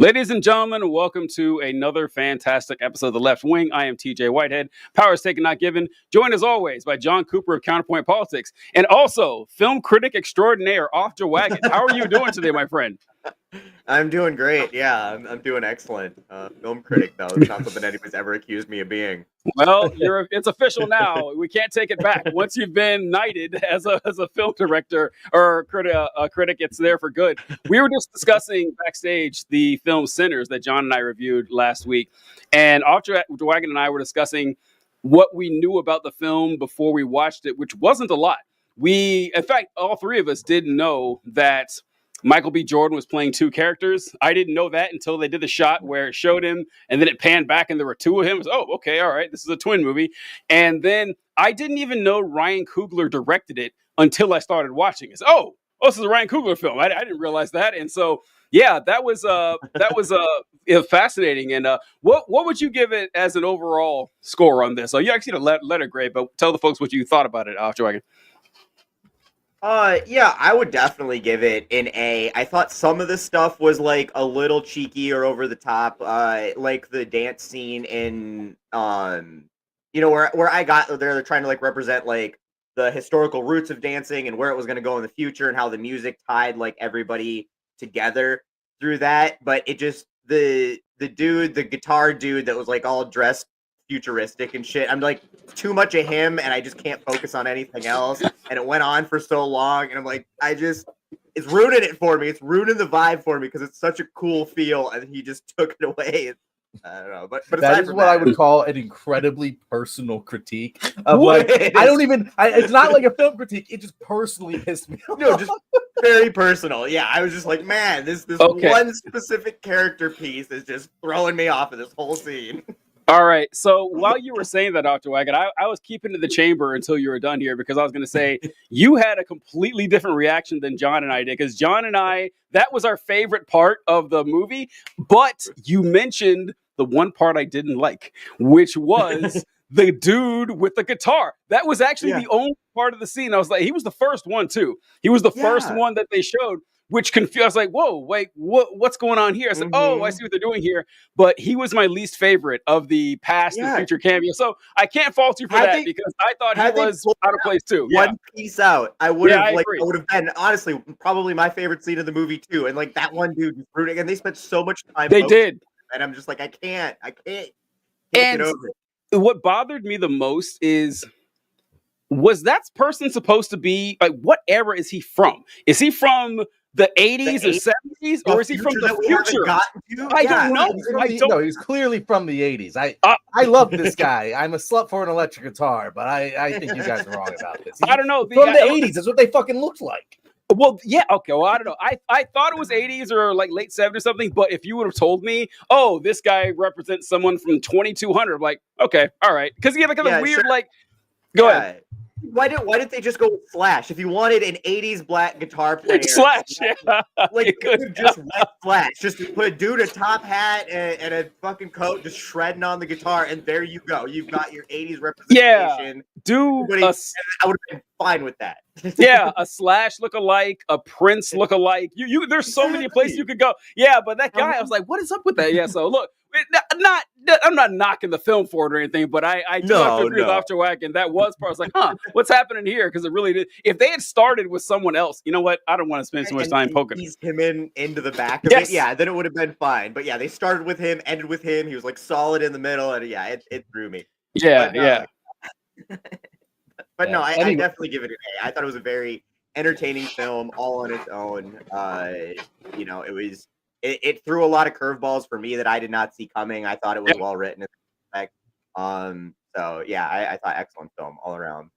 Ladies and gentlemen, welcome to another fantastic episode of The Left Wing. I am TJ Whitehead, powers taken, not given, joined as always by John Cooper of Counterpoint Politics, and also film critic extraordinaire Off the Wagon. How are you doing today, my friend? I'm doing great. Yeah, I'm doing excellent. Film critic, though. It's not something anybody's ever accused me of being. Well, it's official now. We can't take it back. Once you've been knighted as a film director or a critic, it's there for good. We were just discussing backstage the film Sinners that John and I reviewed last week. And Off the Wagon and I were discussing what we knew about the film before we watched it, which wasn't a lot. In fact, all three of us didn't know that Michael B. Jordan was playing two characters. I didn't know that until they did the shot where it showed him and then it panned back and there were two of him. Oh, okay, all right, this is a twin movie. And then I didn't even know Ryan Coogler directed it until I started watching it. This is a Ryan Coogler film. I didn't realize that. And so, yeah, that was fascinating. And what would you give it as an overall score on this? So you actually had a letter grade, but tell the folks what you thought about it, Joe Wagon. Yeah, I would definitely give it an A. I thought some of the stuff was like a little cheeky or over the top, like the dance scene in, where I got there. They're trying to like represent like the historical roots of dancing and where it was going to go in the future and how the music tied like everybody together through that. But it just the guitar dude that was like all dressed futuristic and shit. I'm like, too much of him and I just can't focus on anything else. And it went on for so long and I'm like, it's ruining it for me. It's ruining the vibe for me because it's such a cool feel and he just took it away. I don't know, but that is what I would call an incredibly personal critique of like, it's not like a film critique. It just personally pissed me off. No, just very personal. Yeah, I was just like, man, this one specific character piece is just throwing me off of this whole scene. All right. So while you were saying that, Dr. Wagon, I was keeping to the chamber until you were done here because I was going to say you had a completely different reaction than John and I did because John and I, that was our favorite part of the movie. But you mentioned the one part I didn't like, which was the dude with the guitar. That was actually the only part of the scene. I was like, he was the first one, too. He was the first one that they showed. Which confused. I was like, "Whoa, wait, what's going on here?" I said, "Oh, I see what they're doing here." But he was my least favorite of the past and future cameos, so I can't fault you for that because I thought he was out of place too. One piece out, I would have would have been honestly probably my favorite scene of the movie too. And like that one dude just rooting, and they spent so much time. They did, and I'm just like, I can't and get over it. What bothered me the most was that person supposed to be like? What era is he from? Is he from the 80s or 70s, or is he from the future? I don't know. No, he's clearly from the 80s. I love this guy. I'm a slut for an electric guitar, but I think you guys are wrong about this. I don't know. From the 80s, that's what they fucking looked like. Well, yeah, okay. Well, I don't know. I thought it was 80s or like late 70s or something, but if you would have told me, oh, this guy represents someone from 2200, I'm like, okay, all right. Because he had like a weird, go ahead. Why didn't they just go with Slash? If you wanted an 80s black guitar player, Slash, like you just let Slash. Just put a dude a top hat and a fucking coat, just shredding on the guitar, and there you go. You've got your 80s representation. I would have been fine with that. Yeah, a Slash lookalike, a Prince lookalike. You there's so many places you could go. Yeah, but that guy, I was like, what is up with that? Yeah, so look, I'm not knocking the film for it or anything, but I do have to agree with Dr. Wagon. That was part. I was like, what's happening here? Because it really did. If they had started with someone else, you know what? I don't want to spend so much time poking. Eased him into the back of it. Yeah, then it would have been fine. But yeah, they started with him, ended with him. He was like solid in the middle, and yeah, it threw me. Yeah. But no, I definitely give it an A. I thought it was a very entertaining film, all on its own. It threw a lot of curveballs for me that I did not see coming. I thought it was well written. So yeah, I thought excellent film all around.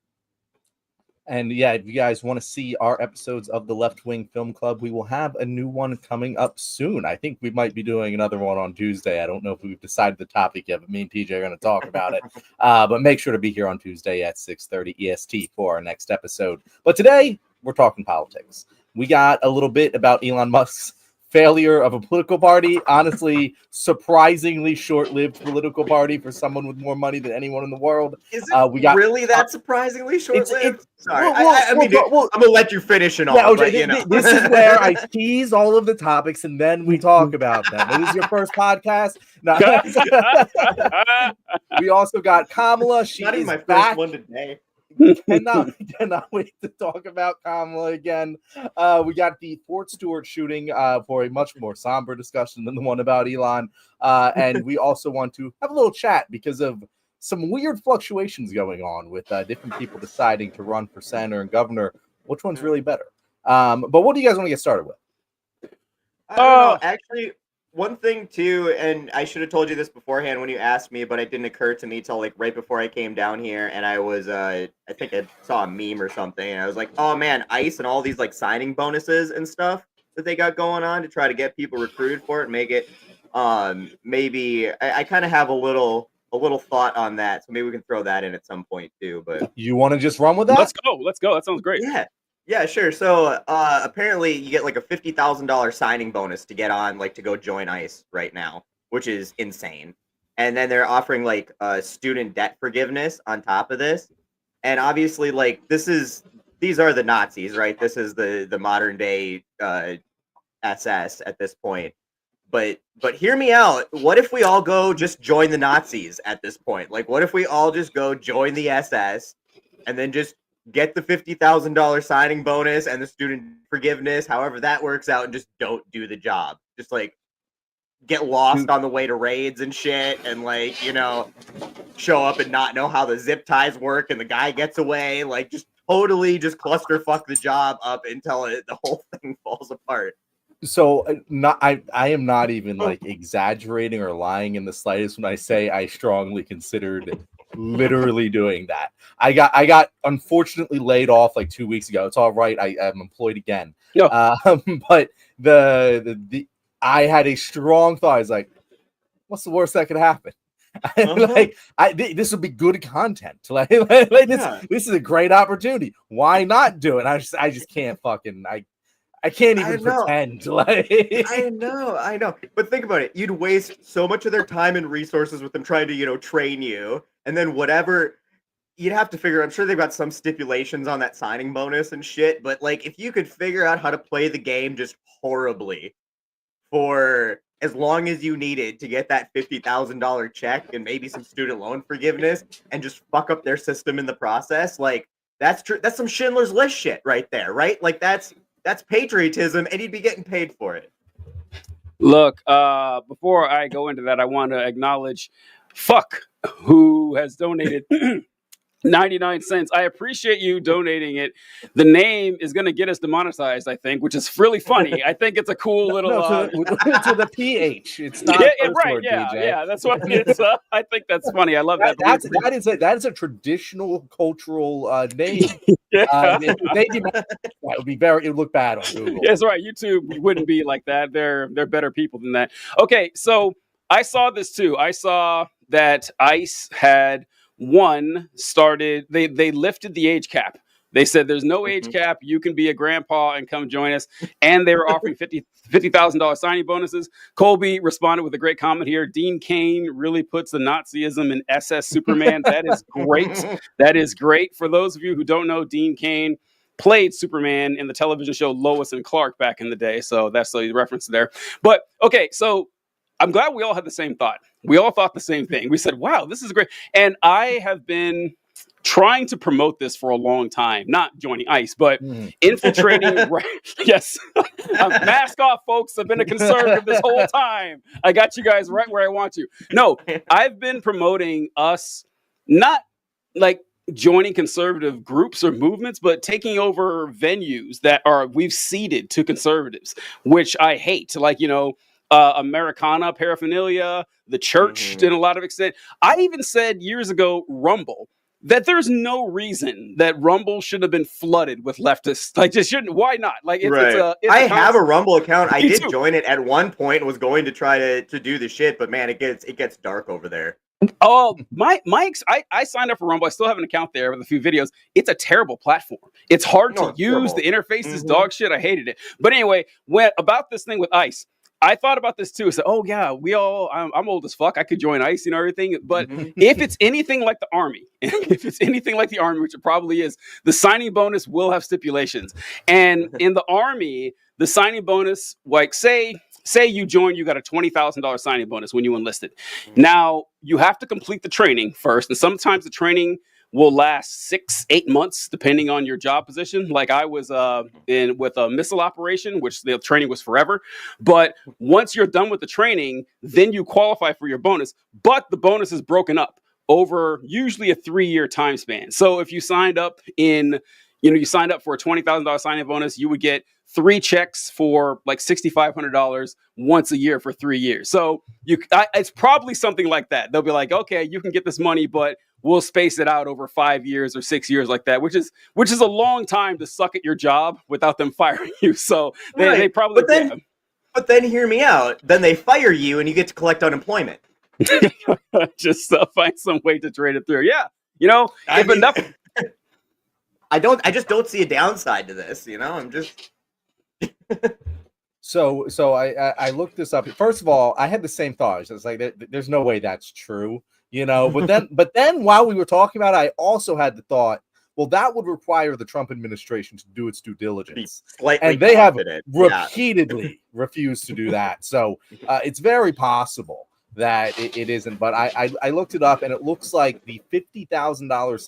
And yeah, if you guys want to see our episodes of the Left Wing Film Club, we will have a new one coming up soon. I think we might be doing another one on Tuesday. I don't know if we've decided the topic yet, but me and TJ are going to talk about it. But make sure to be here on Tuesday at 6:30 EST for our next episode. But today, we're talking politics. We got a little bit about Elon Musk's failure of a political party. Honestly, surprisingly short-lived political party for someone with more money than anyone in the world. Is it We got really that surprisingly short-lived? Sorry, I mean, I'm gonna let you finish and all, yeah, but you know. this is where I tease all of the topics and then we talk about them. It is your first podcast. No. We also got Kamala. She Not even is my first back. one today. Cannot wait to talk about Kamala again. We got the Fort Stewart shooting for a much more somber discussion than the one about Elon. And we also want to have a little chat because of some weird fluctuations going on with different people deciding to run for senator and governor. Which one's really better? But what do you guys want to get started with? I don't know. Actually, one thing too, and I should have told you this beforehand when you asked me, but it didn't occur to me till like right before I came down here, and I was, I think I saw a meme or something, and I was like, oh man, ICE and all these like signing bonuses and stuff that they got going on to try to get people recruited for it and make it, maybe I kind of have a little thought on that, so maybe we can throw that in at some point too. But you want to just run with that? Let's go. That sounds great. Yeah, sure. So apparently you get like a $50,000 signing bonus to get on, like to go join ICE right now, which is insane. And then they're offering like student debt forgiveness on top of this. And obviously, like these are the Nazis, right? This is the modern day SS at this point. But hear me out. What if we all go just join the Nazis at this point? Like, what if we all just go join the SS and then just get the $50,000 signing bonus and the student forgiveness, however that works out, and just don't do the job. Just like get lost on the way to raids and shit, and like, you know, show up and not know how the zip ties work, and the guy gets away. Like, just totally just clusterfuck the job up until the whole thing falls apart. So I am not even like exaggerating or lying in the slightest when I say I strongly considered literally doing that. I got unfortunately laid off like 2 weeks ago. It's all right. I am employed again. But the I had a strong thought. I was like, what's the worst that could happen? Like, this would be good content. Like this is a great opportunity. Why not do it? I just can't fucking I can't even pretend. Like, I know. But think about it. You'd waste so much of their time and resources with them trying to, you know, train you. And then whatever, you'd have to figure, I'm sure they've got some stipulations on that signing bonus and shit. But like, if you could figure out how to play the game just horribly for as long as you needed to get that $50,000 check and maybe some student loan forgiveness and just fuck up their system in the process, like that's true. That's some Schindler's List shit right there, right? Like that's patriotism, and you'd be getting paid for it. Look, before I go into that, I want to acknowledge Fuck, who has donated 99 cents. I appreciate you donating it. The name is going to get us demonetized, I think, which is really funny. I think it's a cool little... to the PH. It's not right, word, yeah, DJ. yeah, that's what it's... I think that's funny. I love that. That is a traditional cultural name. That would be it would look bad on Google. Yeah, that's right. YouTube wouldn't be like that. They're better people than that. Okay, so I saw this too. I saw that ICE had started, they lifted the age cap. They said there's no age cap. You can be a grandpa and come join us. And they were offering $50,000 signing bonuses. Colby responded with a great comment here. Dean Cain really puts the Nazism in SS Superman. That is great. That is great. For those of you who don't know, Dean Cain played Superman in the television show Lois and Clark back in the day. So that's the reference there. But okay, so I'm glad we all had the same thought. We all thought the same thing. We said, wow, this is great. And I have been trying to promote this for a long time, not joining ICE, but infiltrating. Yes. Mask off, folks. I've been a conservative this whole time. I got you guys right where I want you. No, I've been promoting us, not like joining conservative groups or movements, but taking over venues that we've ceded to conservatives, which I hate. Like, you know, Americana paraphernalia, the church to a lot of extent. I even said years ago, Rumble, that there's no reason that Rumble should have been flooded with leftists. Like, just shouldn't. Why not? Like, I have a Rumble account. I did join it at one point and was going to try to do the shit, but man, it gets dark over there. Oh, I signed up for Rumble. I still have an account there with a few videos. It's a terrible platform. It's hard No, to it's use. terrible. The interface is Mhm. dog shit. I hated it. But anyway, when about this thing with ICE, I thought about this too. I said, oh yeah, I'm old as fuck. I could join ICE, everything. But Mhm. if it's anything like the Army, if it's anything like the Army, which it probably is, the signing bonus will have stipulations. And in the Army, the signing bonus, like say you join, you got a $20,000 signing bonus when you enlisted. Now you have to complete the training first, and sometimes the training will last 6-8 months depending on your job position. Like I was in with a missile operation, which the training was forever. But once you're done with the training, then you qualify for your bonus. But the bonus is broken up over usually a 3-year time span. So if you signed up you signed up for a $20,000 signing bonus, you would get 3 checks for like $6,500 once a year for 3 years. So it's probably something like that. They'll be like, okay, you can get this money, but we'll space it out over 5 years or 6 years like that, which is a long time to suck at your job without them firing you. So they probably but then hear me out. Then they fire you and you get to collect unemployment. just find some way to trade it through. Yeah, enough. I just don't see a downside to this. I'm just. So I looked this up. First of all, I had the same thought. It's like there's no way that's true, But then while we were talking about it, I also had the thought, well, that would require the Trump administration to do its due diligence, and they have repeatedly refused to do that. So it's very possible that it isn't. But I looked it up, and it looks like the $50,000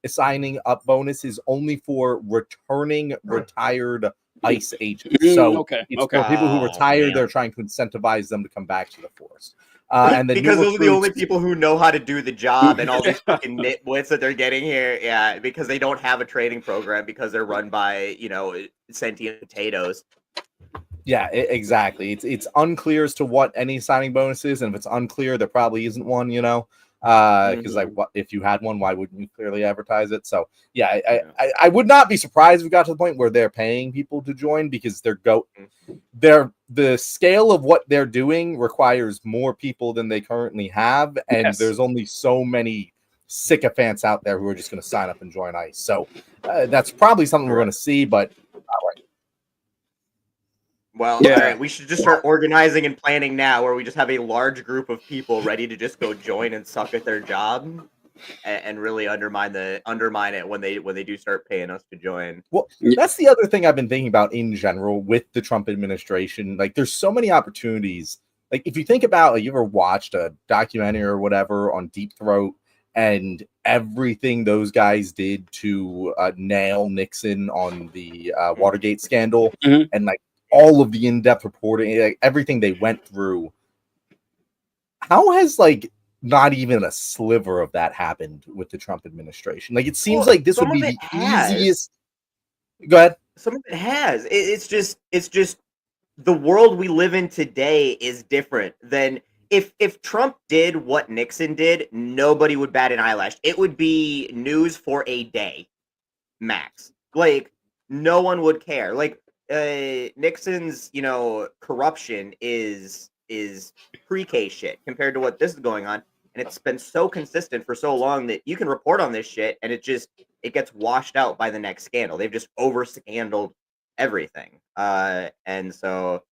signing up bonus is only for returning retired ICE agents. So it's for people who retired. They're trying to incentivize them to come back to the force. And then because those are the only people who know how to do the job, and all these fucking nitwits that they're getting here, because they don't have a training program because they're run by sentient potatoes. Yeah, exactly. It's unclear as to what any signing bonus is, and if it's unclear, there probably isn't one. Because if you had one, why wouldn't you clearly advertise it? So yeah, I would not be surprised if we got to the point where they're paying people to join, because the scale of what they're doing requires more people than they currently have, and there's only so many sycophants out there who are just going to sign up and join ICE. So that's probably something we're going to see, but all right. Well, all right, we should just start organizing and planning now, where we just have a large group of people ready to just go join and suck at their job, and really undermine it when they do start paying us to join. Well, that's the other thing I've been thinking about in general with the Trump administration. Like, there's so many opportunities. Like, if you think about, you ever watched a documentary or whatever on Deep Throat, and everything those guys did to nail Nixon on the Watergate scandal, and like all of the in-depth reporting, like everything they went through. How has not even a sliver of that happened with the Trump administration? Like, it seems like this would be the easiest. Go ahead. Some of it has. It's just the world we live in today is different than if Trump did what Nixon did. Nobody would bat an eyelash. It would be news for a day, max. Like, no one would care. Like, Nixon's, corruption is pre-K shit compared to what this is going on, and it's been so consistent for so long that you can report on this shit and it gets washed out by the next scandal. They've just over-scandaled everything, and so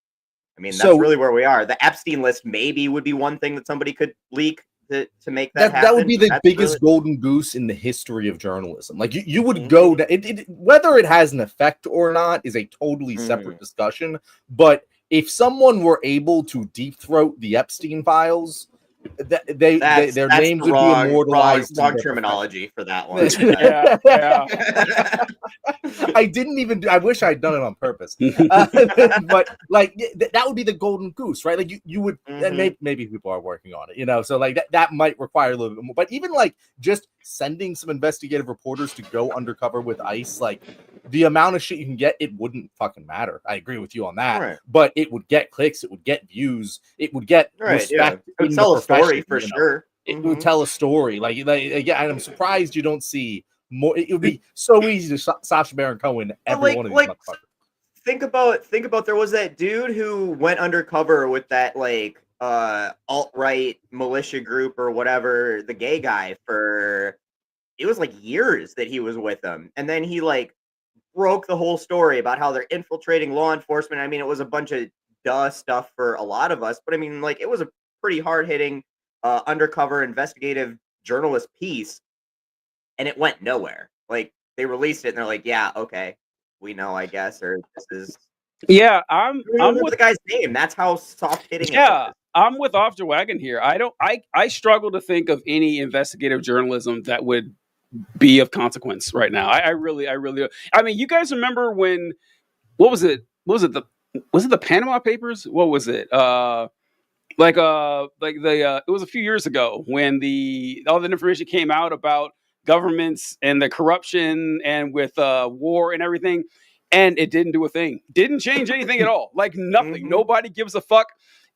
I mean that's really where we are. The Epstein list maybe would be one thing that somebody could leak to make that happen. That would be the biggest golden goose in the history of journalism. Like, you would go to whether it has an effect or not is a totally separate discussion. But if someone were able to deep throat the Epstein files, their names would be immortalized. Wrong terminology for that one. I wish I'd done it on purpose. But that would be the golden goose, right? Like, you would, and maybe people are working on it, so like that might require a little bit more. But even just sending some investigative reporters to go undercover with ICE, like, the amount of shit you can get, it wouldn't fucking matter. I agree with you on that. Right. But it would get clicks, it would get views, it would get respect. It would tell a story for sure. It would tell a story. And I'm surprised you don't see more. It would be so easy to Sacha Baron Cohen every one of these motherfuckers. Think about there was that dude who went undercover with that alt-right militia group or whatever, the gay guy, for it was like years that he was with them, and then he like broke the whole story about how they're infiltrating law enforcement. I mean, it was a bunch of stuff for a lot of us, but I mean, like, it was a pretty hard-hitting undercover investigative journalist piece, and it went nowhere. Like, they released it and they're like, yeah, okay, we know, I guess, or this is, Yeah, I don't even remember the guy's name. That's how soft hitting it was. I'm with Off the Wagon here. I struggle to think of any investigative journalism that would be of consequence right now. I really I mean, you guys remember when, what was it? Was it the Panama Papers? What was it? It was a few years ago when all the information came out about governments and the corruption and with war and everything, and it didn't do a thing, didn't change anything at all, like nothing. Nobody gives a fuck.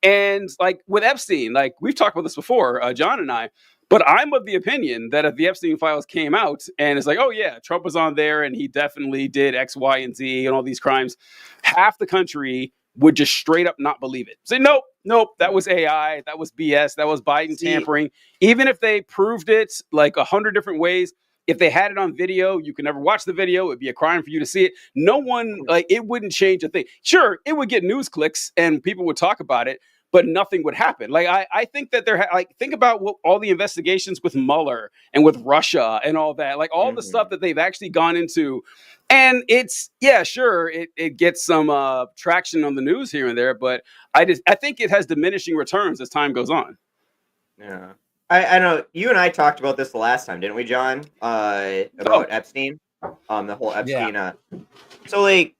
And like with Epstein, like we've talked about this before, John and I, but I'm of the opinion that if the Epstein files came out and it's like, oh yeah, Trump was on there and he definitely did X, Y, and Z and all these crimes, half the country would just straight up not believe it. Say, nope, that was AI, that was BS, that was Biden tampering. Even if they proved it like 100 different ways, if they had it on video, you can never watch the video. It'd be a crime for you to see it. No one, like, it wouldn't change a thing. Sure, it would get news clicks and people would talk about it, but nothing would happen. Like, I think that think about all the investigations with Mueller and with Russia and all that, like all the stuff that they've actually gone into. And it's, yeah, sure, it gets some traction on the news here and there, but I think it has diminishing returns as time goes on. Yeah. I know you and I talked about this the last time, didn't we, John? About Epstein. The whole Epstein. Yeah. So like,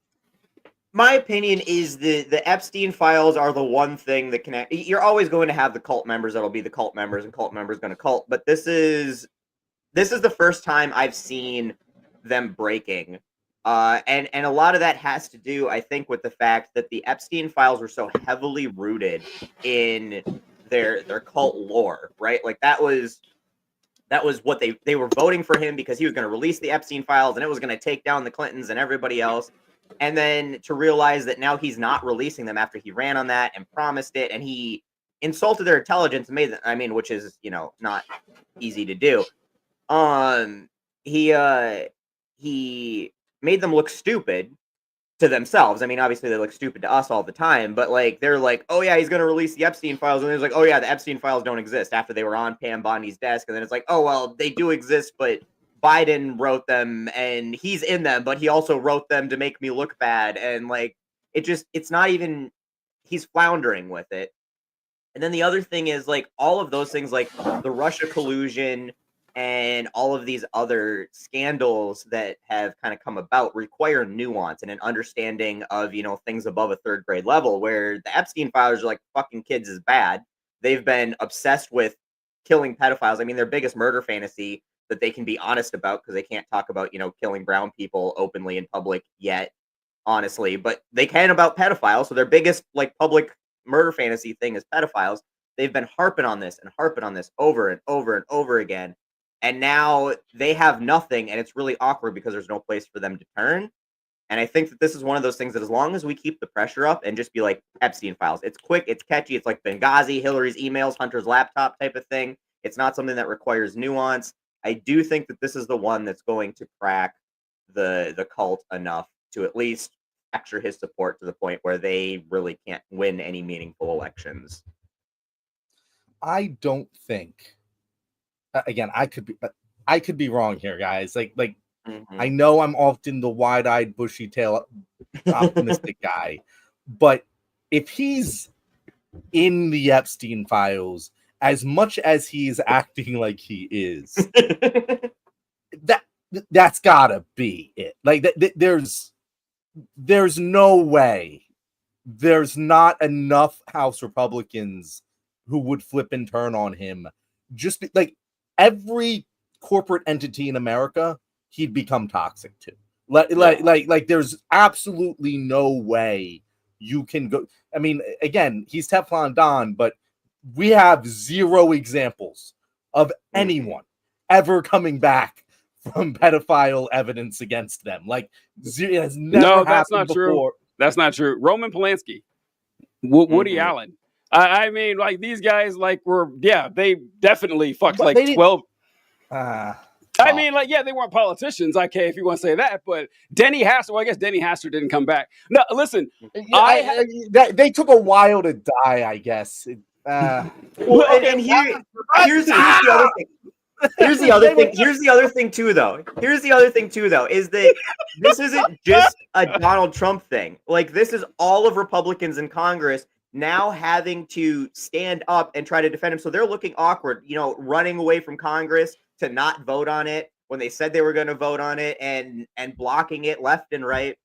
my opinion is the Epstein files are the one thing that connect. You're always going to have the cult members that'll be the cult members, and cult members going to cult. But this is the first time I've seen them breaking, and a lot of that has to do, I think, with the fact that the Epstein files were so heavily rooted in their cult lore, right? Like that was what they were voting for him because he was going to release the Epstein files and it was going to take down the Clintons and everybody else. And then to realize that now he's not releasing them after he ran on that and promised it, and he insulted their intelligence and made them, I mean, which is, not easy to do. He made them look stupid to themselves. I mean, obviously they look stupid to us all the time, but like they're like, oh yeah, he's going to release the Epstein files, and it's like, oh yeah, the Epstein files don't exist after they were on Pam Bondi's desk, and then it's like, oh well, they do exist, but Biden wrote them and he's in them, but he also wrote them to make me look bad, and like it's not even, he's floundering with it. And then the other thing is like all of those things, like the Russia collusion and all of these other scandals that have kind of come about, require nuance and an understanding of, things above a third grade level, where the Epstein files are like, fucking kids is bad. They've been obsessed with killing pedophiles. I mean, their biggest murder fantasy that they can be honest about, because they can't talk about, killing brown people openly in public yet, honestly, but they can about pedophiles. So their biggest like public murder fantasy thing is pedophiles. They've been harping on this over and over and over again. And now they have nothing, and it's really awkward because there's no place for them to turn. And I think that this is one of those things that as long as we keep the pressure up and just be like, Epstein files, it's quick, it's catchy, it's like Benghazi, Hillary's emails, Hunter's laptop type of thing. It's not something that requires nuance. I do think that this is the one that's going to crack the cult enough to at least fracture his support to the point where they really can't win any meaningful elections. I don't think. Again, I could be wrong here, guys. Like I know I'm often the wide-eyed, bushy-tail, optimistic guy, but if he's in the Epstein files as much as he's acting like he is, that's gotta be it. Like there's no way. There's not enough House Republicans who would flip and turn on him. Just like every corporate entity in America, he'd become toxic to. Like there's absolutely no way you can go. I mean, again, he's Teflon Don, but we have zero examples of anyone ever coming back from pedophile evidence against them. Like, it has never happened before. True. That's not true. Roman Polanski, Woody Allen. I mean, like these guys, like they definitely fucked But like they didn't- 12. I Fuck. mean, like, yeah, they weren't politicians, okay, if you want to say that, but Denny Hastert, well, I guess Denny Hastert didn't come back. No, listen, They took a while to die, I guess. Well, okay, and here's the other thing. Here's the other thing. Here's the other thing too, though. Is that this isn't just a Donald Trump thing. Like, this is all of Republicans in Congress now having to stand up and try to defend him. So they're looking awkward, running away from Congress to not vote on it when they said they were going to vote on it, and blocking it left and right.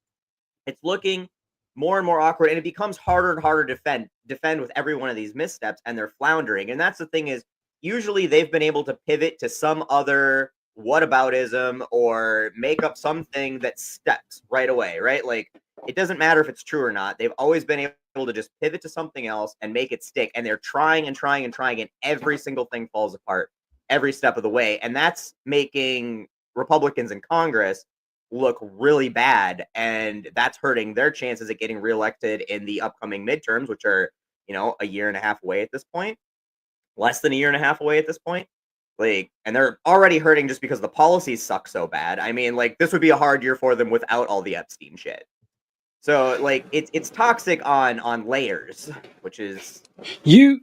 It's looking more and more awkward, and it becomes harder and harder to defend with every one of these missteps, and they're floundering. And that's the thing is, usually they've been able to pivot to some other whataboutism or make up something that sticks right away, right? Like, it doesn't matter if it's true or not. They've always been able to just pivot to something else and make it stick. And they're trying and trying and trying, and every single thing falls apart every step of the way. And that's making Republicans in Congress look really bad. And that's hurting their chances at getting reelected in the upcoming midterms, which are, a year and a half away at this point. Less than a year and a half away at this point. Like, and they're already hurting just because the policies suck so bad. I mean, like, this would be a hard year for them without all the Epstein shit. So, like, it's toxic on layers, which is do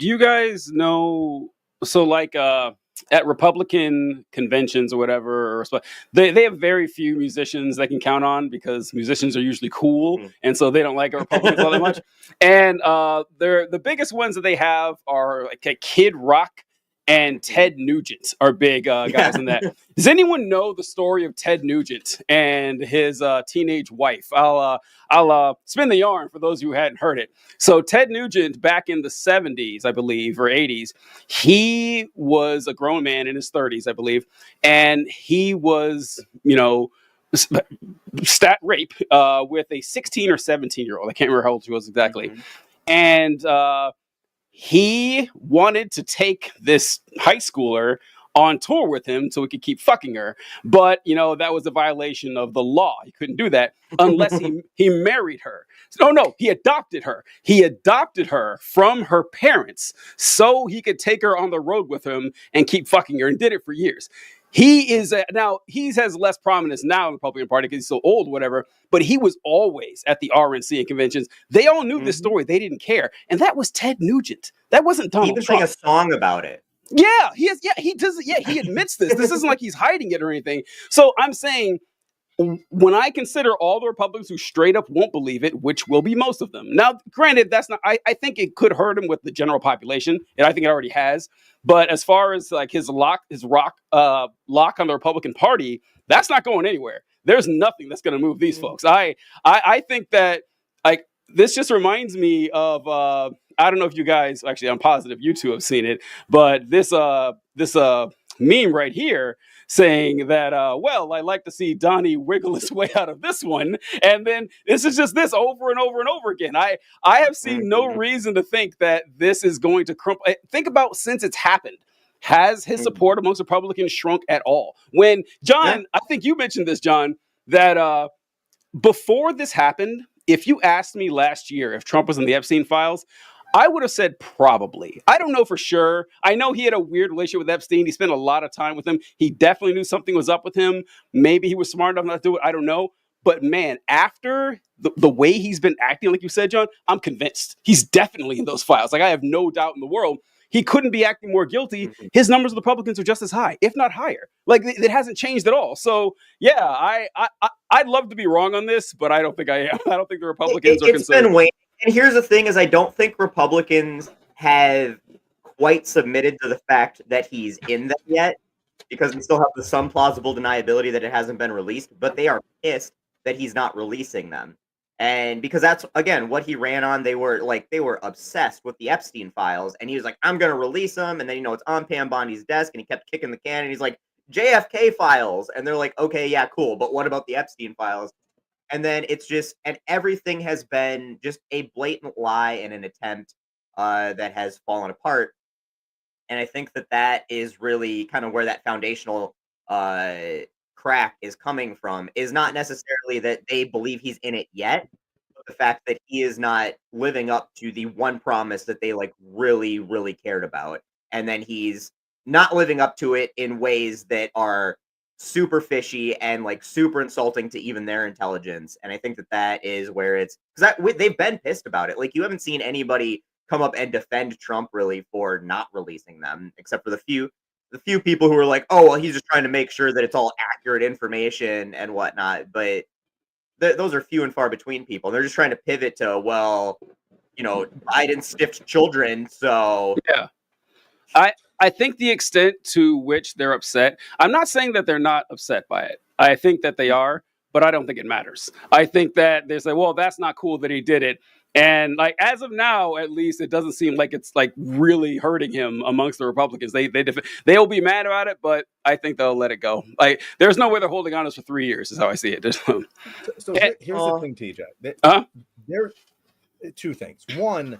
you guys know, so like at Republican conventions or whatever, they have very few musicians they can count on, because musicians are usually cool, and so they don't like Republicans all that much. And they're the biggest ones that they have are like a Kid Rock and Ted Nugent are big guys in that. Does anyone know the story of Ted Nugent and his teenage wife? I'll spin the yarn for those who hadn't heard it. So Ted Nugent, back in the 70s, I believe, or 80s, he was a grown man in his 30s, I believe, and he was, stat rape with a 16 or 17-year-old. I can't remember how old she was exactly. And he wanted to take this high schooler on tour with him so he could keep fucking her. But, that was a violation of the law. He couldn't do that unless he married her. No, he adopted her. He adopted her from her parents so he could take her on the road with him and keep fucking her, and did it for years. He is now he has less prominence now in the Republican Party because he's so old, whatever. But he was always at the RNC and conventions. They all knew this story. They didn't care, and that was Ted Nugent. That wasn't Donald Trump. He even sang a song about it. Yeah, he is. Yeah, he does. Yeah, he admits this. This isn't like he's hiding it or anything. So I'm saying, when I consider all the Republicans who straight up won't believe it, which will be most of them. Now, granted, that's not, I think it could hurt him with the general population, and I think it already has. But as far as like his lock on the Republican Party, that's not going anywhere. There's nothing that's going to move these folks. I think that, like, this just reminds me of I don't know if you guys, actually, I'm positive you two have seen it, but this meme right here saying that, well, I like to see Donnie wiggle his way out of this one. And then this is just this over and over and over again. I have seen no reason to think that this is going to crumple. Think about, since it's happened, has his support amongst Republicans shrunk at all? When, John, I think you mentioned this, John, that before this happened, if you asked me last year if Trump was in the Epstein files, I would have said probably. I don't know for sure. I know he had a weird relationship with Epstein. He spent a lot of time with him. He definitely knew something was up with him. Maybe he was smart enough not to do it. I don't know. But man, after the way he's been acting, like you said, John, I'm convinced he's definitely in those files. Like, I have no doubt in the world. He couldn't be acting more guilty. His numbers with Republicans are just as high, if not higher. Like, it hasn't changed at all. So yeah, I'd love to be wrong on this, but I don't think I am. I don't think the Republicans are concerned. Been waiting. And here's the thing: is I don't think Republicans have quite submitted to the fact that he's in them yet, because we still have some plausible deniability that it hasn't been released. But they are pissed that he's not releasing them, and because that's, again, what he ran on. They were obsessed with the Epstein files, and he was like, "I'm going to release them," and then it's on Pam Bondi's desk, and he kept kicking the can, and he's like, "JFK files," and they're like, "Okay, yeah, cool, but what about the Epstein files?" And then it's just, and everything has been just a blatant lie and an attempt that has fallen apart. And I think that is really kind of where that foundational crack is coming from, is not necessarily that they believe he's in it yet, the fact that he is not living up to the one promise that they like really, really cared about. And then he's not living up to it in ways that are super fishy and like super insulting to even their intelligence. And I think that that is where it's because they've been pissed about it. Like you haven't seen anybody come up and defend Trump really for not releasing them, except for the few people who are like, oh well, he's just trying to make sure that it's all accurate information and whatnot. But those are few and far between people. They're just trying to pivot to, well, Biden stiffed children, so Yeah. I think the extent to which they're upset, I'm not saying that they're not upset by it. I think that they are, but I don't think it matters. I think that they say, well, that's not cool that he did it. And like as of now, at least it doesn't seem like it's like really hurting him amongst the Republicans. They'll be mad about it, but I think they'll let it go. Like there's no way they're holding on to us for 3 years. Is how I see it. So here's the thing, TJ. Uh-huh. There are two things. One,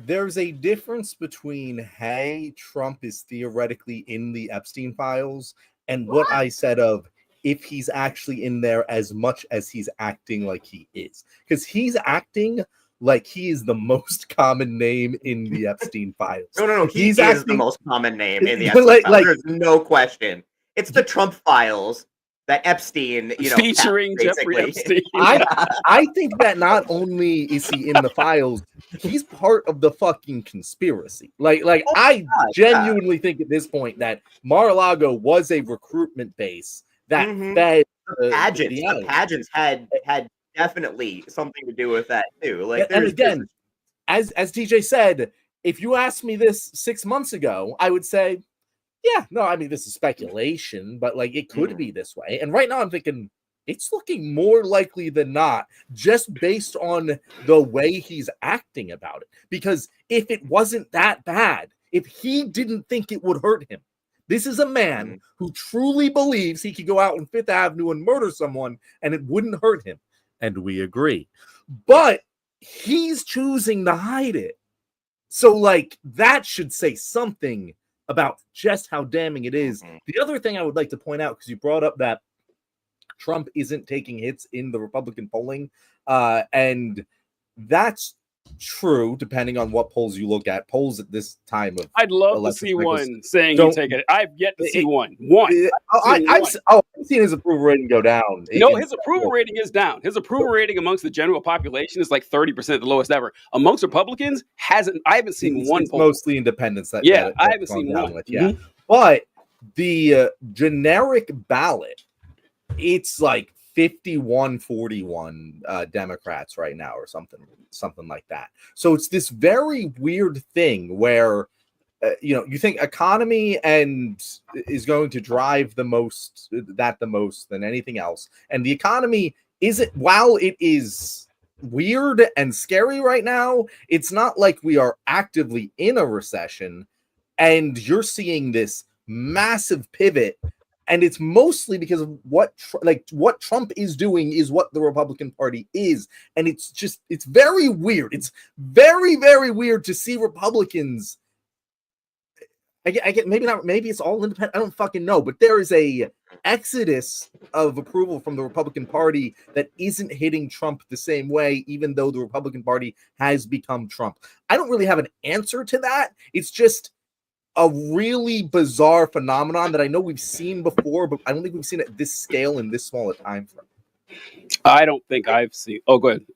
there's a difference between, hey, Trump is theoretically in the Epstein files, and what I said of if he's actually in there as much as he's acting like he is. Because he's acting like he is the most common name in the Epstein files. No. He's the most common name in the Epstein files. There's no question. It's the Trump files that Epstein, featuring Jeffrey Epstein. I think that not only is he in the files, he's part of the fucking conspiracy. I genuinely think at this point that Mar-a-Lago was a recruitment base that fed the pageants. The pageants had definitely something to do with that too. Like, and again, as TJ said, if you asked me this 6 months ago, I would say, yeah, no, I mean, this is speculation, but like it could be this way. And right now I'm thinking it's looking more likely than not, just based on the way he's acting about it. Because if it wasn't that bad, if he didn't think it would hurt him, this is a man who truly believes he could go out on Fifth Avenue and murder someone and it wouldn't hurt him. And we agree. But he's choosing to hide it. So like that should say something about just how damning it is. The other thing I would like to point out, because you brought up that Trump isn't taking hits in the Republican polling, and that's true depending on what polls you look at. Polls at this time of I'd love to see one saying you take it. I've yet to see one. I've seen his approval rating go down. No, his approval rating is down. His approval rating amongst the general population is like 30%, the lowest ever. Amongst Republicans, I haven't seen one poll. Mostly independents. I haven't seen one. With, but the generic ballot, it's like 51-41 Democrats right now, or something like that. So it's this very weird thing where you think economy and is going to drive the most than anything else, and the economy isn't. While it is weird and scary right now, it's not like we are actively in a recession, and you're seeing this massive pivot. And it's mostly because of what Trump is doing is what the Republican Party is. And it's very weird. It's very, very weird to see Republicans. I get maybe it's all independent. I don't fucking know. But there is a exodus of approval from the Republican Party that isn't hitting Trump the same way, even though the Republican Party has become Trump. I don't really have an answer to that. It's just a really bizarre phenomenon that I know we've seen before, but I don't think we've seen it at this scale in this small a time frame. I don't think I've seen. Oh, go ahead.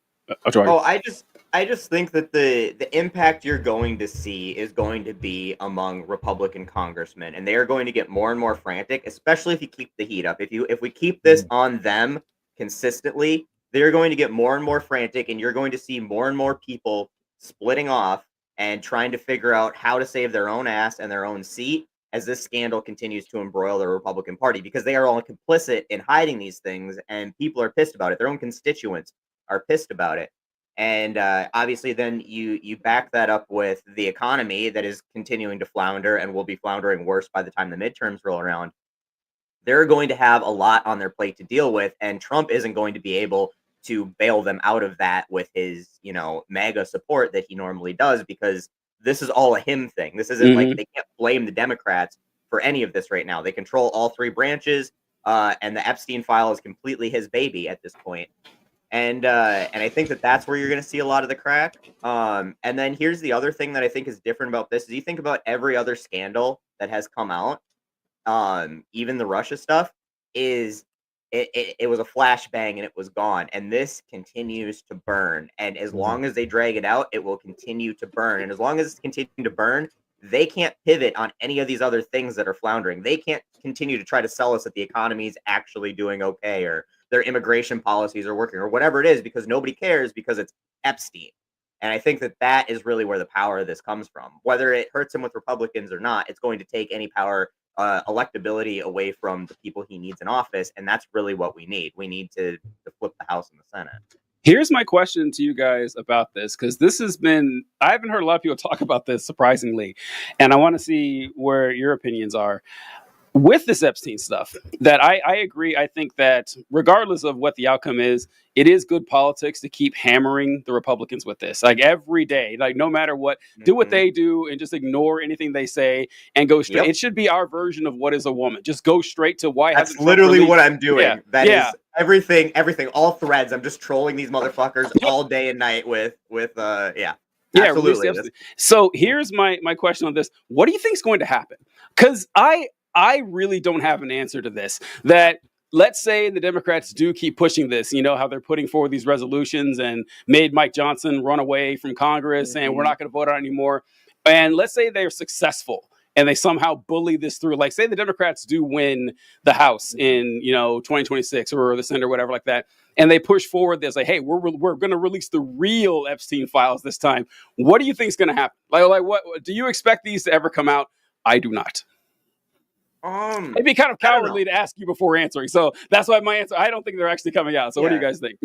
I just think that the impact you're going to see is going to be among Republican congressmen, and they are going to get more and more frantic, especially if you keep the heat up. If we keep this on them consistently, they're going to get more and more frantic, and you're going to see more and more people splitting off and trying to figure out how to save their own ass and their own seat as this scandal continues to embroil the Republican Party, because they are all complicit in hiding these things, and people are pissed about it. Their own constituents are pissed about it. And obviously then you back that up with the economy that is continuing to flounder and will be floundering worse by the time the midterms roll around. They're going to have a lot on their plate to deal with, and Trump isn't going to be able to bail them out of that with his, MAGA support that he normally does, because this is all a him thing. This isn't like they can't blame the Democrats for any of this right now. They control all three branches, and the Epstein file is completely his baby at this point. And I think that that's where you're going to see a lot of the crack. And then here's the other thing that I think is different about this is you think about every other scandal that has come out, even the Russia stuff, is it was a flashbang and it was gone. And this continues to burn. And as long as they drag it out, it will continue to burn. And as long as it's continuing to burn, they can't pivot on any of these other things that are floundering. They can't continue to try to sell us that the economy is actually doing okay or their immigration policies are working or whatever it is, because nobody cares because it's Epstein. And I think that that is really where the power of this comes from. Whether it hurts him with Republicans or not, it's going to take any power, electability away from the people he needs in office. And that's really what we need. We need to flip the House and the Senate. Here's my question to you guys about this, because this has been, I haven't heard a lot of people talk about this, surprisingly, and I want to see where your opinions are. With this Epstein stuff, that I agree. I think that regardless of what the outcome is, it is good politics to keep hammering the Republicans with this. Like every day, like no matter what, do what they do and just ignore anything they say and go straight. It should be our version of What is a Woman. Just go straight to why. That's literally what I'm doing. Yeah. That is everything, all threads. I'm just trolling these motherfuckers all day and night with absolutely. So here's my question on this. What do you think is going to happen? Because I really don't have an answer to this. That let's say the Democrats do keep pushing this, you know, how they're putting forward these resolutions and made Mike Johnson run away from Congress and we're not going to vote on it anymore. And let's say they're successful and they somehow bully this through. Like say the Democrats do win the House in, 2026 or the Senate or whatever like that. And they push forward this, like, hey, we're going to release the real Epstein files this time. What do you think is going to happen? Like what do you expect these to ever come out? I do not. It'd be kind of cowardly to ask you before answering. So that's why my answer, I don't think they're actually coming out. So what do you guys think?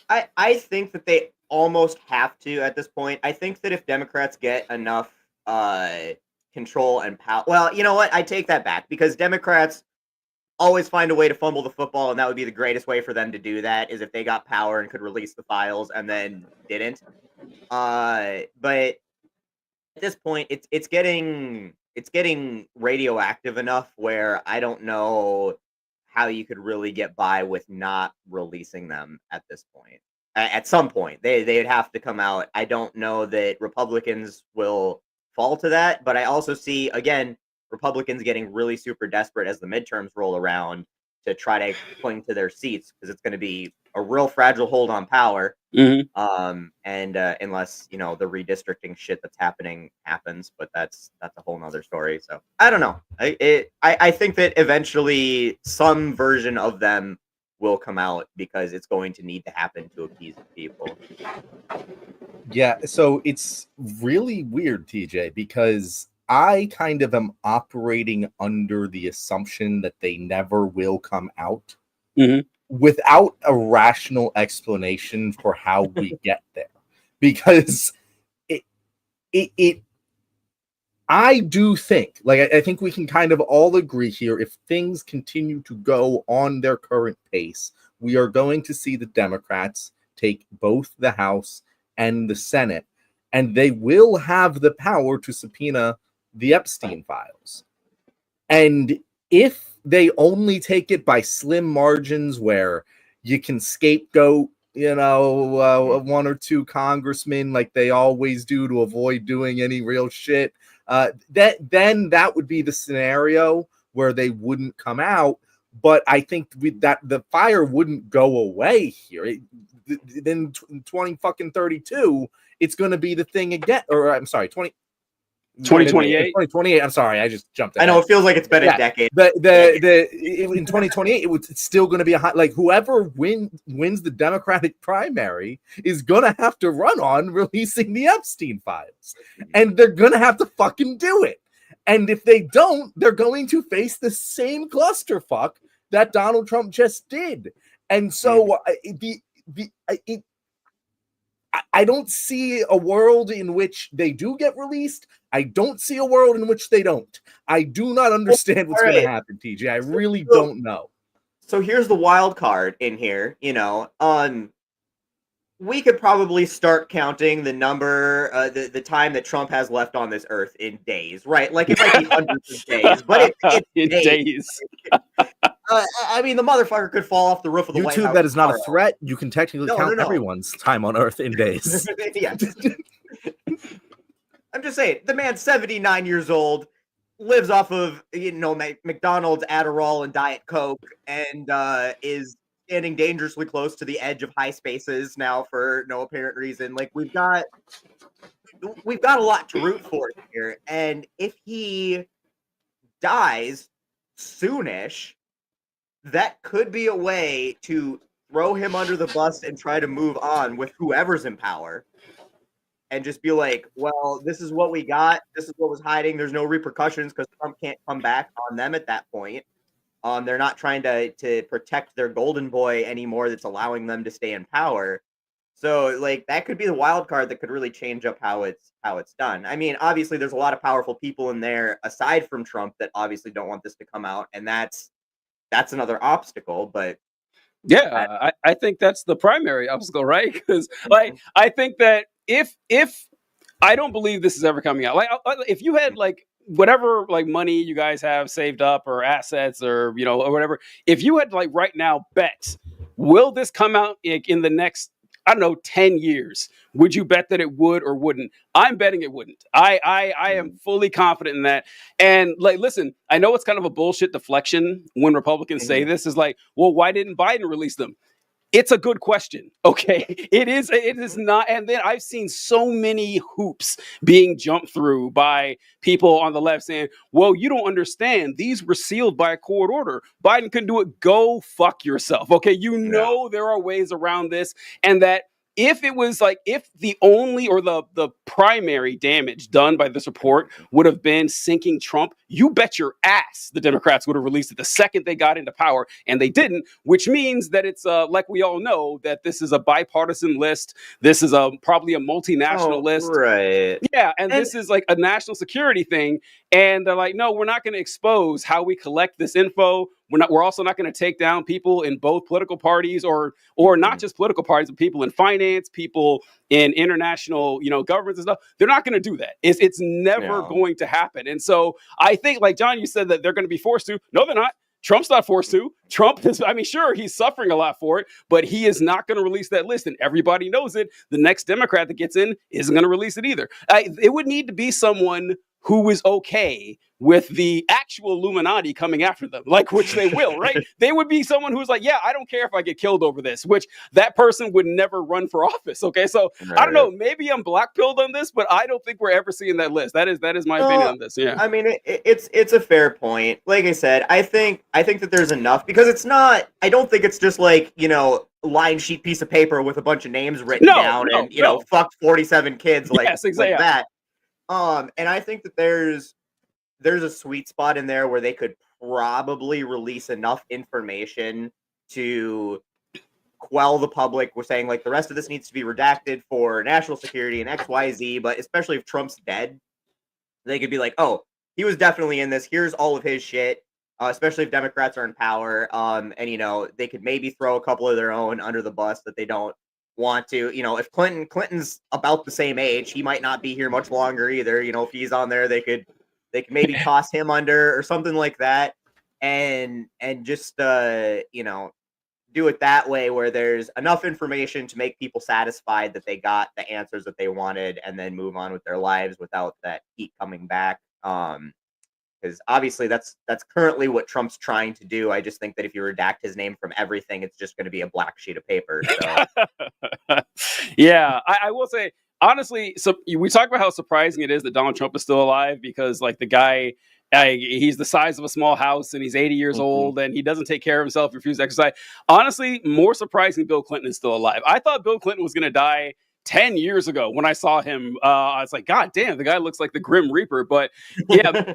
I think that they almost have to at this point. I think that if Democrats get enough control and power, well, you know what? I take that back because Democrats always find a way to fumble the football, and that would be the greatest way for them to do that is if they got power and could release the files and then didn't. But at this point, it's getting radioactive enough where I don't know how you could really get by with not releasing them at this point. At some point, they'd have to come out. I don't know that Republicans will fall to that, but I also see, again, Republicans getting really super desperate as the midterms roll around to try to cling to their seats because it's going to be a real fragile hold on power. And unless the redistricting shit that's happening happens, but that's a whole nother story. So I don't know. I think that eventually some version of them will come out because it's going to need to happen to appease the people. Yeah, so it's really weird, TJ, because I kind of am operating under the assumption that they never will come out without a rational explanation for how we get there. Because I do think, I think we can kind of all agree here, if things continue to go on their current pace, we are going to see the Democrats take both the House and the Senate, and they will have the power to subpoena the Epstein files. And if they only take it by slim margins where you can scapegoat, one or two congressmen like they always do to avoid doing any real shit, then that would be the scenario where they wouldn't come out. But I think that the fire wouldn't go away here. Then 2032, it's going to be the thing again. Or I'm sorry, 2028. 2028. I'm sorry, I just jumped ahead. I know it feels like it's been a decade. In 2028, it's still going to be whoever wins the Democratic primary is going to have to run on releasing the Epstein files, and they're going to have to fucking do it. And if they don't, they're going to face the same clusterfuck that Donald Trump just did. And so I don't see a world in which they do get released. I don't see a world in which they don't. I do not understand what's going to happen, TJ. I really don't know. So here's the wild card in here. We could probably start counting the number, the time that Trump has left on this earth in days, right? Like it might be hundreds of days, but it's in days. I mean, the motherfucker could fall off the roof of the White House. YouTube, that is not a tomorrow. threat. You can technically No, count no. everyone's time on Earth in days. Yeah. I'm just saying, the man's 79 years old, lives off of McDonald's, Adderall, and Diet Coke, and is standing dangerously close to the edge of high spaces now for no apparent reason. Like we've got a lot to root for here, and if he dies soonish, that could be a way to throw him under the bus and try to move on with whoever's in power. And just be like, well, this is what we got. This is what was hiding. There's no repercussions because Trump can't come back on them at that point. They're not trying to protect their golden boy anymore. That's allowing them to stay in power. So, like, that could be the wild card that could really change up how it's done. I mean, obviously, there's a lot of powerful people in there aside from Trump that obviously don't want this to come out, and that's another obstacle. But yeah, I think that's the primary obstacle, right? Because I think that if I don't believe this is ever coming out, like if you had like whatever like money you guys have saved up or assets or or whatever, if you had like right now bet, will this come out in the next, I don't know, 10 years, would you bet that it would or wouldn't? I'm betting it wouldn't. I am fully confident in that. And like, listen, I know it's kind of a bullshit deflection when Republicans say this is like, well, why didn't Biden release them? It's a good question. Okay. It is not. And then I've seen so many hoops being jumped through by people on the left saying, well, you don't understand. These were sealed by a court order. Biden couldn't do it. Go fuck yourself. Okay. There are ways around this, and that if it was like, if the only or the primary damage done by this report would have been sinking Trump, you bet your ass the Democrats would have released it the second they got into power, and they didn't, which means that it's like we all know that this is a bipartisan list. This is probably a multinational list. Right. Yeah, and this is like a national security thing. And they're like, no, we're not going to expose how we collect this info. We're also not going to take down people in both political parties or not just political parties, but people in finance, people in international, governments and stuff. They're not going to do that. It's never going to happen. And so I think, like John, you said that they're going to be forced to. No, they're not. Trump's not forced to. Trump is, I mean, sure, he's suffering a lot for it, but he is not going to release that list. And everybody knows it. The next Democrat that gets in isn't going to release it either. It would need to be someone who is okay with the actual Illuminati coming after them, like, which they will, right? They would be someone who's like, yeah, I don't care if I get killed over this, which that person would never run for office. Okay. So I don't know, maybe I'm black-pilled on this, but I don't think we're ever seeing that list. That is my opinion on this. Yeah. I mean, it's a fair point. Like I said, I think that there's enough, because it's not, I don't think it's just like, line sheet piece of paper with a bunch of names written down and, fuck 47 kids like, yes, exactly, like that. And I think that there's a sweet spot in there where they could probably release enough information to quell the public. We're saying like the rest of this needs to be redacted for national security and XYZ, but especially if Trump's dead, they could be like, oh, he was definitely in this. Here's all of his shit. Especially if Democrats are in power. And they could maybe throw a couple of their own under the bus that they don't want to. If Clinton's about the same age, he might not be here much longer either. If he's on there, they could maybe toss him under or something like that, and just do it that way where there's enough information to make people satisfied that they got the answers that they wanted, and then move on with their lives without that heat coming back. Because obviously that's currently what Trump's trying to do. I just think that if you redact his name from everything, it's just going to be a black sheet of paper. So. Yeah, I will say, honestly, so we talk about how surprising it is that Donald Trump is still alive, because like the guy, he's the size of a small house and he's 80 years old and he doesn't take care of himself, refuses to exercise. Honestly, more surprising, Bill Clinton is still alive. I thought Bill Clinton was going to die 10 years ago when I saw him. I was like, God damn, the guy looks like the Grim Reaper. But yeah,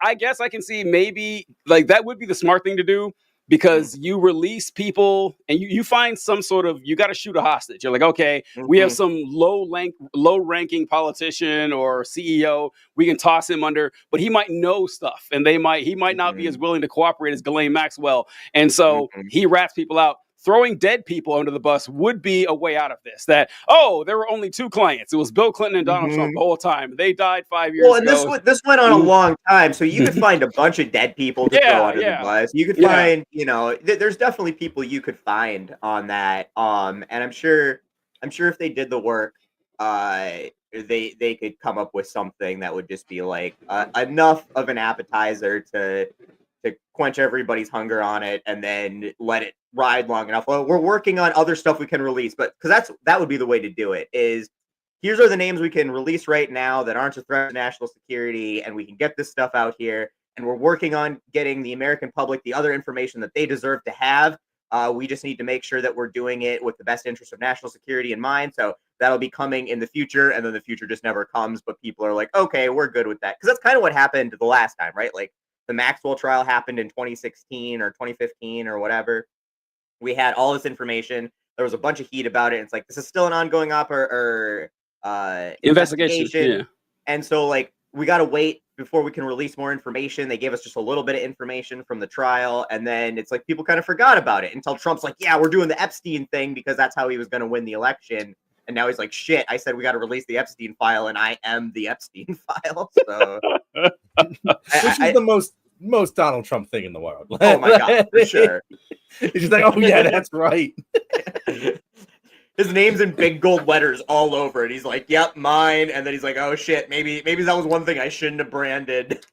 I guess I can see maybe like that would be the smart thing to do, because you release people and you find some sort of, you got to shoot a hostage. You're like, okay, we have some low ranking politician or CEO. We can toss him under, but he might know stuff, and he might not be as willing to cooperate as Ghislaine Maxwell. And so he rats people out. throwing dead people under the bus would be a way out of this. That, oh, there were only 2 clients. It was Bill Clinton and Donald Trump the whole time. They died 5 years and ago. this went on a long time, so you could find a bunch of dead people to throw under the bus. You could find, there's definitely people you could find on that. And I'm sure if they did the work, they could come up with something that would just be like enough of an appetizer to quench everybody's hunger on it, and then let it ride long enough. Well, we're working on other stuff we can release, but because that would be the way to do it. Is here's are the names we can release right now that aren't a threat to national security, and we can get this stuff out here. And we're working on getting the American public the other information that they deserve to have. We just need to make sure that we're doing it with the best interest of national security in mind. So that'll be coming in the future, and then the future just never comes. But people are like, okay, we're good with that. Because that's kind of what happened the last time, right? Like the Maxwell trial happened in 2016 or 2015 or whatever. We had all this information. There was a bunch of heat about it. It's like, this is still an ongoing investigation. Yeah. And so like, we got to wait before we can release more information. They gave us just a little bit of information from the trial. And then it's like, people kind of forgot about it until Trump's like, yeah, we're doing the Epstein thing because that's how he was going to win the election. And now he's like, shit, I said we got to release the Epstein file, and I am the Epstein file. So which is the most Donald Trump thing in the world. Oh my God, for sure. It's just like, oh yeah, that's right. His name's in big gold letters all over it. He's like, yep, mine. And then he's like, oh shit, maybe that was one thing I shouldn't have branded.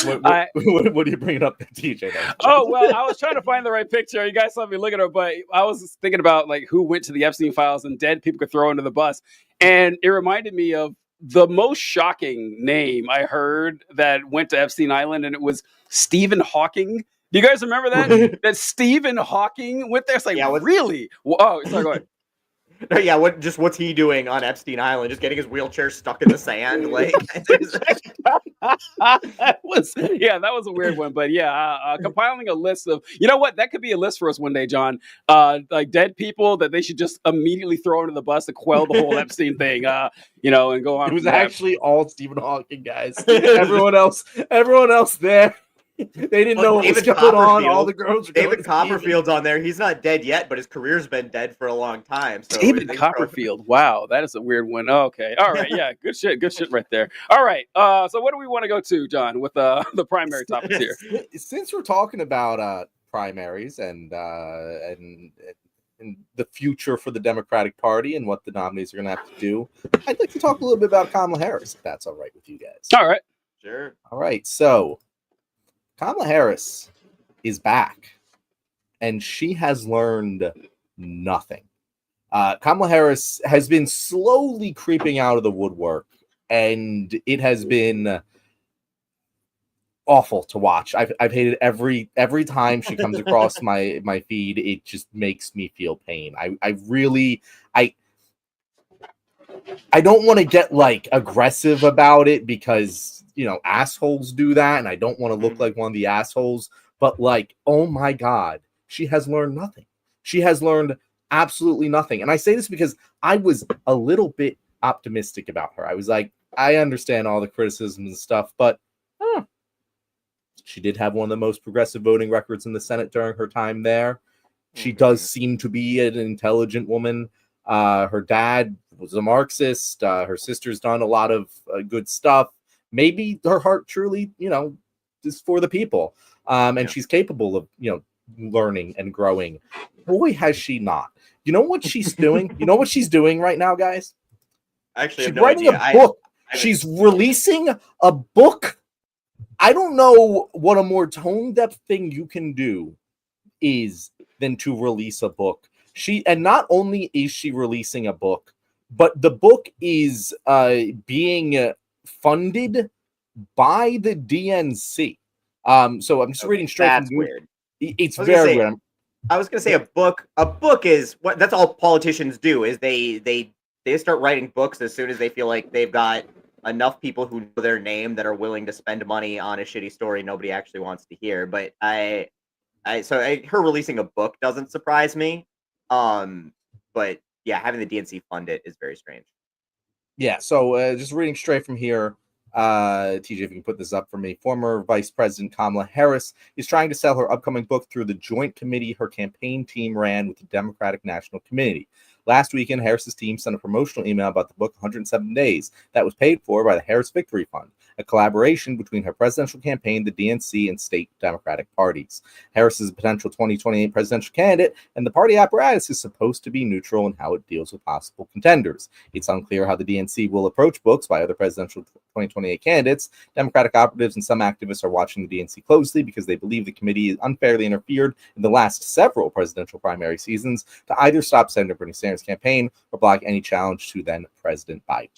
What are you bringing up, TJ? Oh, well, I was trying to find the right picture. You guys saw me look at her, but I was thinking about like who went to the Epstein files and dead people could throw under the bus. And it reminded me of the most shocking name I heard that went to Epstein Island, and it was Stephen Hawking. Do you guys remember that? That Stephen Hawking went there? It's like, really? Oh, sorry, go ahead. Yeah, what's he doing on Epstein Island? Just getting his wheelchair stuck in the sand, like. that was a weird one, but compiling a list of, you know what, that could be a list for us one day, John. Like dead people that they should just immediately throw under the bus to quell the whole Epstein thing. And go on. It was actually all Stephen Hawking, guys. Everyone else there. They didn't know what was going on. All the girls. David Copperfield's on there. He's not dead yet, but his career's been dead for a long time. So David Copperfield. Wow, that is a weird one. Oh, okay, all right, yeah, good shit right there. All right, so what do we want to go to, John, with the primary topics here? Since we're talking about primaries and the future for the Democratic Party and what the nominees are going to have to do, I'd like to talk a little bit about Kamala Harris, if that's all right with you guys. All right, sure. All right, so Kamala Harris is back, and she has learned nothing. Kamala Harris has been slowly creeping out of the woodwork, and it has been awful to watch. I've hated every time she comes across my feed. It just makes me feel pain. I don't want to get like aggressive about it because assholes do that, and I don't want to look like one of the assholes, but like, oh my God, she has learned nothing. She has learned absolutely nothing. And I say this because I was a little bit optimistic about her. I was like, I understand all the criticisms and stuff, but she did have one of the most progressive voting records in the Senate during her time there. She does seem to be an intelligent woman. Her dad was a Marxist. Her sister's done a lot of good stuff. Maybe her heart truly, is for the people. And she's capable of, learning and growing. Boy, has she not. You know what she's doing? You know what she's doing right now, guys? Actually, she's writing a book. She's releasing a book. I don't know what a more tone-deaf thing you can do is than to release a book. And not only is she releasing a book, but the book is being funded by the DNC. So I'm just reading straight. That's weird. It's very weird. I was going to say a book is what that's all politicians do is they start writing books as soon as they feel like they've got enough people who know their name that are willing to spend money on a shitty story nobody actually wants to hear. But her releasing a book doesn't surprise me. But yeah, having the DNC fund it is very strange. Yeah, so just reading straight from here, TJ, if you can put this up for me. Former Vice President Kamala Harris is trying to sell her upcoming book through the joint committee her campaign team ran with the Democratic National Committee. Last weekend, Harris's team sent a promotional email about the book 107 Days that was paid for by the Harris Victory Fund, a collaboration between her presidential campaign, the DNC, and state Democratic parties. Harris is a potential 2028 presidential candidate, and the party apparatus is supposed to be neutral in how it deals with possible contenders. It's unclear how the DNC will approach books by other presidential 2028 candidates. Democratic operatives and some activists are watching the DNC closely because they believe the committee unfairly interfered in the last several presidential primary seasons to either stop Senator Bernie Sanders' campaign or block any challenge to then President Biden.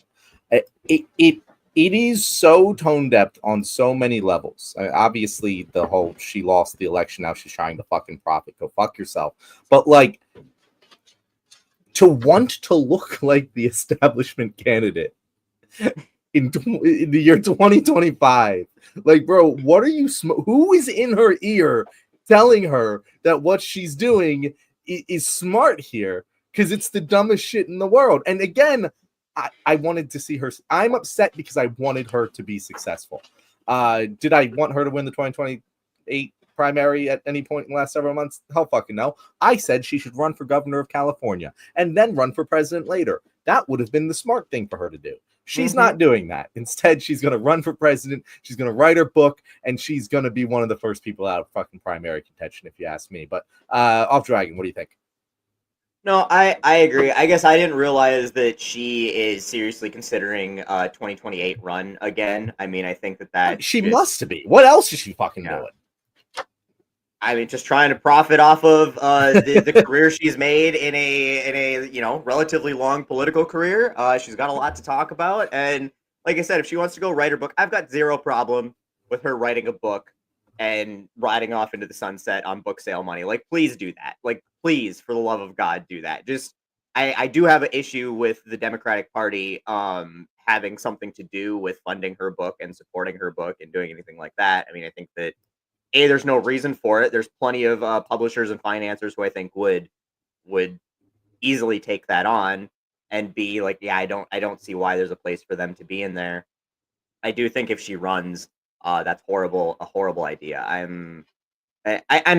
It is so tone deaf on so many levels. Obviously, the whole she lost the election, now she's trying to fucking profit. Go fuck yourself. But like, to want to look like the establishment candidate in the year 2025, like, bro, what are you? Who is in her ear telling her that what she's doing is smart here? Because it's the dumbest shit in the world. And again, I wanted to see her. I'm upset because I wanted her to be successful. Did I want her to win the 2028 primary at any point in the last several months? Hell fucking no. I said she should run for governor of California and then run for president later. That would have been the smart thing for her to do. She's not doing that. Instead, she's going to run for president. She's going to write her book, and she's going to be one of the first people out of fucking primary contention, if you ask me. But Off Dragon, what do you think? No, I agree. I guess I didn't realize that she is seriously considering 2028 run again. I mean, I think that she must be. What else is she fucking doing? I mean, just trying to profit off of the career she's made in a relatively long political career. She's got a lot to talk about, and like I said, if she wants to go write her book, I've got zero problem with her writing a book and riding off into the sunset on book sale money. Like, please do that. Like, please, for the love of God, do that. Just, I do have an issue with the Democratic Party having something to do with funding her book and supporting her book and doing anything like that. I mean, I think that there's no reason for it. There's plenty of publishers and financiers who I think would easily take that on, and be like, yeah, I don't see why there's a place for them to be in there. I do think if she runs, that's a horrible idea. I'm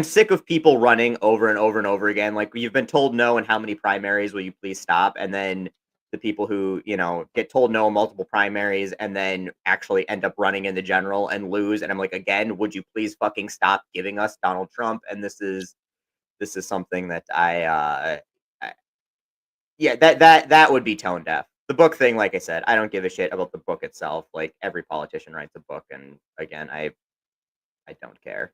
sick of people running over and over and over again. Like, you've been told no in how many primaries, will you please stop? And then the people who, get told no in multiple primaries and then actually end up running in the general and lose. And I'm like, again, would you please fucking stop giving us Donald Trump? And this is something that that would be tone deaf. The book thing, like I said, I don't give a shit about the book itself. Like, every politician writes a book, and again, I don't care.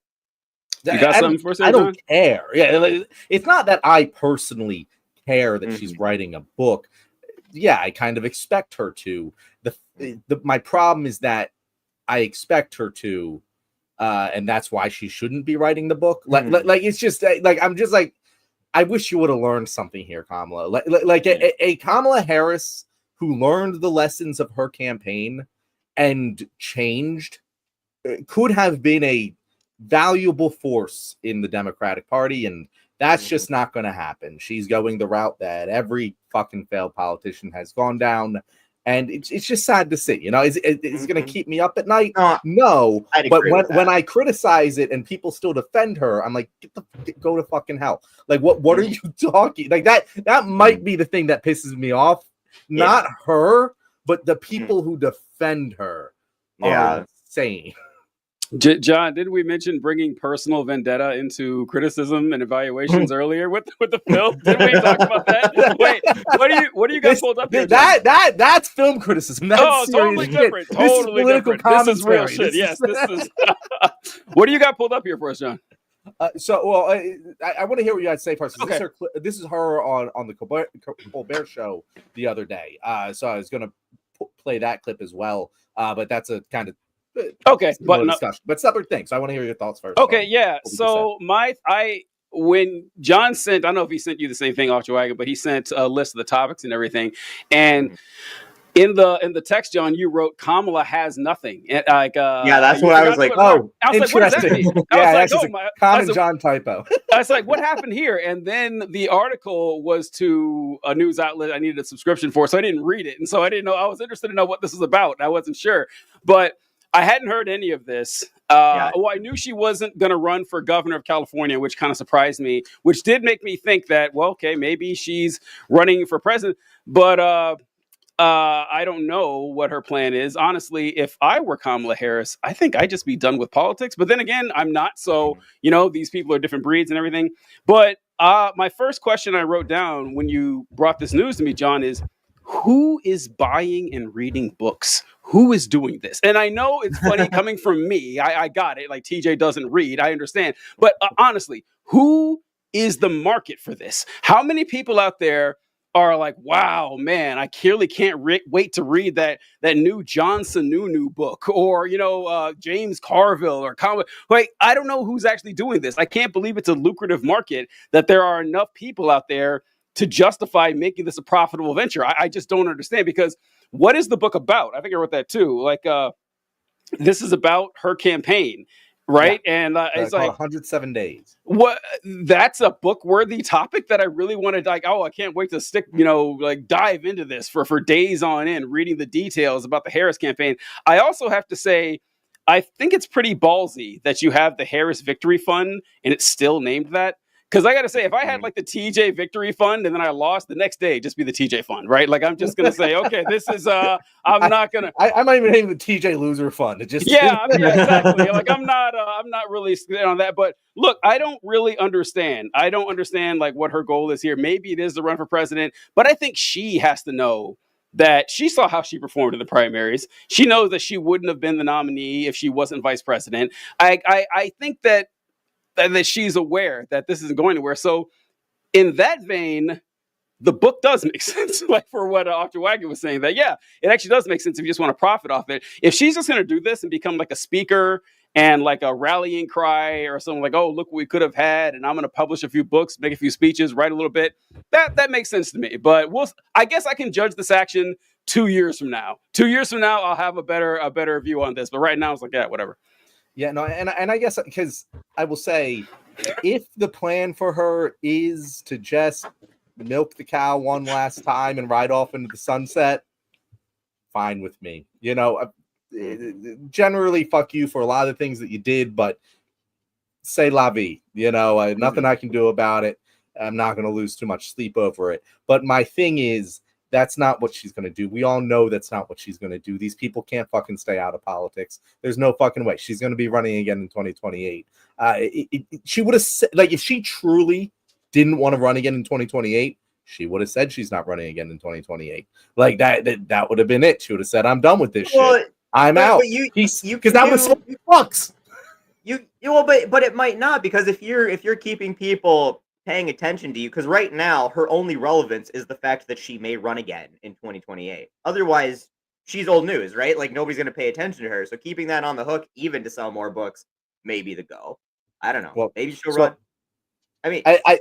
You got something for us? I don't care. Yeah, it's not that I personally care that she's writing a book. Yeah, I kind of expect her to. My problem is that I expect her to, and that's why she shouldn't be writing the book. Like it's just like I'm just like, I wish you would have learned something here, Kamala. Like a Kamala Harris who learned the lessons of her campaign and changed could have been a valuable force in the Democratic Party, and that's just not going to happen. She's going the route that every fucking failed politician has gone down, and it's just sad to see. Is it going to keep me up at night? No, but when I criticize it and people still defend her, I'm like, go to fucking hell. Like, what are you talking? Like, that might be the thing that pisses me off. Not her, but the people who defend her are insane. John, didn't we mention bringing personal vendetta into criticism and evaluations earlier with the film? Didn't we talk about that? Wait, what do you got pulled up here? That's film criticism. That's totally different. Shit. Totally this is different. This is real shit. Yes, this is. What do you got pulled up here for us, John? I want to hear what you had to say first. Okay. This is her on the Colbert Show the other day. So I was going to play that clip as well. But that's a kind of but separate things. So I want to hear your thoughts first. Okay, yeah. So when John sent, I don't know if he sent you the same thing off your wagon, but he sent a list of the topics and everything. And In the text, John, you wrote Kamala has nothing. Like, Yeah, that's you what I forgot was to like. put a mark. Oh, I was like, what does that interesting. mean? I Yeah, was like, that's just oh a my. common John typo. I was like, what happened here? And then the article was to a news outlet I needed a subscription for, so I didn't read it. And so I didn't know. I was interested to know what this was about. I wasn't sure. But I hadn't heard any of this. Yeah. Well, I knew she wasn't going to run for governor of California, which kind of surprised me, which did make me think that, well, okay, maybe she's running for president. But I don't know what her plan is. Honestly, if I were Kamala Harris, I think I'd just be done with politics. But then again, I'm not. So, these people are different breeds and everything. But my first question I wrote down when you brought this news to me, John, is who is buying and reading books? Who is doing this? And I know it's funny coming from me. I got it. Like TJ doesn't read. I understand. But honestly, who is the market for this? How many people out there are like, wow, man, I clearly can't wait to read that new John Sununu book, or James Carville, or like, I don't know who's actually doing this. I can't believe it's a lucrative market, that there are enough people out there to justify making this a profitable venture. I just don't understand, because what is the book about? I think I wrote that too. Like, this is about her campaign, right? Yeah. And it's like 107 days. What? That's a book worthy topic that I really wanted. Like, oh, I can't wait to dive into this for days on end, reading the details about the Harris campaign. I also have to say, I think it's pretty ballsy that you have the Harris Victory Fund and it's still named that. Because I got to say, if I had like the TJ Victory Fund and then I lost the next day, just be the TJ Fund, right? Like, I'm just going to say, okay, this is, I'm not going to. I might even name the TJ Loser Fund. Yeah, exactly. Like, I'm not really on that. But look, I don't really understand. I don't understand like what her goal is here. Maybe it is to run for president, but I think she has to know that she saw how she performed in the primaries. She knows that she wouldn't have been the nominee if she wasn't vice president. I think that she's aware that this isn't going anywhere. So in that vein, the book does make sense. Like, for what Dr. Wagner was saying, that, yeah, it actually does make sense if you just want to profit off it. If she's just going to do this and become like a speaker and like a rallying cry or something, like, oh, look what we could have had, and I'm going to publish a few books, make a few speeches, write a little bit, that makes sense to me. But I guess I can judge this action 2 years from now. 2 years from now, I'll have a better view on this. But right now, it's like, yeah, whatever. Yeah, no, and I guess, because I will say, if the plan for her is to just milk the cow one last time and ride off into the sunset, fine with me. Generally, fuck you for a lot of the things that you did, but c'est la vie. Nothing I can do about it. I'm not going to lose too much sleep over it. But my thing is, that's not what she's going to do. We all know that's not what she's going to do. These people can't fucking stay out of politics. There's no fucking way. She's going to be running again in 2028. She would have said, like, if she truly didn't want to run again in 2028, she would have said she's not running again in 2028. Like, that would have been it. She would have said, I'm done with this shit. I'm out. Because that was so fucks. But it might not, because if you're keeping people paying attention to you, because right now her only relevance is the fact that she may run again in 2028. Otherwise, she's old news, right? Like, nobody's going to pay attention to her. So keeping that on the hook, even to sell more books, may be the go. I don't know. Well, maybe she'll run. I mean, I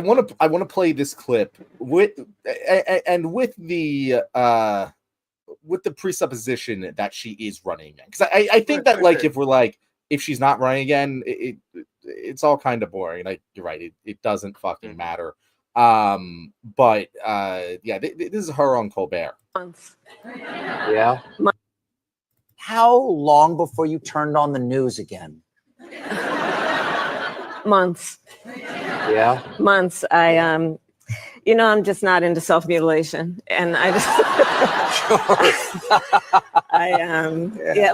want to play this clip with the presupposition that she is running again, because I think that, like, if we're like, if she's not running again, it's all kind of boring. Like, you're right, it doesn't fucking matter. But yeah, this is her on Colbert. Months. Yeah. How long before you turned on the news again? Months. Yeah. Months. I'm just not into self-mutilation, and I just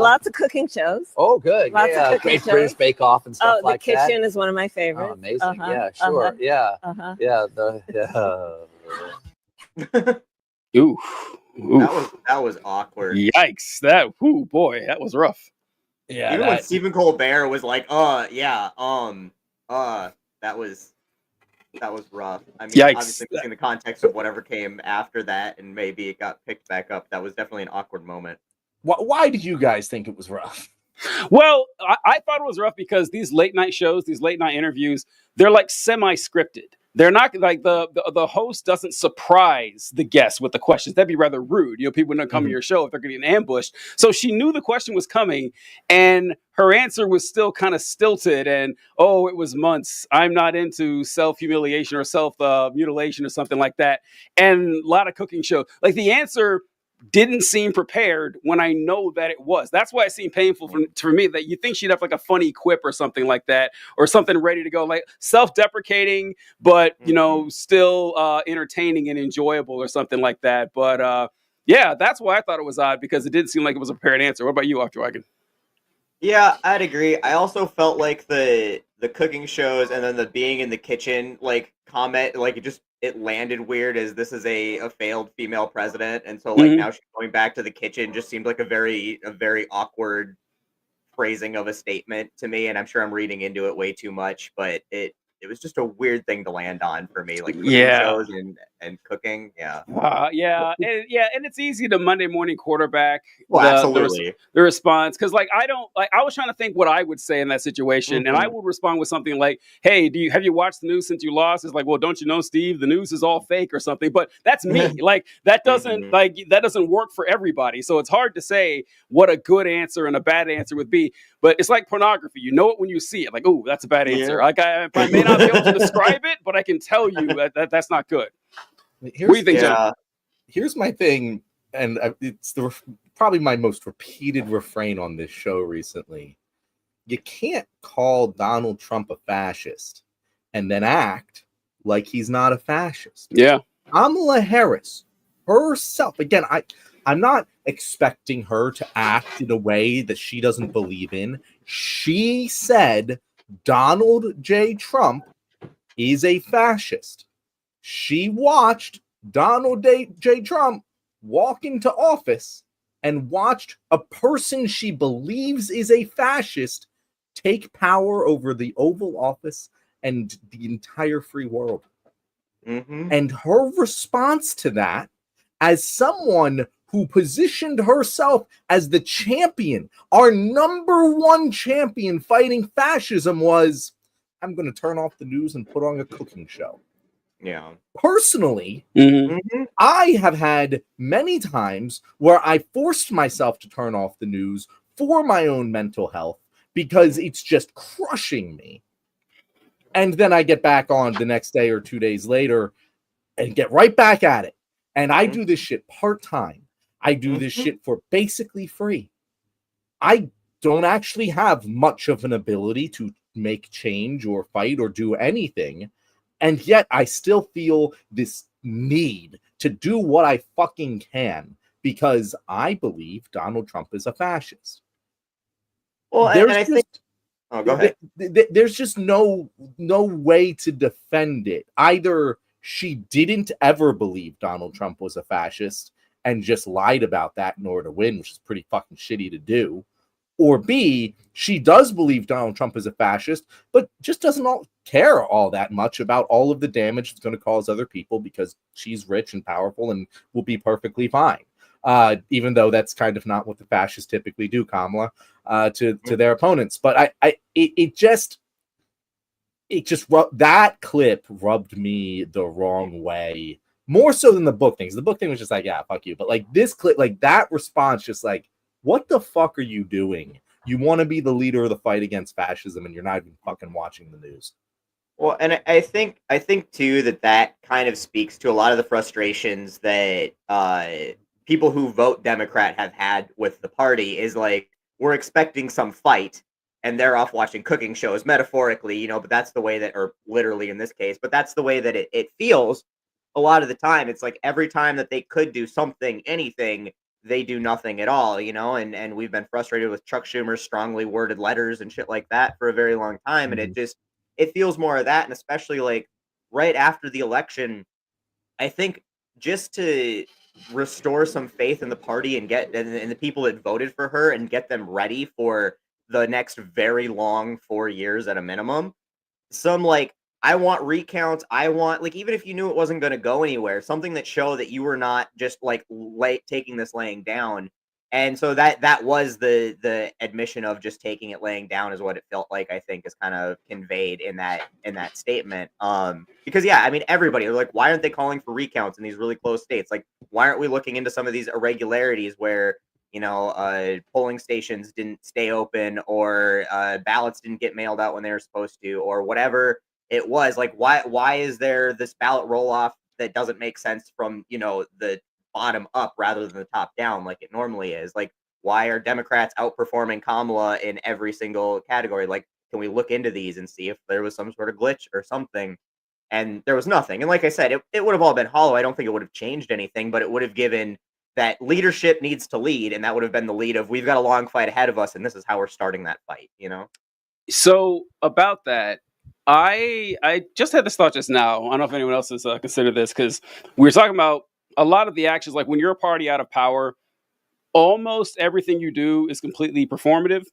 lots of cooking shows. Oh, good. Lots of cooking shows. British Bake Off and stuff like that. The Kitchen is one of my favorites. Oh, amazing. Yeah, sure. Yeah. Yeah. Ooh. That was awkward. Yikes! That was rough. Yeah. Even when Stephen Colbert was like, that was rough. I mean, yikes. Obviously, in the context of whatever came after that, and maybe it got picked back up, that was definitely an awkward moment. Why did you guys think it was rough? Well, I thought it was rough because these late night shows, these late night interviews, they're like semi-scripted. they're not like the host doesn't surprise the guests with the questions. That'd be rather rude. People don't come to your show if they're getting ambushed. So she knew the question was coming, and her answer was still kind of stilted. And it was months. I'm not into self-humiliation or self-mutilation or something like that. And a lot of cooking shows, like the answer didn't seem prepared when I know that it was. That's why it seemed painful for me that you think she'd have like a funny quip or something like that, or something ready to go, like self-deprecating, but still entertaining and enjoyable or something like that. But yeah, that's why I thought it was odd, because it didn't seem like it was a prepared answer. What about you, Off Dragon? Yeah, I'd agree. I also felt like the cooking shows and then the being in the kitchen like comment, like it landed weird, as this is a failed female president, and so like now she's going back to the kitchen just seemed like a very awkward phrasing of a statement to me, and I'm sure I'm reading into it way too much, but it was just a weird thing to land on for me, like cooking shows and cooking. Yeah. And it's easy to Monday morning quarterback absolutely the response, because like I was trying to think what I would say in that situation, and I would respond with something like, "Hey, have you watched the news since you lost?" It's like, "Well, don't you know, Steve, the news is all fake," or something. But that's me. Like that doesn't that doesn't work for everybody. So it's hard to say what a good answer and a bad answer would be. But it's like pornography. You know it when you see it. Like, oh, that's a bad answer. Like I may not be able to describe it, but I can tell you that's not good. What do you think, John? Here's my thing, and it's probably my most repeated refrain on this show recently. You can't call Donald Trump a fascist and then act like he's not a fascist. Yeah. Kamala Harris herself, again, I'm not expecting her to act in a way that she doesn't believe in. She said Donald J. Trump is a fascist. She watched Donald J. Trump walk into office and watched a person she believes is a fascist take power over the Oval Office and the entire free world. And her response to that, as someone who positioned herself as the champion, our number one champion fighting fascism, was, I'm going to turn off the news and put on a cooking show. Yeah. Personally, I have had many times where I forced myself to turn off the news for my own mental health because it's just crushing me. And then I get back on the next day or 2 days later and get right back at it. And I do this shit part-time. I do this shit for basically free. I don't actually have much of an ability to make change or fight or do anything. And yet I still feel this need to do what I fucking can because I believe Donald Trump is a fascist. Well, and I think... Oh, go ahead. There's just no way to defend it. Either she didn't ever believe Donald Trump was a fascist and just lied about that in order to win, which is pretty fucking shitty to do. Or B, she does believe Donald Trump is a fascist, but just doesn't care all that much about all of the damage it's going to cause other people because she's rich and powerful and will be perfectly fine. Even though that's kind of not what the fascists typically do, Kamala, to their opponents. But that clip rubbed me the wrong way, more so than the book things. The book thing was just like, yeah, fuck you. But like this clip, like that response, just like, what the fuck are you doing? You want to be the leader of the fight against fascism, and you're not even fucking watching the news. Well, and I think too that kind of speaks to a lot of the frustrations that people who vote Democrat have had with the party. Is like, we're expecting some fight, and they're off watching cooking shows, metaphorically, but that's the way that, or literally in this case, but that's the way that it feels a lot of the time. It's like every time that they could do something, anything, they do nothing at all, and we've been frustrated with Chuck Schumer's strongly worded letters and shit like that for a very long time. And it feels more of that. And especially like right after the election, I think just to restore some faith in the party and get and the people that voted for her and get them ready for the next very long 4 years at a minimum, some like, I want recounts. I want, like, even if you knew it wasn't going to go anywhere, something that show that you were not just like taking this laying down. And so that was the admission of just taking it laying down is what it felt like, I think, is kind of conveyed in that statement. Because yeah, I mean, everybody was like, why aren't they calling for recounts in these really close states? Like, why aren't we looking into some of these irregularities where, polling stations didn't stay open, or ballots didn't get mailed out when they were supposed to, or whatever it was? Like, why is there this ballot roll off that doesn't make sense from, the bottom up rather than the top down like it normally is? Like, why are Democrats outperforming Kamala in every single category? Like, can we look into these and see if there was some sort of glitch or something? And there was nothing. And like I said, it would have all been hollow. I don't think it would have changed anything, but it would have given that leadership needs to lead, and that would have been the lead of, we've got a long fight ahead of us, and this is how we're starting that fight, So about that, I just had this thought just now. I don't know if anyone else has considered this, because we were talking about a lot of the actions. Like, when you're a party out of power, almost everything you do is completely performative.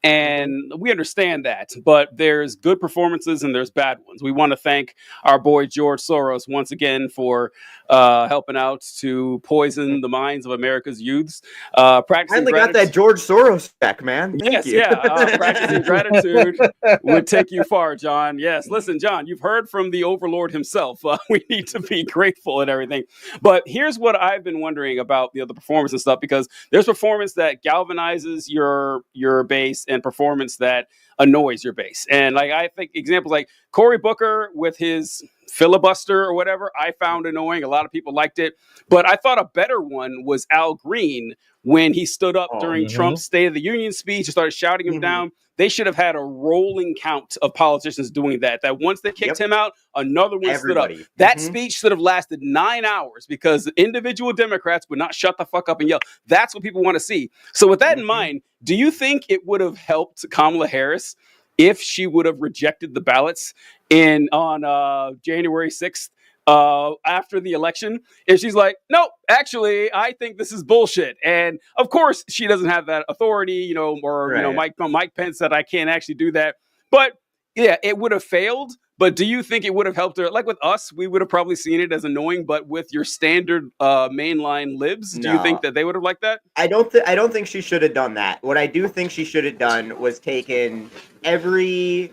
And we understand that, but there's good performances and there's bad ones. We want to thank our boy George Soros once again for helping out to poison the minds of America's youths. Practicing finally got that George Soros check, man. Thank Yes, you. yeah. Practicing gratitude would take you far, John. Yes, listen, John, you've heard from the overlord himself. We need to be grateful and everything. But here's what I've been wondering about the performance and stuff, because there's performance that galvanizes your base and performance that annoys your base. And like, I think examples like Cory Booker with his filibuster or whatever, I found annoying. A lot of people liked it. But I thought a better one was Al Green when he stood up during Trump's State of the Union speech and started shouting him down. They should have had a rolling count of politicians doing that. That once they kicked him out, another one stood up. That speech should have lasted 9 hours, because individual Democrats would not shut the fuck up and yell. That's what people want to see. So with that in mind, do you think it would have helped Kamala Harris if she would have rejected the ballots on January 6th? After the election, and she's like, no, actually, I think this is bullshit. And of course, she doesn't have that authority, Mike Pence said I can't actually do that. But yeah, it would have failed. But do you think it would have helped her? Like with us, we would have probably seen it as annoying. But with your standard mainline libs, do you think that they would have liked that? I don't think she should have done that. What I do think she should have done was taken every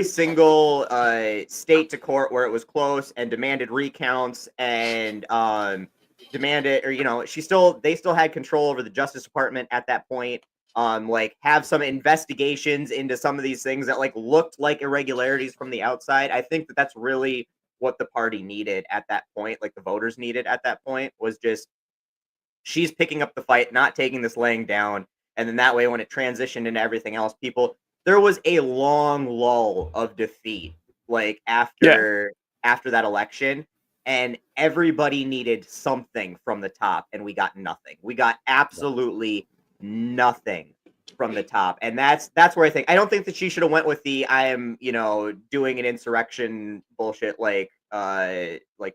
single state to court where it was close and demanded recounts and demanded, or they still had control over the Justice Department at that point. Like, have some investigations into some of these things that like looked like irregularities from the outside. I think that that's really what the party needed at that point, like the voters needed at that point, was just, she's picking up the fight, not taking this laying down. And then that way, when it transitioned into everything else, there was a long lull of defeat, like after that election, and everybody needed something from the top, and we got nothing. We got absolutely nothing from the top. And that's where I don't think that she should have went with the I am, doing an insurrection bullshit like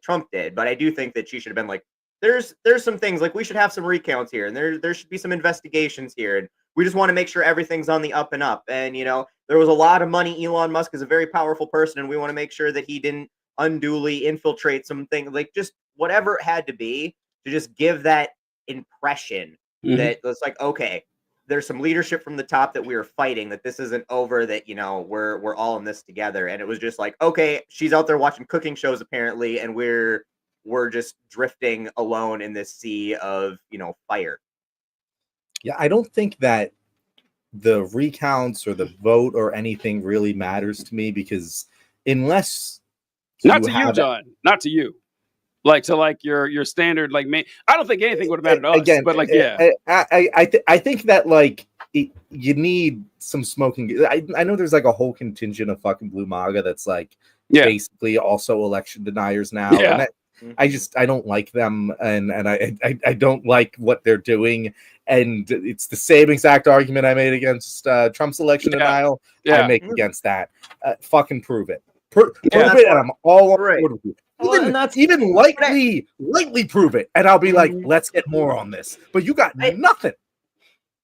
Trump did. But I do think that she should have been like, there's some things, like we should have some recounts here, and there should be some investigations here, and we just want to make sure everything's on the up and up. And there was a lot of money. Elon Musk is a very powerful person, and we want to make sure that he didn't unduly infiltrate something, like just whatever it had to be to just give that impression that it's like, okay, there's some leadership from the top, that we are fighting, that this isn't over, that we're all in this together. And it was just like, okay, she's out there watching cooking shows apparently, and we're just drifting alone in this sea of fire. Yeah, I don't think that the recounts or the vote or anything really matters to me, because unless not to you, John, not to you. Like, so like your standard, like, I don't think anything would have mattered to us, again, but like, I think that like you need some smoking. I know there's like a whole contingent of fucking blue MAGA that's like basically also election deniers now. Yeah. And I don't like them, and I don't like what they're doing. And it's the same exact argument I made against Trump's election denial. I make against that. Fucking prove it. Prove it, and I'm all on board with you. Even lightly prove it, and I'll be like, let's get more on this. But you got nothing.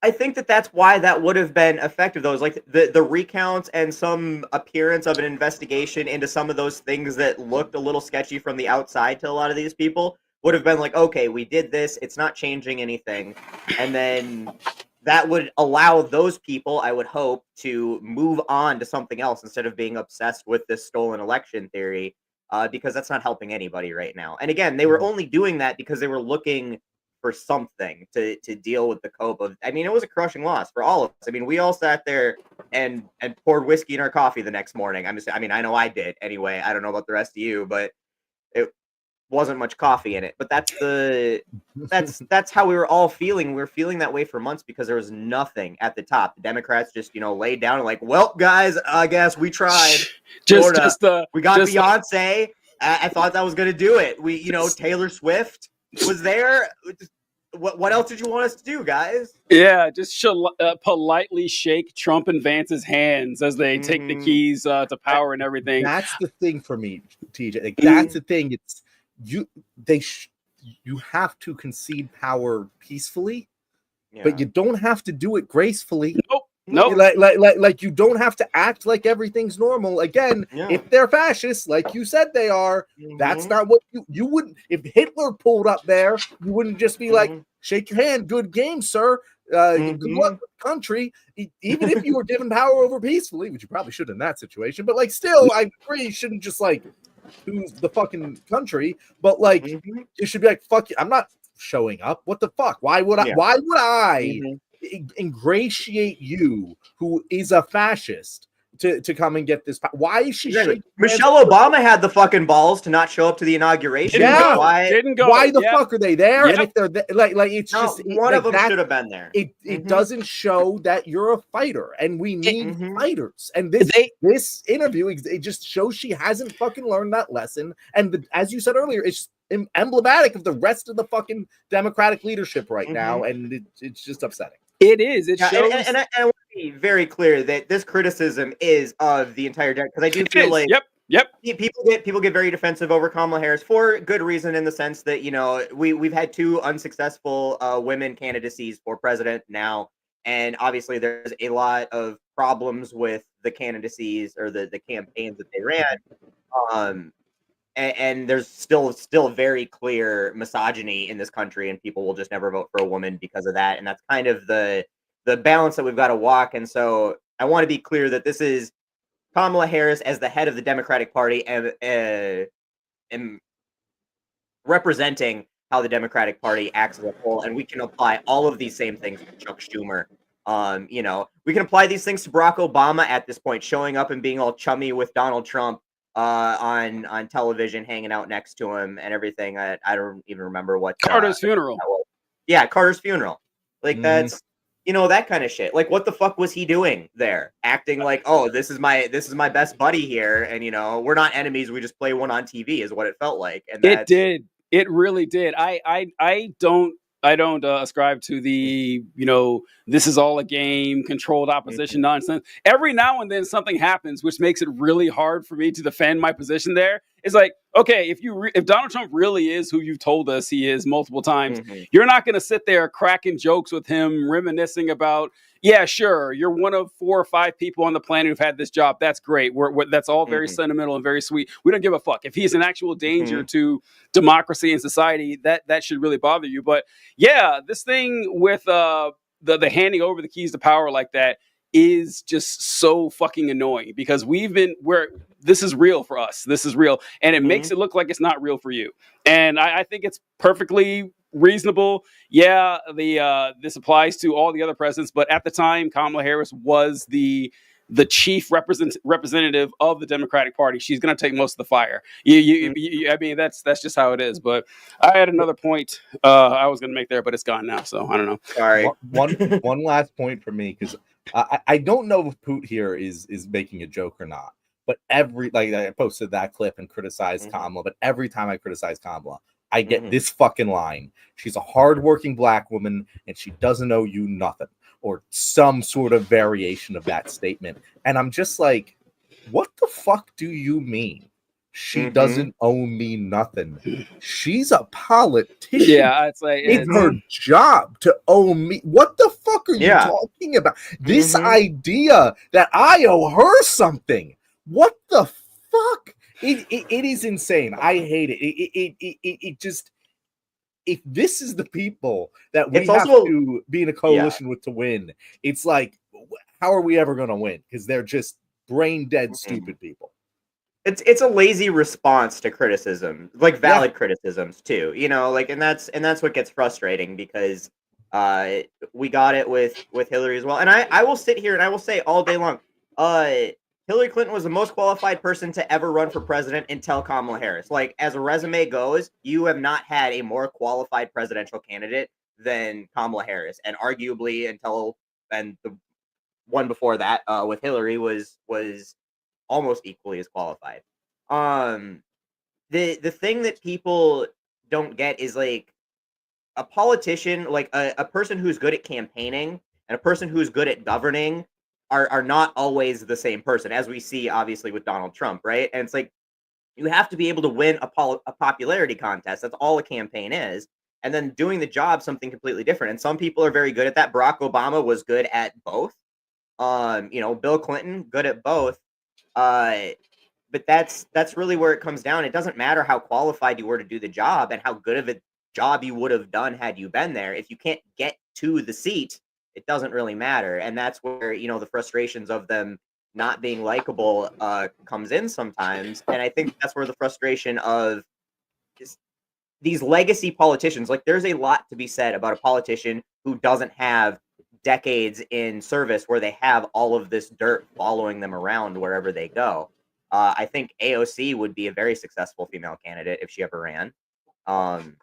I think that's why that would have been effective, though, is like the recounts and some appearance of an investigation into some of those things that looked a little sketchy from the outside to a lot of these people would have been like, okay, we did this, it's not changing anything. And then that would allow those people, I would hope, to move on to something else instead of being obsessed with this stolen election theory, because that's not helping anybody right now. And again, they were only doing that because they were looking for something to deal with the cope of. I mean, it was a crushing loss for all of us. I mean, we all sat there and poured whiskey in our coffee the next morning. I mean, I know I did anyway. I don't know about the rest of you, but it wasn't much coffee in it. But that's how we were all feeling. We were feeling that way for months because there was nothing at the top. The Democrats just, laid down and like, well, guys, I guess we tried. We got Beyonce. I thought that was gonna do it. We, Taylor Swift was there. What else did you want us to do, guys? Yeah, just politely shake Trump and Vance's hands as they take the keys to power and everything. That's the thing for me, TJ. Like, that's the thing. It's you have to concede power peacefully, but you don't have to do it gracefully. Nope. Like you don't have to act like everything's normal. Again, if they're fascists, like you said they are, that's not what you wouldn't. If Hitler pulled up there, you wouldn't just be like, shake your hand, good game, sir. Good luck with the country. Even if you were given power over peacefully, which you probably should in that situation, but like still, I agree, you shouldn't just like choose the fucking country, but like you should be like, fuck you, I'm not showing up. What the fuck? Why would I ingratiate you, who is a fascist, to come and get this? Why is she? Michelle Obama had the fucking balls to not show up to the inauguration. Didn't go. Why the fuck are they there? And if they're like it's just one of them should have been there. It doesn't show that you're a fighter, and we need fighters. And this interview, it just shows she hasn't fucking learned that lesson. And as you said earlier, it's emblematic of the rest of the fucking Democratic leadership right now, and it's just upsetting. It is. It shows. And I want to be very clear that this criticism is of the entire deck, because I do feel like people get very defensive over Kamala Harris for good reason, in the sense that we've had two unsuccessful women candidacies for president now, and obviously there's a lot of problems with the candidacies or the campaigns that they ran. And there's still very clear misogyny in this country, and people will just never vote for a woman because of that. And that's kind of the balance that we've got to walk. And so I want to be clear that this is Kamala Harris as the head of the Democratic Party and representing how the Democratic Party acts as a whole. And we can apply all of these same things to Chuck Schumer. We can apply these things to Barack Obama at this point, showing up and being all chummy with Donald Trump on television, hanging out next to him and everything. I don't even remember what Carter's funeral. Yeah, Carter's funeral. Like that's that kind of shit. Like, what the fuck was he doing there? Acting like, oh, this is my best buddy here, and we're not enemies. We just play one on TV, is what it felt like. And it did. It really did. I don't ascribe to the, this is all a game, controlled opposition nonsense. Every now and then something happens which makes it really hard for me to defend my position there. It's like, okay, if Donald Trump really is who you've told us he is multiple times, you're not going to sit there cracking jokes with him, reminiscing about, yeah, sure, you're one of 4 or 5 people on the planet who've had this job. That's great. That's all very sentimental and very sweet. We don't give a fuck. If he's an actual danger to democracy and society, that should really bother you. But yeah, this thing with the handing over the keys to power like that is just so fucking annoying, because this is real for us. This is real. And it makes it look like it's not real for you. And I think it's perfectly reasonable. Yeah, this applies to all the other presidents, but at the time, Kamala Harris was the chief representative of the Democratic Party. She's going to take most of the fire. I mean, that's just how it is. But I had another point I was going to make there, but it's gone now, so I don't know. Sorry. One last point for me, because I don't know if Poot here is making a joke or not. But I posted that clip and criticized Kamala, but every time I criticize Kamala, I get this fucking line. She's a hardworking black woman and she doesn't owe you nothing, or some sort of variation of that statement. And I'm just like, what the fuck do you mean? She doesn't owe me nothing. She's a politician. Yeah, it's her job to owe me. What the fuck are you talking about? This idea that I owe her something. What the fuck? It is insane. I hate it. It just, if this is the people that we It's have also- to be in a coalition with to win, it's like, how are we ever going to win? Because they're just brain dead, stupid people. It's a lazy response to criticism, like valid criticisms too. You know, like and that's what gets frustrating because we got it with Hillary as well. And I will sit here and I will say all day long, Hillary Clinton was the most qualified person to ever run for president until Kamala Harris. Like, as a resume goes, you have not had a more qualified presidential candidate than Kamala Harris, and arguably and the one before that with Hillary was almost equally as qualified. The thing that people don't get is like a politician, like a person who's good at campaigning and a person who's good at governing are not always the same person, as we see obviously with Donald Trump, right? And it's like you have to be able to win a popularity contest. That's all a campaign is. And then doing the job, something completely different. And some people are very good at that. Barack Obama was good at both. Bill Clinton, good at both. But that's really where it comes down. It doesn't matter how qualified you were to do the job and how good of a job you would have done had you been there. If you can't get to the seat, it doesn't really matter. And that's where, the frustrations of them not being likable comes in sometimes. And I think that's where the frustration of these legacy politicians, like there's a lot to be said about a politician who doesn't have decades in service where they have all of this dirt following them around wherever they go. I think AOC would be a very successful female candidate if she ever ran. And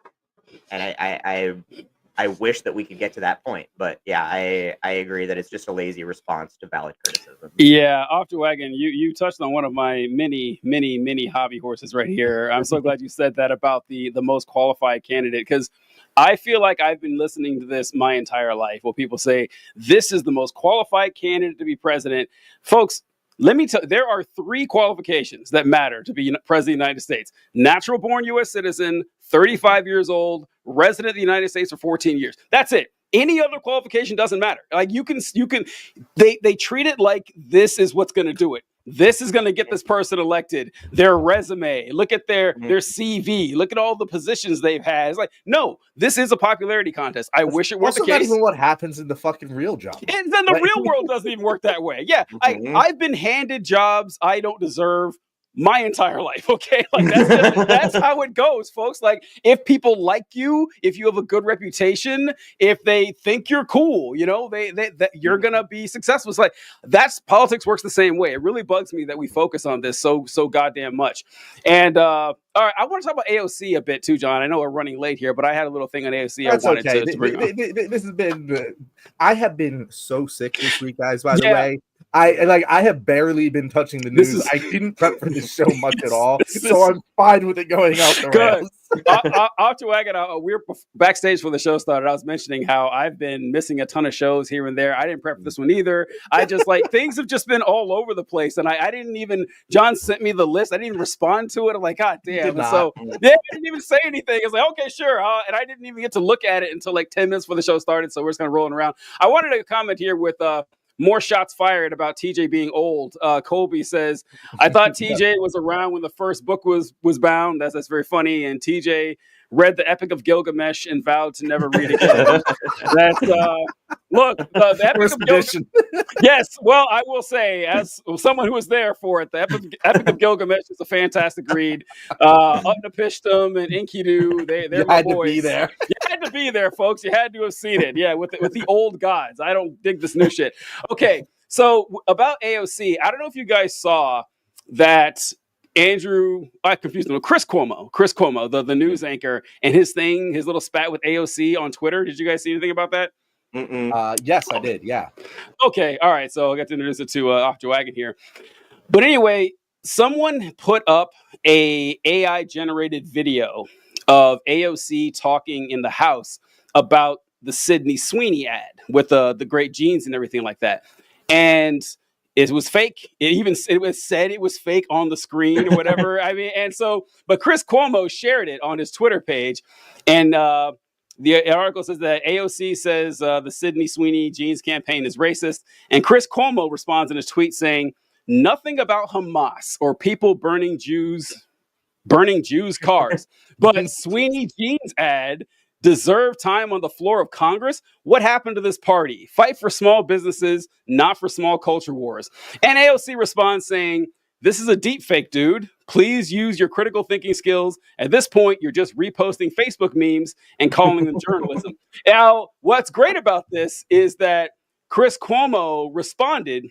I wish that we could get to that point, but yeah, I agree that it's just a lazy response to valid criticism. Yeah, off the wagon. You touched on one of my many hobby horses right here. I'm so glad you said that about the most qualified candidate, because I feel like I've been listening to this my entire life. Where people say this is the most qualified candidate to be president, folks. Let me tell you, there are 3 qualifications that matter to be president of the United States: natural born U.S. citizen, 35 years old, resident of the United States for 14 years. That's it. Any other qualification doesn't matter. Like they treat it like this is what's going to do it. This is going to get this person elected. Their resume, look at their CV, look at all the positions they've had. It's like, no, this is a popularity contest. I wish it were the case. Not even what happens in the fucking real job. And then the real world doesn't even work that way. Yeah, I've been handed jobs I don't deserve my entire life. Okay, like that's how it goes, folks. Like, if people like you, if you have a good reputation, if they think you're cool, that you're gonna be successful. It's like politics works the same way. It really bugs me that we focus on this so goddamn much. And all right, I want to talk about AOC a bit too, John. I know we're running late here, but I had a little thing on AOC I wanted to bring up. This has been. I have been so sick this week, guys. By the way. I have barely been touching the news. I didn't prep for this show much at all, so I'm fine with it going out the rails. Off to wagon. We were backstage when the show started. I was mentioning how I've been missing a ton of shows here and there. I didn't prep for this one either. I just things have just been all over the place, and I didn't even. John sent me the list. I didn't even respond to it. I'm like, God damn! So I didn't even say anything. I was like, okay, sure, and I didn't even get to look at it until like 10 minutes before the show started. So we're just kind of rolling around. I wanted to comment here with. More shots fired about TJ being old. Colby says, I thought TJ was around when the first book was bound. That's very funny. And TJ read the Epic of Gilgamesh and vowed to never read again. That's look, the Epic of Gilgamesh. Yes, well, I will say, as someone who was there for it, the Epic of Gilgamesh is a fantastic read. Utnapishtim and Enkidu, they're my boys. To be there. You had to be there, folks. You had to have seen it. Yeah, with the old gods. I don't dig this new shit. Okay, so about AOC, I don't know if you guys saw that I confused him. Chris Cuomo, the news anchor, and his little spat with AOC on Twitter. Did you guys see anything about that? Yes, I did. Yeah. Okay. All right. So I got to introduce it to Off the Wagon here. But anyway, someone put up a AI generated video of AOC talking in the House about the Sydney Sweeney ad with the great jeans and everything like that. And it was fake. It was said it was fake on the screen or whatever. I mean, but Chris Cuomo shared it on his Twitter page. And the article says that AOC says the Sydney Sweeney jeans campaign is racist. And Chris Cuomo responds in his tweet saying, nothing about Hamas or people burning Jews' cars. But Sweeney jeans ad deserve time on the floor of Congress? What happened to this party? Fight for small businesses, not for small culture wars. And AOC responds saying, this is a deep fake, dude. Please use your critical thinking skills. At this point, you're just reposting Facebook memes and calling them journalism. Now, what's great about this is that Chris Cuomo responded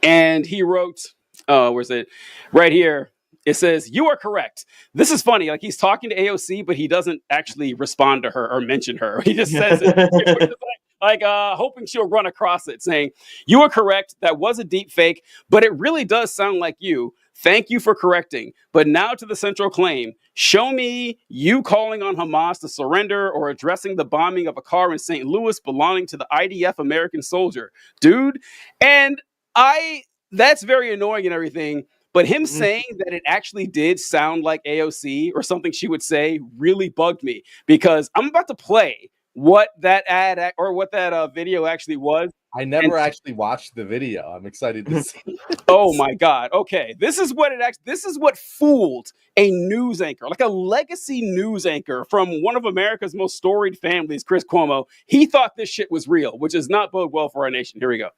and he wrote, where's it? Right here. It says, you are correct. This is funny. Like, he's talking to AOC, but he doesn't actually respond to her or mention her. He just says it. Hoping she'll run across it, saying, you are correct. That was a deep fake, but it really does sound like you. Thank you for correcting. But now to the central claim. Show me you calling on Hamas to surrender or addressing the bombing of a car in St. Louis belonging to the IDF American soldier. Dude. And that's very annoying and everything. But him saying that it actually did sound like AOC or something she would say really bugged me, because I'm about to play what that ad or what that video actually was. I never actually watched the video. I'm excited to see. Oh my God. Okay. This is what fooled a news anchor, like a legacy news anchor from one of America's most storied families, Chris Cuomo. He thought this shit was real, which does not bode well for our nation. Here we go.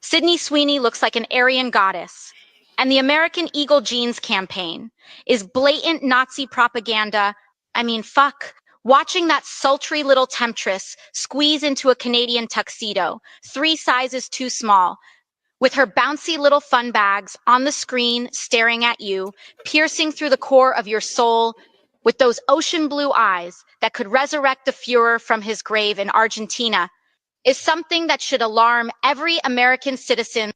Sydney Sweeney looks like an Aryan goddess. And the American Eagle Jeans campaign is blatant Nazi propaganda. I mean, fuck. Watching that sultry little temptress squeeze into a Canadian tuxedo, 3 sizes too small, with her bouncy little fun bags on the screen staring at you, piercing through the core of your soul with those ocean blue eyes that could resurrect the Fuhrer from his grave in Argentina, is something that should alarm every American citizen.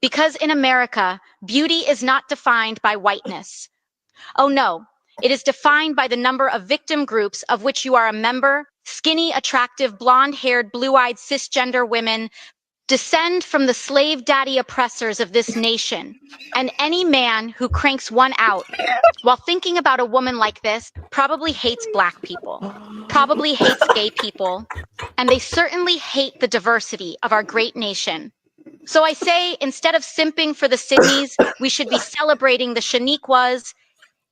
Because in America, beauty is not defined by whiteness. Oh no, it is defined by the number of victim groups of which you are a member. Skinny, attractive, blonde-haired, blue-eyed cisgender women descend from the slave daddy oppressors of this nation. And any man who cranks one out while thinking about a woman like this probably hates Black people, probably hates gay people, and they certainly hate the diversity of our great nation. So I say, instead of simping for the Sydneys, we should be celebrating the Shaniquas.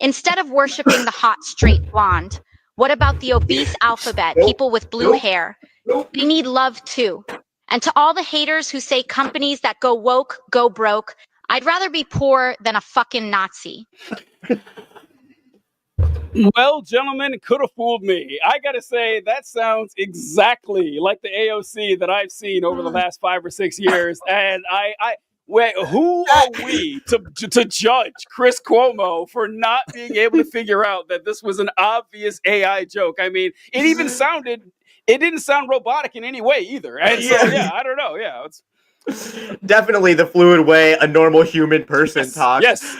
Instead of worshiping the hot, straight blonde, what about the obese alphabet, people with blue hair? They need love too. And to all the haters who say companies that go woke, go broke, I'd rather be poor than a fucking Nazi. Well, gentlemen, it could have fooled me. I got to say, that sounds exactly like the AOC that I've seen over the last 5 or 6 years. And wait, who are we to judge Chris Cuomo for not being able to figure out that this was an obvious AI joke? I mean, it didn't sound robotic in any way either. And so, yeah, I don't know. Yeah, it's definitely the fluid way a normal human person talks. Yes.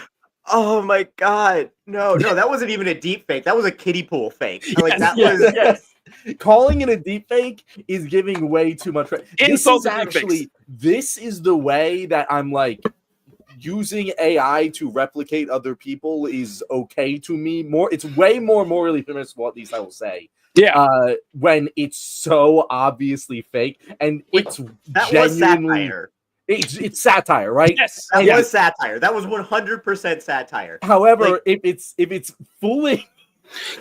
Oh my God. No, that wasn't even a deep fake. That was a kiddie pool fake. Yes. Calling it a deep fake is giving way too much. This is the way that I'm like, using AI to replicate other people is okay to me. It's way more morally permissible, at least I will say. Yeah. When it's so obviously fake and it's that genuinely was satire. It's satire, right? Yes. That was satire. That was 100% satire. However, if it's fooling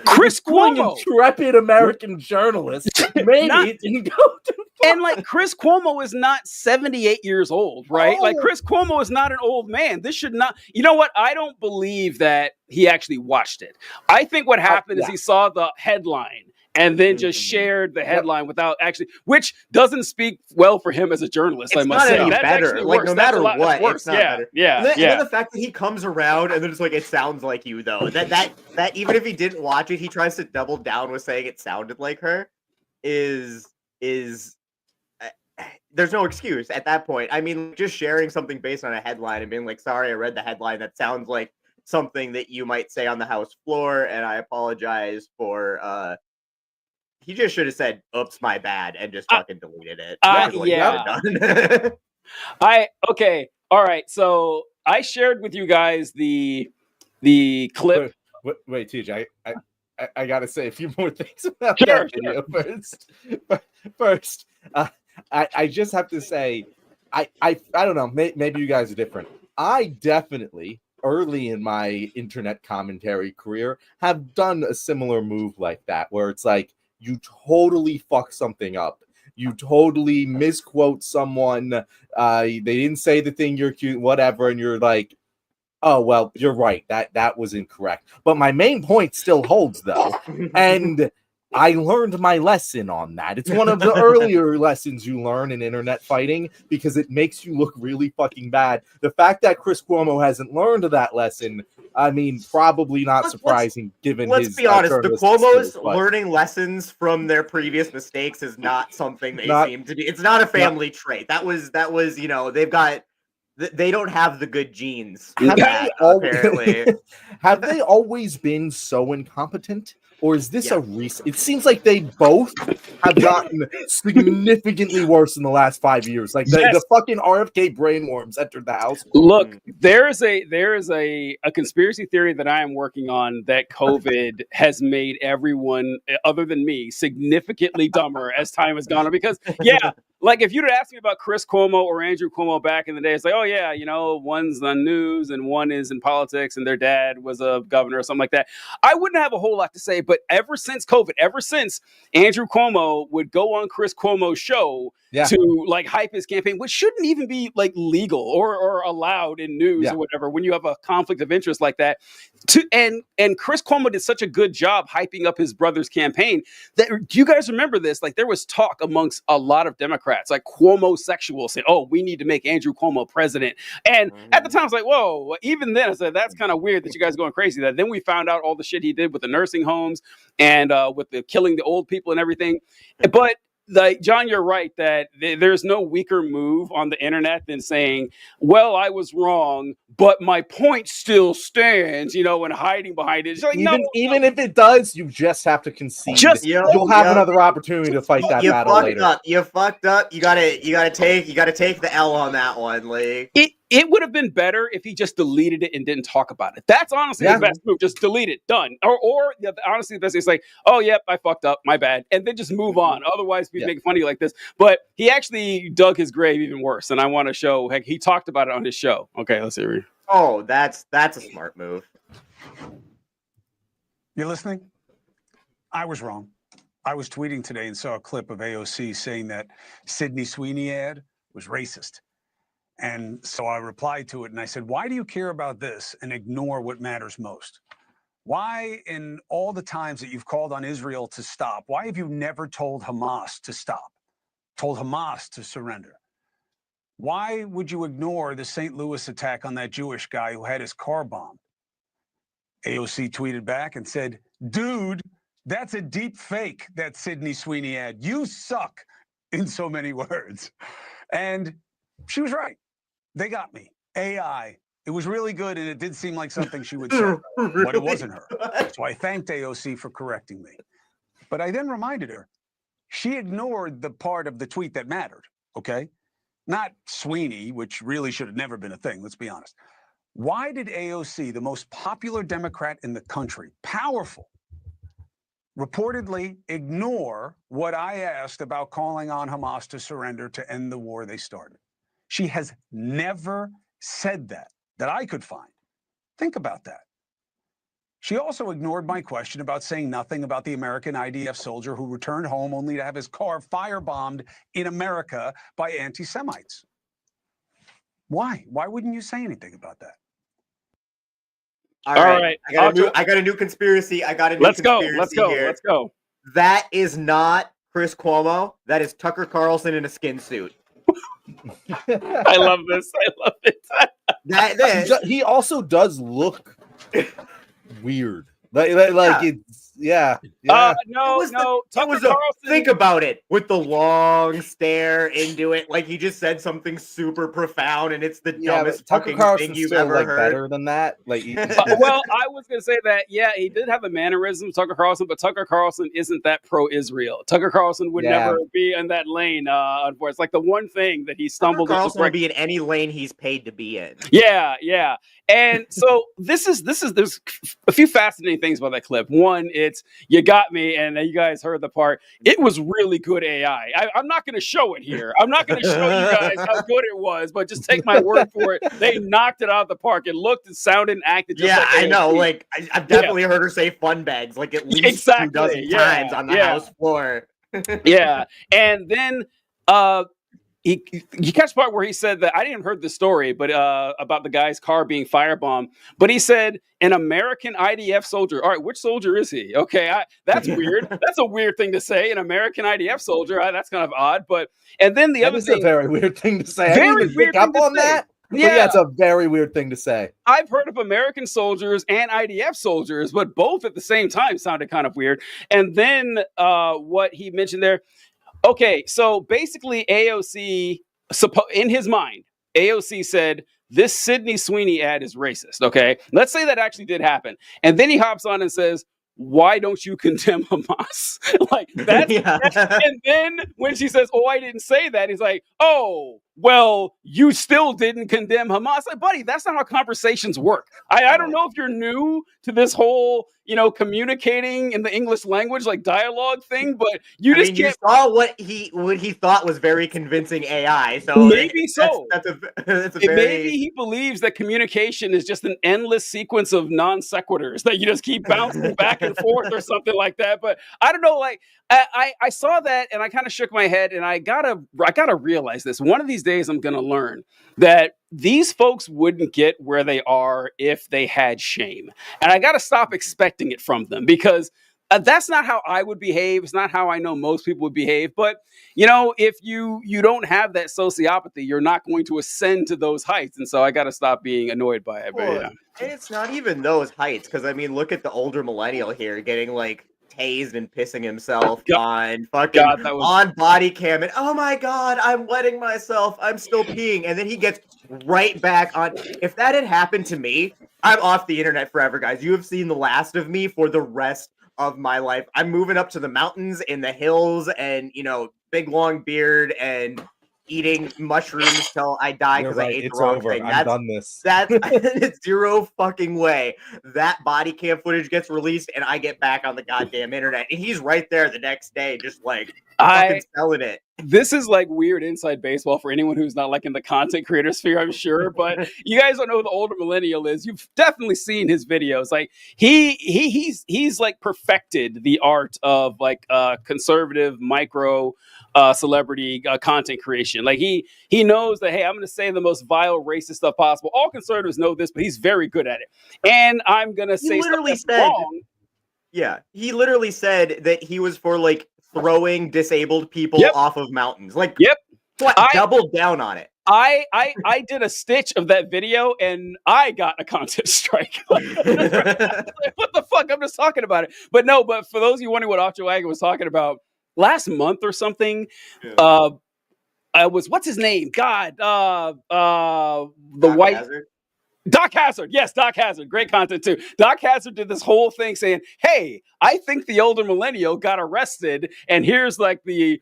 Chris Cuomo, intrepid American journalist, maybe it didn't go too far. And like, Chris Cuomo is not 78 years old, right? Oh. Like, Chris Cuomo is not an old man. This should not. You know what? I don't believe that he actually watched it. I think what happened is he saw the headline and then just shared the headline without actually, which doesn't speak well for him as a journalist. It's I must say, not any that's better. Like, no matter what, it's not better. Yeah. And then the fact that he comes around and then it's like, it sounds like you though. That even if he didn't watch it, he tries to double down with saying it sounded like her. Is there's no excuse at that point. I mean, just sharing something based on a headline and being like, sorry, I read the headline. That sounds like something that you might say on the House floor, and I apologize for. He just should have said, oops, my bad, and just fucking deleted it. Yeah. Okay. All right. So I shared with you guys the clip. Wait, TJ, I got to say a few more things about that video first. First, I just have to say, I don't know, maybe you guys are different. I definitely, early in my internet commentary career, have done a similar move like that, where it's like, you totally fuck something up. You totally misquote someone. They didn't say the thing you're cute, whatever, and you're like, oh well, you're right. That was incorrect. But my main point still holds though, and I learned my lesson on that. It's one of the earlier lessons you learn in internet fighting because it makes you look really fucking bad. The fact that Chris Cuomo hasn't learned that lesson, I mean, probably not surprising given his. Let's be honest. The Cuomos skills, learning lessons from their previous mistakes is not something they seem to be. It's not a family trait. That was they don't have the good genes. Apparently, have they always been so incompetent? Or is this a recent? It seems like they both have gotten significantly worse in the last 5 years. Like the fucking RFK brainworms entered the house. Look, there is a conspiracy theory that I am working on that COVID has made everyone other than me significantly dumber as time has gone on. Because like if you'd asked me about Chris Cuomo or Andrew Cuomo back in the day, it's like, oh yeah, one's on news and one is in politics and their dad was a governor or something like that. I wouldn't have a whole lot to say. But ever since COVID, ever since Andrew Cuomo would go on Chris Cuomo's show to like hype his campaign, which shouldn't even be like legal or allowed in news or whatever, when you have a conflict of interest like that. And Chris Cuomo did such a good job hyping up his brother's campaign that, do you guys remember this? Like there was talk amongst a lot of Democrats, like Cuomo-sexuals saying, oh, we need to make Andrew Cuomo president. And at the time I was like, whoa, even then I said, that's kind of weird that you guys are going crazy. That then we found out all the shit he did with the nursing homes and with the killing the old people and everything. But like, John, you're right that there's no weaker move on the internet than saying, well, I was wrong, but my point still stands, and hiding behind it. It's like, even if it does, you just have to concede. You'll have another opportunity to fight that battle later. You fucked up. You gotta take the L on that one, Lee. It would have been better if he just deleted it and didn't talk about it. That's honestly the best move. Just delete it. Done. Or honestly, the best is like, oh, yep, I fucked up. My bad. And then just move on. Otherwise, we'd make fun of you like this. But he actually dug his grave even worse. And I want to show, heck, he talked about it on his show. Okay, let's hear it. Oh, that's a smart move. You listening? I was wrong. I was tweeting today and saw a clip of AOC saying that Sydney Sweeney ad was racist. And so I replied to it and I said, why do you care about this and ignore what matters most? Why, in all the times that you've called on Israel to stop, why have you never told Hamas to stop, told Hamas to surrender? Why would you ignore the St. Louis attack on that Jewish guy who had his car bombed? AOC tweeted back and said, dude, that's a deep fake, that Sydney Sweeney ad. You suck, in so many words. And she was right. They got me. AI. It was really good, and it did seem like something she would say, but it wasn't her. So I thanked AOC for correcting me. But I then reminded her, she ignored the part of the tweet that mattered, okay? Not Sweeney, which really should have never been a thing, let's be honest. Why did AOC, the most popular Democrat in the country, powerful, reportedly ignore what I asked about calling on Hamas to surrender to end the war they started? She has never said that I could find. Think about that. She also ignored my question about saying nothing about the American IDF soldier who returned home only to have his car firebombed in America by anti-Semites. Why? Why wouldn't you say anything about that? All right. I got a new conspiracy. Let's go. That is not Chris Cuomo. That is Tucker Carlson in a skin suit. I love this. I love it. He also does look weird. Like it's no. Tucker Carlson. Think about it, with the long stare into it, like he just said something super profound, and it's the dumbest fucking thing you've ever heard. Better than that, well, I was gonna say that. Yeah, he did have a mannerism, Tucker Carlson, but Tucker Carlson isn't that pro-Israel. Tucker Carlson would never be in that lane. Unfortunately, it's like the one thing that he stumbled. Tucker Carlson would be in any lane he's paid to be in. Yeah. And so there's a few fascinating things about that clip. One is idiots. You got me. And you guys heard the part. It was really good AI. I'm not going to show it here. I'm not going to show you guys how good it was, but just take my word for it. They knocked it out of the park. It looked and sounded and acted just like I AOC. know. Like I've definitely heard her say fun bags like at least 2 dozen times on the house floor. Yeah. And then you catch the part where he said that I didn't heard the story, but about the guy's car being firebombed. But he said an American IDF soldier. All right, which soldier is he? Okay, that's weird. That's a weird thing to say. An American IDF soldier. That's kind of odd. But and then the other thing, a very weird thing to say. I Very didn't even weird pick up thing to on say. that. But Yeah. it's a very weird thing to say. I've heard of American soldiers and IDF soldiers, but both at the same time sounded kind of weird. And then what he mentioned there. Okay, so basically AOC, in his mind, AOC said, this Sydney Sweeney ad is racist, okay? Let's say that actually did happen. And then he hops on and says, why don't you condemn Hamas? Like, that's, and then when she says, oh, I didn't say that, he's like, oh, well, you still didn't condemn Hamas. Like, buddy, that's not how conversations work. I don't know if you're new to this whole, communicating in the English language, like dialogue thing, but you saw what he thought was very convincing AI. So maybe that's a very... Maybe he believes that communication is just an endless sequence of non sequiturs that you just keep bouncing back and forth or something like that. But I don't know, like I saw that and I kind of shook my head, and I gotta realize this. One of these days I'm gonna learn that these folks wouldn't get where they are if they had shame. And I gotta stop expecting it from them, because that's not how I would behave. It's not how I know most people would behave. But, if you don't have that sociopathy, you're not going to ascend to those heights. And so I got to stop being annoyed by it. But, And it's not even those heights, because, look at the older millennial here getting, tased and pissing himself on body cam. And, oh, my God, I'm wetting myself. I'm still peeing. And then he gets right back on. If that had happened to me, I'm off the internet forever, guys. You have seen the last of me for the rest of my life. I'm moving up to the mountains in the hills and, big long beard and eating mushrooms till I die because I ate the wrong thing. I've done this. That's zero fucking way. That body cam footage gets released and I get back on the goddamn internet. And he's right there the next day, just fucking selling it. This is weird inside baseball for anyone who's not in the content creator sphere, I'm sure. But you guys don't know who the older millennial is. You've definitely seen his videos. He's perfected the art of conservative micro celebrity content creation. He knows that, hey, I'm going to say the most vile racist stuff possible. All conservatives know this, but he's very good at it. And I'm going to say something that's wrong. Yeah, he literally said that he was for throwing disabled people off of mountains. Doubled down on it. I did a stitch of that video and I got a content strike. What the fuck? I'm just talking about it. But for those of you wondering what Ocho Wagon was talking about, last month or something, what's his name? God, the white Hazard? Doc Hazard. Yes, Doc Hazard. Great content too. Doc Hazard did this whole thing saying, hey, I think the older millennial got arrested and here's the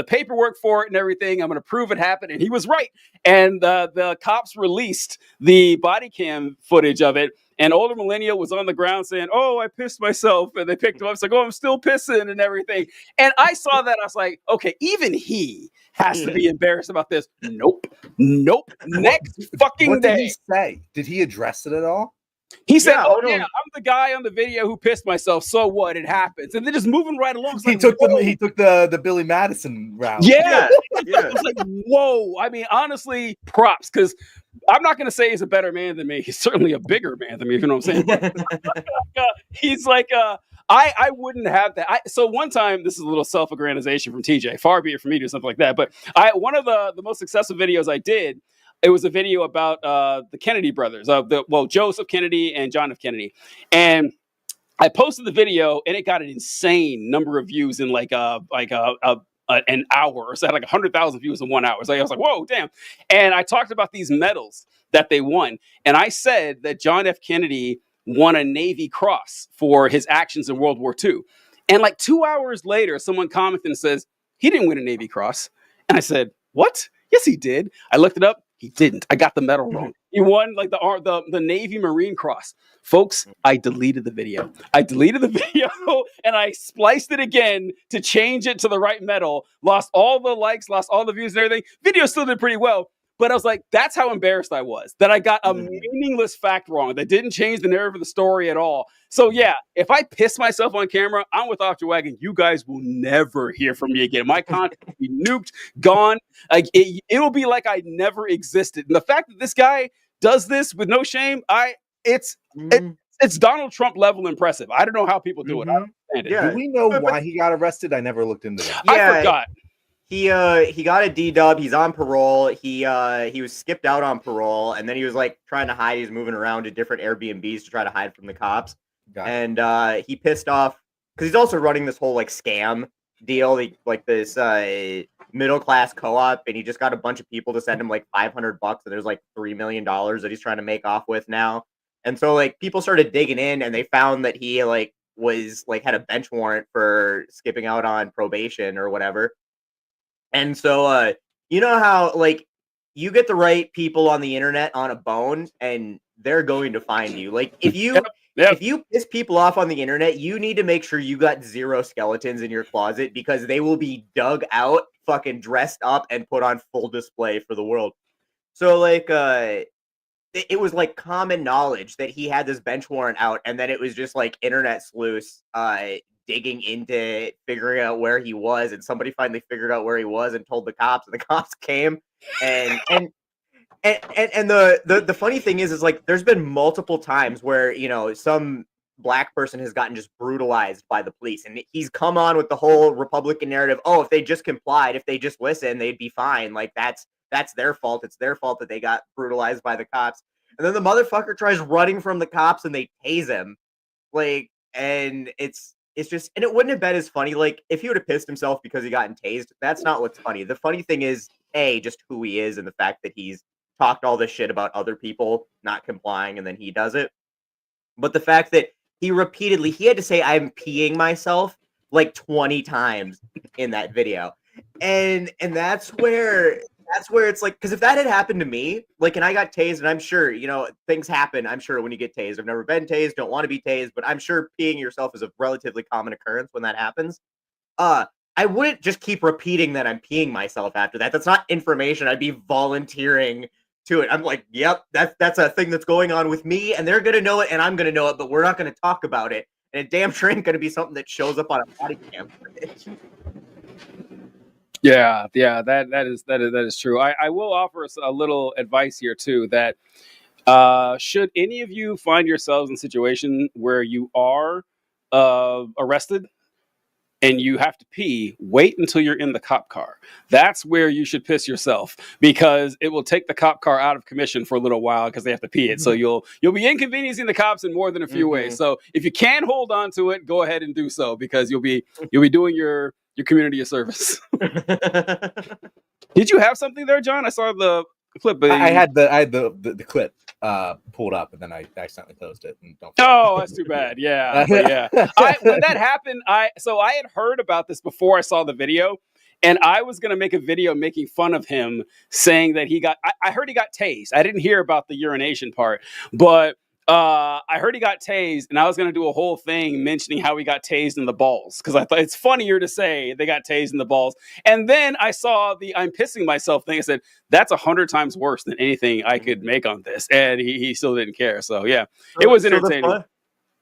paperwork for it and everything. I'm going to prove it happened. And he was right. And the cops released the body cam footage of it. And older millennial was on the ground saying, oh, I pissed myself. And they picked him up. It's oh, I'm still pissing and everything. And I saw that. I was like, okay, even he has to be embarrassed about this. Nope. Next fucking day. What did he say? Did he address it at all? He said, I'm the guy on the video who pissed myself. So what? It happens. And they're just moving right along. He took the Billy Madison route. Yeah. It was whoa. Honestly, props. Because I'm not going to say he's a better man than me. He's certainly a bigger man than me, if you know what I'm saying. He's I wouldn't have that. So one time, this is a little self-aggrandization from TJ. Far be it from me to do something like that. But one of the most successful videos I did, it was a video about the Kennedy brothers, Joseph Kennedy and John F. Kennedy. And I posted the video and it got an insane number of views in an hour. So I had 100,000 views in 1 hour. So I was like, whoa, damn. And I talked about these medals that they won. And I said that John F. Kennedy won a Navy Cross for his actions in World War II. And 2 hours later, someone commented and says, he didn't win a Navy Cross. And I said, what? Yes, he did. I looked it up. He didn't. I got the medal wrong. He won like the Navy Marine Cross. Folks, I deleted the video. And I spliced it again to change it to the right medal. Lost all the likes, lost all the views and everything. Video still did pretty well. But I was like, that's how embarrassed I was that I got a meaningless fact wrong that didn't change the narrative of the story at all. So yeah, if I piss myself on camera, I'm with Off Your Wagon. You guys will never hear from me again. My content will be nuked, gone. Like it'll be like I never existed. And the fact that this guy does this with no shame, it's Donald Trump level impressive. I don't know how people do it. I don't understand it. Yeah. Do we know why he got arrested? I never looked into that. Yeah, I forgot. He got a D-dub. He's on parole. He was skipped out on parole, and then he was like trying to hide. He's moving around to different Airbnbs to try to hide from the cops. And he pissed off because he's also running this whole like scam deal, like this middle class co-op, and he just got a bunch of people to send him like $500, and there's like $3 million that he's trying to make off with now. And so like people started digging in, and they found that he like was like had a bench warrant for skipping out on probation or whatever. And so, you know how, like, you get the right people on the internet on a bone, and they're going to find you. Like, if you piss people off on the internet, you need to make sure you got 0 skeletons in your closet, because they will be dug out, fucking dressed up, and put on full display for the world. So, like, it was, like, common knowledge that he had this bench warrant out, and then it was just, like, internet sleuths, digging into figuring out where he was, and somebody finally figured out where he was and told the cops, and the cops came. And the funny thing is like there's been multiple times where, you know, some black person has gotten just brutalized by the police, and he's come on with the whole Republican narrative. Oh, if they just complied, if they just listened, they'd be fine. Like that's their fault. It's their fault that they got brutalized by the cops. And then the motherfucker tries running from the cops, and they tase him. Like, and it's just, and it wouldn't have been as funny, like, if he would have pissed himself because he gotten tased. That's not what's funny. The funny thing is, just who he is, and the fact that he's talked all this shit about other people not complying, and then he does it. But the fact that he had to say, I'm peeing myself, like, 20 times in that video. And that's where it's like, because if that had happened to me, like, and I got tased, and I'm sure, you know, things happen, I'm sure, when you get tased. I've never been tased, don't want to be tased, but I'm sure peeing yourself is a relatively common occurrence when that happens. I wouldn't just keep repeating that I'm peeing myself after that. That's not information. I'd be volunteering to it. I'm like, yep, that's a thing that's going on with me, and they're going to know it, and I'm going to know it, but we're not going to talk about it. And it damn sure ain't going to be something that shows up on a body cam footage. Yeah, that is true. I will offer us a little advice here too, that should any of you find yourselves in a situation where you are arrested and you have to pee, wait until you're in the cop car. That's where you should piss yourself, because it will take the cop car out of commission for a little while because they have to pee it. So you'll be inconveniencing the cops in more than a few ways. So if you can hold on to it, go ahead and do so, because you'll be doing your community a service. Did you have something there, John? I saw the clip. But I had the clip pulled up, and then I accidentally closed it. And oh, that's too bad. Yeah, but yeah. When that happened, I had heard about this before I saw the video, and I was gonna make a video making fun of him, saying that I heard he got tased. I didn't hear about the urination part, but I heard he got tased, and I was going to do a whole thing mentioning how he got tased in the balls, because I thought it's funnier to say they got tased in the balls. And then I saw the I'm pissing myself thing. I said, that's 100 times worse than anything I could make on this. And he still didn't care. So yeah, it was entertaining.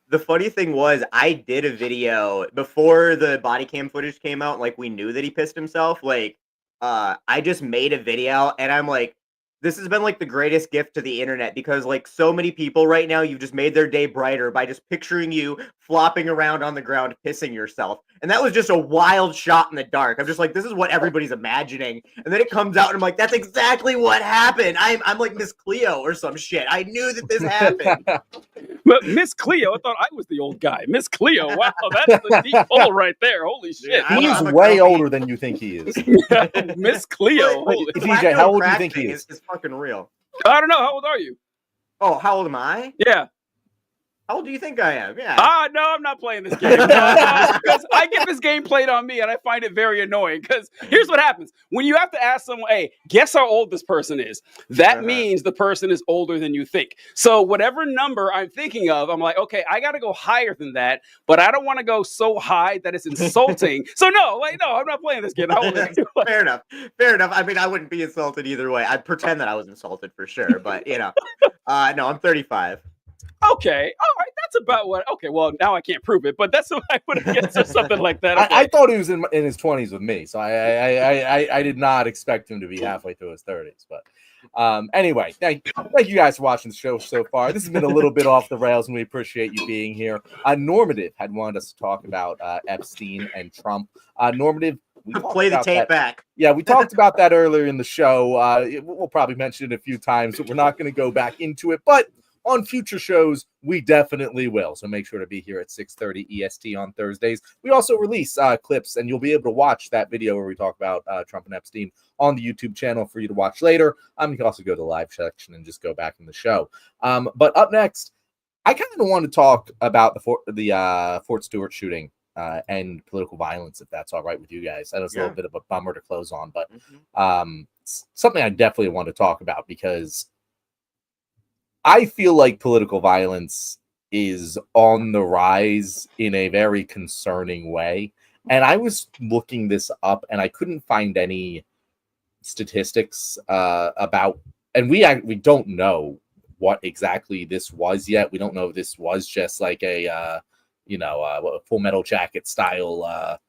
The funny thing was, I did a video before the body cam footage came out. Like, we knew that he pissed himself. Like, I just made a video, and I'm like, this has been like the greatest gift to the internet, because like so many people right now, you've just made their day brighter by just picturing you flopping around on the ground, pissing yourself. And that was just a wild shot in the dark. I'm just like, this is what everybody's imagining. And then it comes out and I'm like, that's exactly what happened. I'm like Miss Cleo or some shit. I knew that this happened. But Miss Cleo, I thought I was the old guy. Miss Cleo, wow, that's the deep hole right there. Holy shit. Yeah, he's way older than you think he is. Miss Cleo. TJ, how old do you think he is? It's fucking real. I don't know. How old are you? Oh, how old am I? Yeah. How old do you think I am? Yeah. No, I'm not playing this game. No, because I get this game played on me, and I find it very annoying. Because here's what happens. When you have to ask someone, hey, guess how old this person is, that means the person is older than you think. So whatever number I'm thinking of, I'm like, okay, I got to go higher than that, but I don't want to go so high that it's insulting. So no, I'm not playing this game. How old are you? Fair enough. Fair enough. I mean, I wouldn't be insulted either way. I'd pretend that I was insulted for sure, but no, I'm 35. Okay, all right, that's about what. Okay, well now I can't prove it, but that's what I would have guessed or something like that. Okay. I thought he was in his 20s with me, so I did not expect him to be halfway through his 30s. But anyway, thank you guys for watching the show so far. This has been a little bit off the rails, and we appreciate you being here. Normative had wanted us to talk about Epstein and Trump. Normative. We play the tape back. Yeah, we talked about that earlier in the show. We'll probably mention it a few times, but we're not going to go back into it. But on future shows, we definitely will. So make sure to be here at 6:30 EST on Thursdays. We also release clips, and you'll be able to watch that video where we talk about Trump and Epstein on the YouTube channel for you to watch later. You can also go to the live section and just go back in the show. But up next, I kind of want to talk about the Fort Stewart shooting and political violence, if that's all right with you guys. I know it's a little bit of a bummer to close on, but something I definitely want to talk about because I feel like political violence is on the rise in a very concerning way. And I was looking this up and I couldn't find any statistics about, and we don't know what exactly this was yet. We don't know if this was just like a, Full Metal Jacket style,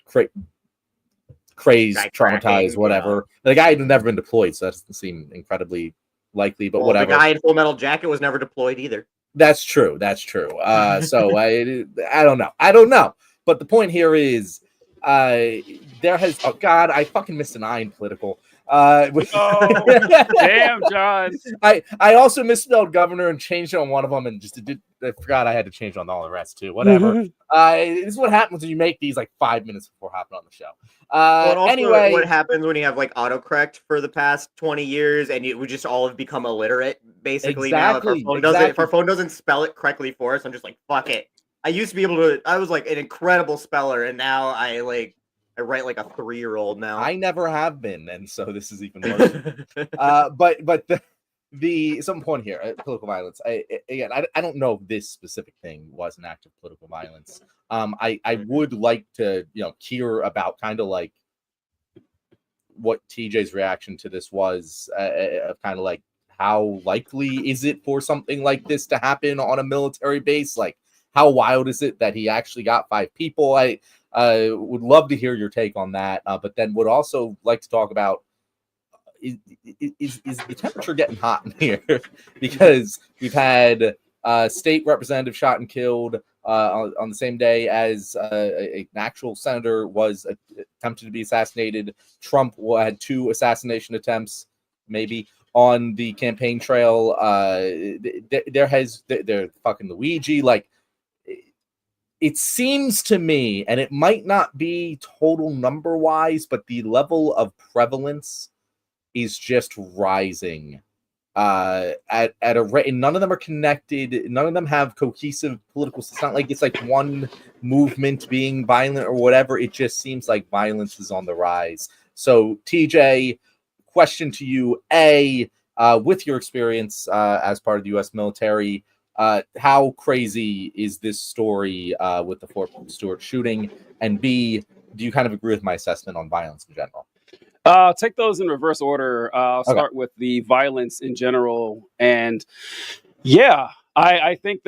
crazed, traumatized, whatever. The guy had never been deployed, so that doesn't seem incredibly likely, but whatever. The guy in Full Metal Jacket was never deployed either. That's true. So I don't know. But the point here is, there has. Oh God, I fucking missed an I in political. Damn, John. I also misspelled governor and changed it on one of them, and I forgot I had to change on all the rest too. Whatever. This is what happens when you make these like 5 minutes before hopping on the show. Anyway, what happens when you have like autocorrect for the past 20 years and we just all have become illiterate basically exactly, now. If our phone doesn't spell it correctly for us, I'm just like, fuck it. I used to be able to. I was like an incredible speller, and now I write like a 3-year-old now. I never have been, and so this is even worse. But the some point here, political violence. I don't know if this specific thing was an act of political violence. I would like to hear about kind of like what TJ's reaction to this was, kind of like how likely is it for something like this to happen on a military base? Like, how wild is it that he actually got 5 people? I would love to hear your take on that, but then would also like to talk about is the temperature getting hot in here? Because we've had a state representative shot and killed on the same day as an actual senator was attempted to be assassinated. Trump had 2 assassination attempts, maybe, on the campaign trail. They're fucking Luigi. Like, it seems to me, and it might not be total number wise, but the level of prevalence is just rising at a rate. None of them are connected. None of them have cohesive political. It's not like it's like one movement being violent or whatever. It just seems like violence is on the rise. So, TJ, question to you: with your experience as part of the U.S. military, how crazy is this story with the Fort Stewart shooting? And B, do you kind of agree with my assessment on violence in general? Take those in reverse order. I'll start with the violence in general. And yeah, I think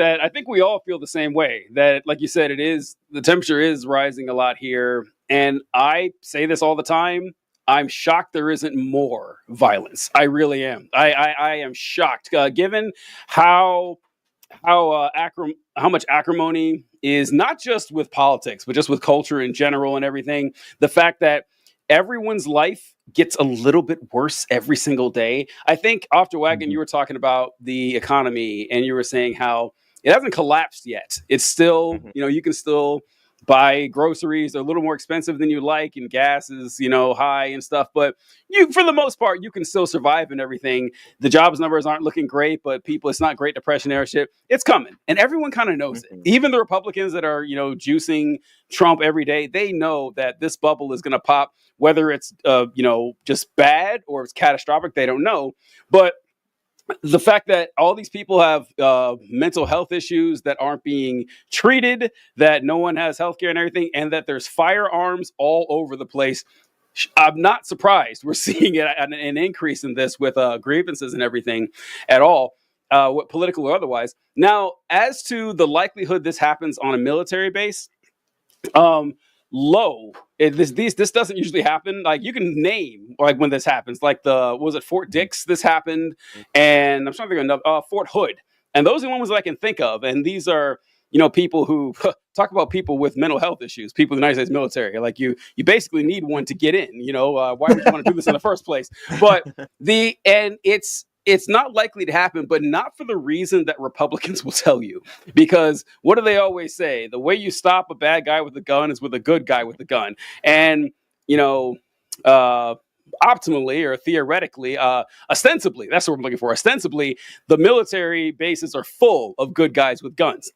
we all feel the same way, that, like you said, the temperature is rising a lot here. And I say this all the time. I'm shocked there isn't more violence. I really am. I am shocked, given how much acrimony is not just with politics, but just with culture in general and everything. The fact that everyone's life gets a little bit worse every single day. I think after Wagon, you were talking about the economy and you were saying how it hasn't collapsed yet. It's still, you can still buy groceries. They're a little more expensive than you like, and gas is, high and stuff. But for the most part, you can still survive and everything. The jobs numbers aren't looking great, but it's not Great Depression era shit. It's coming, and everyone kind of knows it. Even the Republicans that are, juicing Trump every day, they know that this bubble is going to pop. Whether it's, just bad or it's catastrophic, they don't know. But the fact that all these people have mental health issues that aren't being treated, that no one has healthcare and everything, and that there's firearms all over the place, I'm not surprised we're seeing an increase in this with grievances and everything at all, what political or otherwise. Now, as to the likelihood this happens on a military base, low. This doesn't usually happen. Like, you can name like when this happens. Like Fort Dix? This happened, and I'm trying to think of Fort Hood. And those are the ones that I can think of. And these are people who talk about people with mental health issues. People in the United States military. Like you basically need one to get in. Why would you want to do this in the first place? But it's not likely to happen, but not for the reason that Republicans will tell you. Because what do they always say? The way you stop a bad guy with a gun is with a good guy with a gun. And, optimally or theoretically, ostensibly, that's what we're looking for. Ostensibly, the military bases are full of good guys with guns.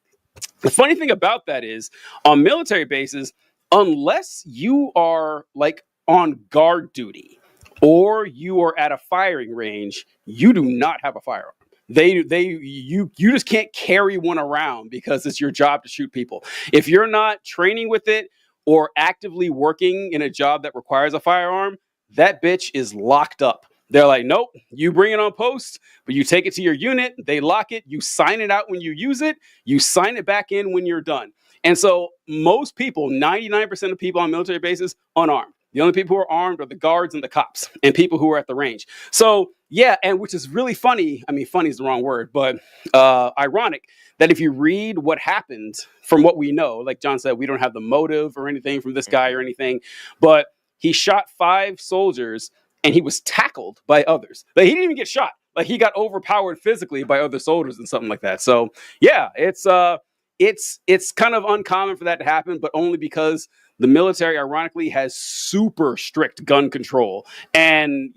The funny thing about that is, on military bases, unless you are like on guard duty, or you are at a firing range, you do not have a firearm. You just can't carry one around because it's your job to shoot people. If you're not training with it or actively working in a job that requires a firearm, that bitch is locked up. They're like, nope, you bring it on post, but you take it to your unit, they lock it, you sign it out when you use it, you sign it back in when you're done. And so most people, 99% of people on military bases, unarmed. The only people who are armed are the guards and the cops and people who are at the range. So, yeah, and which is really funny. I mean, funny is the wrong word, but ironic that if you read what happened from what we know, like John said, we don't have the motive or anything from this guy or anything, but he shot 5 soldiers and he was tackled by others. Like, he didn't even get shot. Like, he got overpowered physically by other soldiers and something like that. So, yeah, it's kind of uncommon for that to happen, but only because the military, ironically, has super strict gun control. And,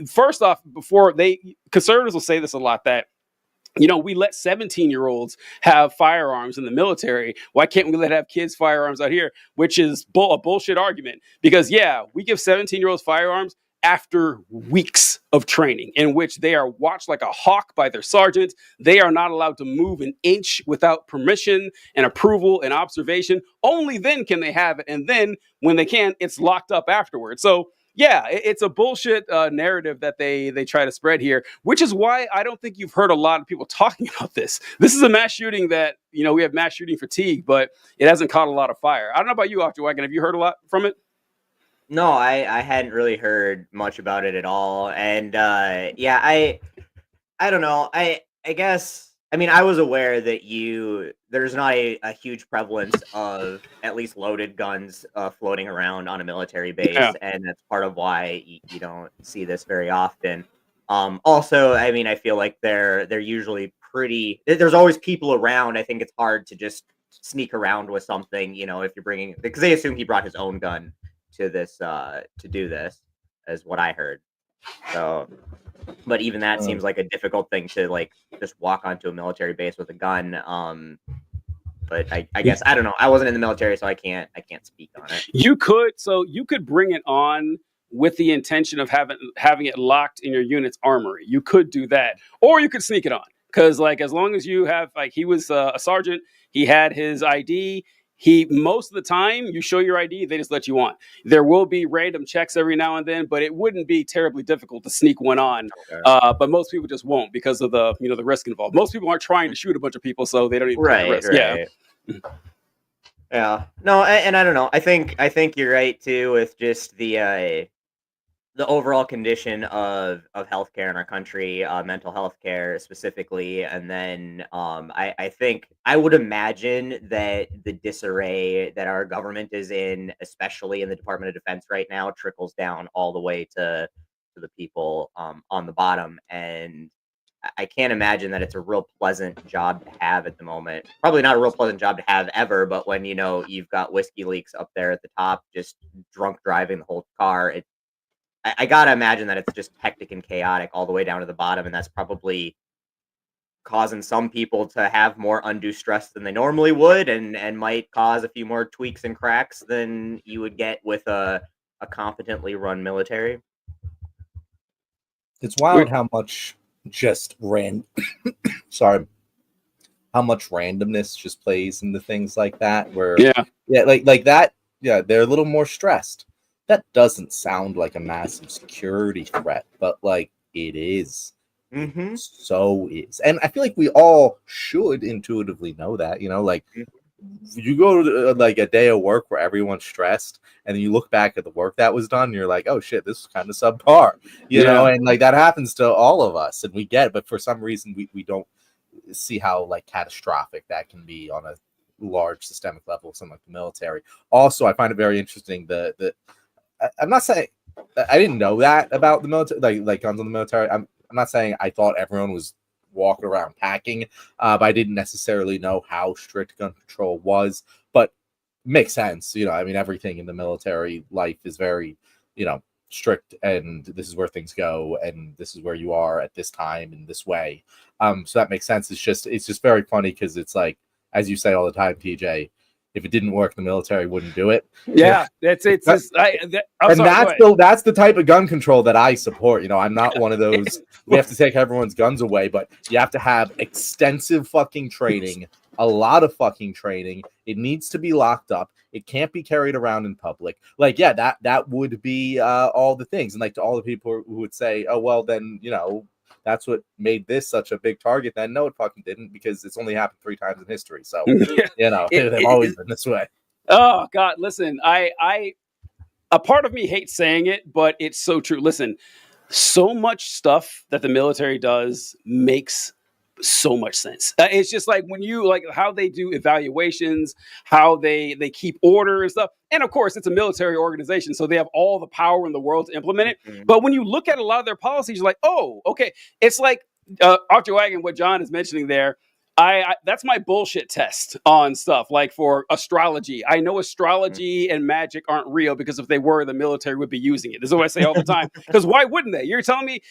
first off, conservatives will say this a lot, that, we let 17-year-olds have firearms in the military. Why can't we have kids firearms out here? Which is a bullshit argument. Because, yeah, we give 17-year-olds firearms after weeks of training in which they are watched like a hawk by their sergeant. They are not allowed to move an inch without permission and approval and observation. Only then can they have it. And then when they can, it's locked up afterwards. So, yeah, it's a bullshit narrative that they try to spread here, which is why I don't think you've heard a lot of people talking about this. This is a mass shooting that, we have mass shooting fatigue, but it hasn't caught a lot of fire. I don't know about you, Dr. Wagon. Have you heard a lot from it? No, I hadn't really heard much about it at all. And yeah, I don't know. I guess, I mean, I was aware that there's not a huge prevalence of at least loaded guns floating around on a military base, Yeah. and that's part of why you don't see this very often. Also, I mean, I feel like they're usually pretty. There's always people around. I think it's hard to just sneak around with something, if you're bringing, because they assume he brought his own gun to this to do this, is what I heard. So, but even that seems like a difficult thing to like just walk onto a military base with a gun. But I guess I don't know. I wasn't in the military, so I can't speak on it. You could bring it on with the intention of having it locked in your unit's armory. You could do that, or you could sneak it on. Because like, as long as you have, like, he was a sergeant, he had his ID. Most of the time, you show your ID, they just let you on. There will be random checks every now and then, but it wouldn't be terribly difficult to sneak one on. Okay. But most people just won't because of the the risk involved. Most people aren't trying to shoot a bunch of people, so they don't even take the risk. Right. Yeah. Yeah. No, and I don't know. I think you're right too with just the overall condition of healthcare in our country, mental health care specifically, and then I think I would imagine that the disarray that our government is in, especially in the Department of Defense right now, trickles down all the way to the people on the bottom. And I can't imagine that it's a real pleasant job to have at the moment. Probably not a real pleasant job to have ever, but when you've got Whiskey Leaks up there at the top, just drunk driving the whole car, I gotta imagine that it's just hectic and chaotic all the way down to the bottom, and that's probably causing some people to have more undue stress than they normally would, and might cause a few more tweaks and cracks than you would get with a competently run military. It's wild how much just sorry, how much randomness just plays into things like that. Where like that, they're a little more stressed. That doesn't sound like a massive security threat, but like it is. Mm-hmm. So is, and I feel like we all should intuitively know that. Like you go to like a day of work where everyone's stressed, and then you look back at the work that was done, and you're like, oh shit, this is kind of subpar, you know, and like that happens to all of us, and we get it, but for some reason we don't see how like catastrophic that can be on a large systemic level of something like the military. Also, I find it very interesting I'm not saying I didn't know that about the military, like guns on the military. I'm not saying I thought everyone was walking around packing, but I didn't necessarily know how strict gun control was. But makes sense, I mean, everything in the military life is very, strict, and this is where things go, and this is where you are at this time in this way. So that makes sense. It's just very funny because it's like, as you say all the time, TJ, if it didn't work, the military wouldn't do it. Yeah, that's that's the type of gun control that I support. I'm not one of those. We have to take everyone's guns away, but you have to have extensive fucking training, a lot of fucking training. It needs to be locked up. It can't be carried around in public. Like, yeah, that would be all the things. And like to all the people who would say, oh well, then that's what made this such a big target. Then no, it fucking didn't, because it's only happened 3 times in history. So they've always been this way. Oh God, listen, I a part of me hates saying it, but it's so true. Listen, so much stuff that the military does makes so much sense. It's just like when you like how they do evaluations, how they keep order and stuff. And of course, it's a military organization, so they have all the power in the world to implement it. Mm-hmm. But when you look at a lot of their policies, you're like, oh, okay. It's like off your wagon, what John is mentioning there. I that's my bullshit test on stuff like for astrology. I know astrology and magic aren't real, because if they were, the military would be using it. This is what I say all the time. Because why wouldn't they? You're telling me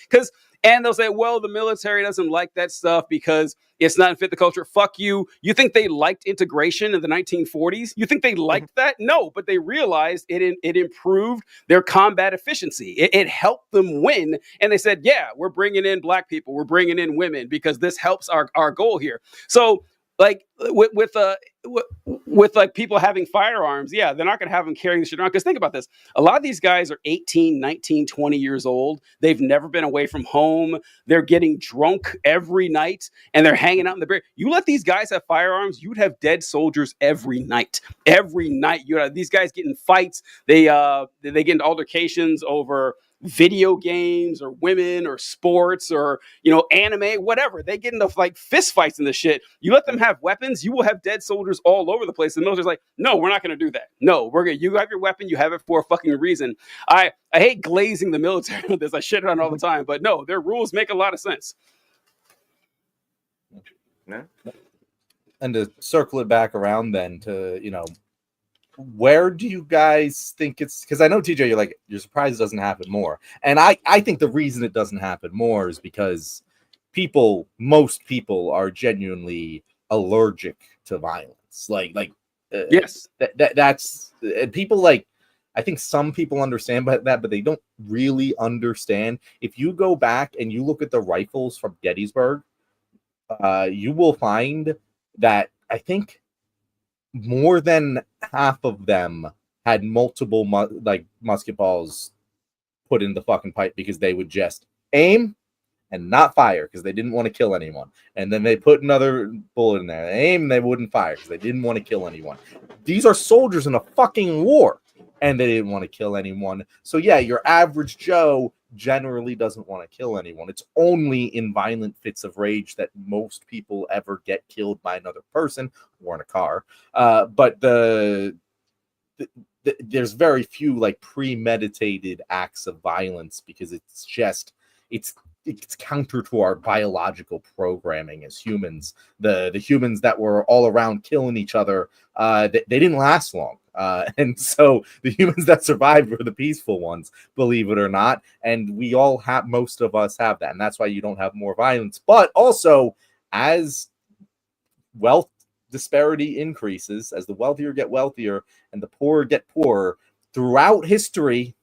and they'll say, well, the military doesn't like that stuff because it's not fit the culture. Fuck you. You think they liked integration in the 1940s? You think they liked that? No, but they realized it improved their combat efficiency. It helped them win. And they said, yeah, we're bringing in black people. We're bringing in women because this helps our goal here. So like with like people having firearms, yeah, they're not going to have them carrying the shit around. Because think about this. A lot of these guys are 18, 19, 20 years old. They've never been away from home. They're getting drunk every night and they're hanging out in the beer. You let these guys have firearms, you'd have dead soldiers every night. Every night. You have these guys get in fights. They get into altercations over video games or women or sports or anime, whatever. They get into like fist fights and the shit. You let them have weapons, you will have dead soldiers all over the place. The military's like, no, we're not going to do that. No, we're gonna. You have your weapon, you have it for a fucking reason. I hate glazing the military with this. I shit on it all the time, but no, their rules make a lot of sense. Yeah. And to circle it back around then to where do you guys think it's, because I know TJ, you're surprised it doesn't happen more, and I think the reason it doesn't happen more is because most people are genuinely allergic to violence. Yes, that's and people I think some people understand that, but they don't really understand. If you go back and you look at the rifles from Gettysburg, you will find that I think more than half of them had multiple musket balls put in the fucking pipe, because they would just aim and not fire because they didn't want to kill anyone. And then they put another bullet in there. They aim and they wouldn't fire because they didn't want to kill anyone. These are soldiers in a fucking war, and they didn't want to kill anyone. So yeah, your average Joe generally doesn't want to kill anyone. It's only in violent fits of rage that most people ever get killed by another person or in a car. But there's very few premeditated acts of violence, because it's it's counter to our biological programming as humans. The humans that were all around killing each other, they didn't last long. And so the humans that survived were the peaceful ones, believe it or not. And we all have, most of us have that. And that's why you don't have more violence. But also, as wealth disparity increases, as the wealthier get wealthier and the poorer get poorer, throughout history,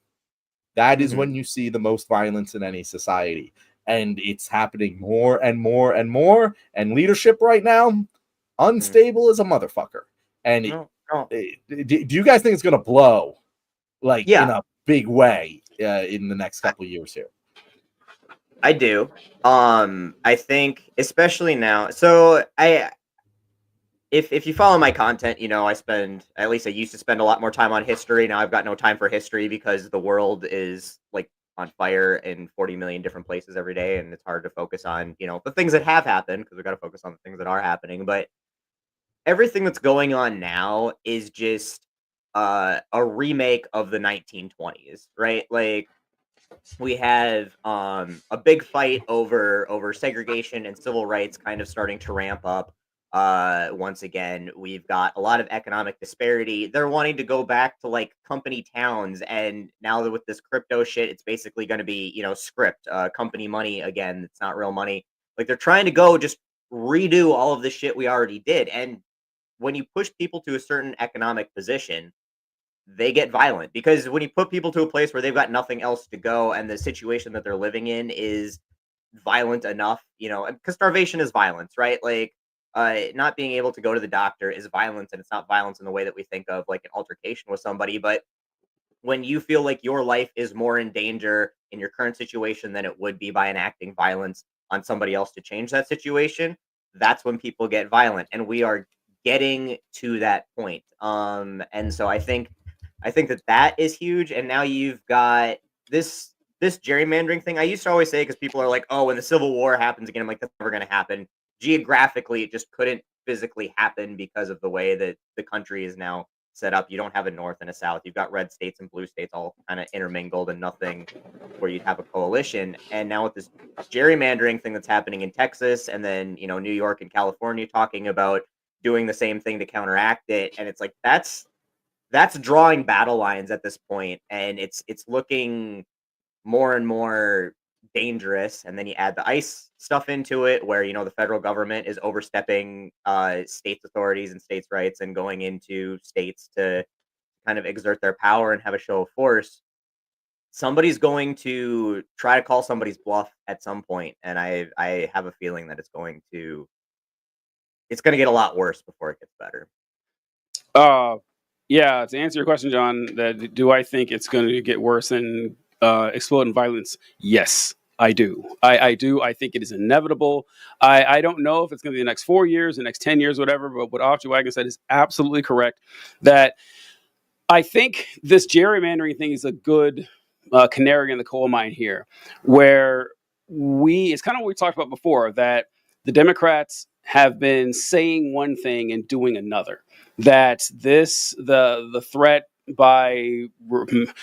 that is when you see the most violence in any society. And it's happening more and more and more. And leadership right now, unstable as a motherfucker. And do you guys think it's going to blow like in a big way in the next couple of years here? I do. I think especially now. So if you follow my content, you know, I used to spend a lot more time on history. Now I've got no time for history because the world is like on fire in 40 million different places every day, and it's hard to focus on, you know, the things that have happened because we've got to focus on the things that are happening. But everything that's going on now is just a remake of the 1920s, right? Like we have a big fight over segregation and civil rights kind of starting to ramp up. Once again, we've got a lot of economic disparity. They're wanting to go back to like company towns, and now that with this crypto shit, it's basically going to be, you know, script, company money again. It's not real money. Like they're trying to go just redo all of the shit we already did. And when you push people to a certain economic position, they get violent, because when you put people to a place where they've got nothing else to go and the situation that they're living in is violent enough, you know, because starvation is violence, right? Like not being able to go to the doctor is violence, and it's not violence in the way that we think of like an altercation with somebody. But when you feel like your life is more in danger in your current situation than it would be by enacting violence on somebody else to change that situation, that's when people get violent. And we are getting to that point. And so I think that is huge. And now you've got this gerrymandering thing. I used to always say, because people are like, oh, when the Civil War happens again, I'm like, that's never going to happen. Geographically, it just couldn't physically happen because of the way that the country is now set up. You don't have a North and a South. You've got red states and blue states all kind of intermingled, and nothing where you'd have a coalition. And now with this gerrymandering thing that's happening in Texas, and then, you know, New York and California talking about doing the same thing to counteract it. And it's like, that's drawing battle lines at this point, and it's looking more and more dangerous. And then you add the ICE stuff into it, where, you know, the federal government is overstepping states' authorities and states' rights and going into states to kind of exert their power and have a show of force. Somebody's going to try to call somebody's bluff at some point, and I have a feeling that it's going to get a lot worse before it gets better. Yeah, to answer your question, John, that do I think it's going to get worse and explode in violence? Yes, I do. I do. I think it is inevitable. I don't know if it's going to be the next 4 years, the next 10 years, whatever, but what Archie Wagon said is absolutely correct. That I think this gerrymandering thing is a good canary in the coal mine here, where it's kind of what we talked about before, that the Democrats have been saying one thing and doing another. That the threat by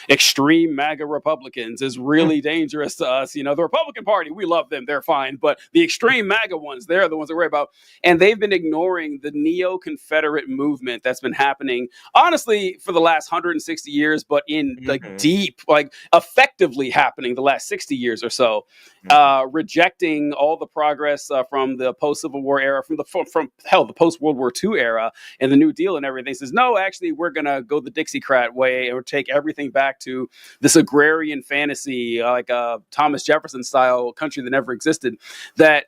extreme MAGA Republicans is really dangerous to us. You know, the Republican Party, we love them, they're fine, but the extreme MAGA ones, they're the ones that we're about. And they've been ignoring the neo-Confederate movement that's been happening, honestly, for the last 160 years, but in like deep, like effectively happening the last 60 years or so, rejecting all the progress from the post-Civil War era, from the post-World War II era and the New Deal and everything. Says, no, actually, we're going to go the Dixiecrat way and take everything back to this agrarian fantasy, like a Thomas Jefferson style country that never existed. That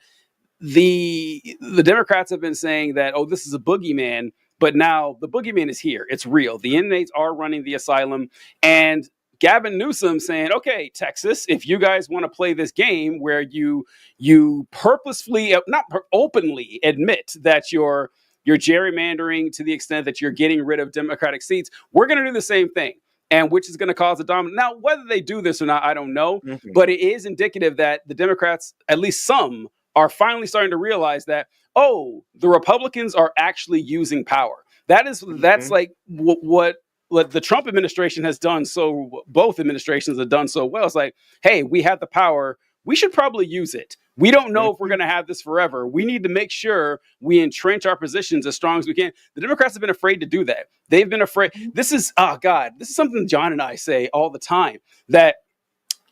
the Democrats have been saying that, oh, this is a boogeyman, but now the boogeyman is here. It's real. The inmates are running the asylum, and Gavin Newsom saying, okay, Texas, if you guys want to play this game where you purposefully, not openly admit that you're gerrymandering to the extent that you're getting rid of Democratic seats, we're going to do the same thing. And which is going to cause a dominant. Now, whether they do this or not, I don't know. But it is indicative that the Democrats, at least some, are finally starting to realize that, oh, the Republicans are actually using power. That's like what the Trump administration has done. So both administrations have done so well. It's like, hey, we have the power. we should probably use it. We don't know if we're going to have this forever. We need to make sure we entrench our positions as strong as we can. The Democrats have been afraid to do that. They've been afraid. This is, oh God, this is something John and I say all the time, that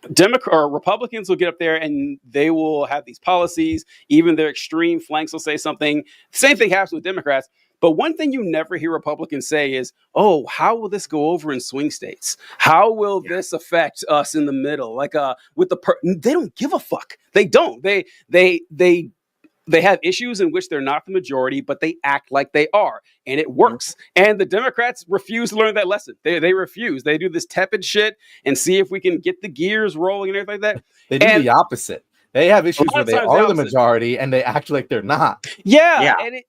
Republicans will get up there and they will have these policies. Even their extreme flanks will say something. Same thing happens with Democrats. But one thing you never hear Republicans say is, "Oh, how will this go over in swing states? How will this affect us in the middle?" Like with they don't give a fuck. They don't. They have issues in which they're not the majority, but they act like they are, and it works. And the Democrats refuse to learn that lesson. They refuse. They do this tepid shit and see if we can get the gears rolling and everything like that. They do the opposite. They have issues where they are the opposite. majority and they act like they're not. Yeah. And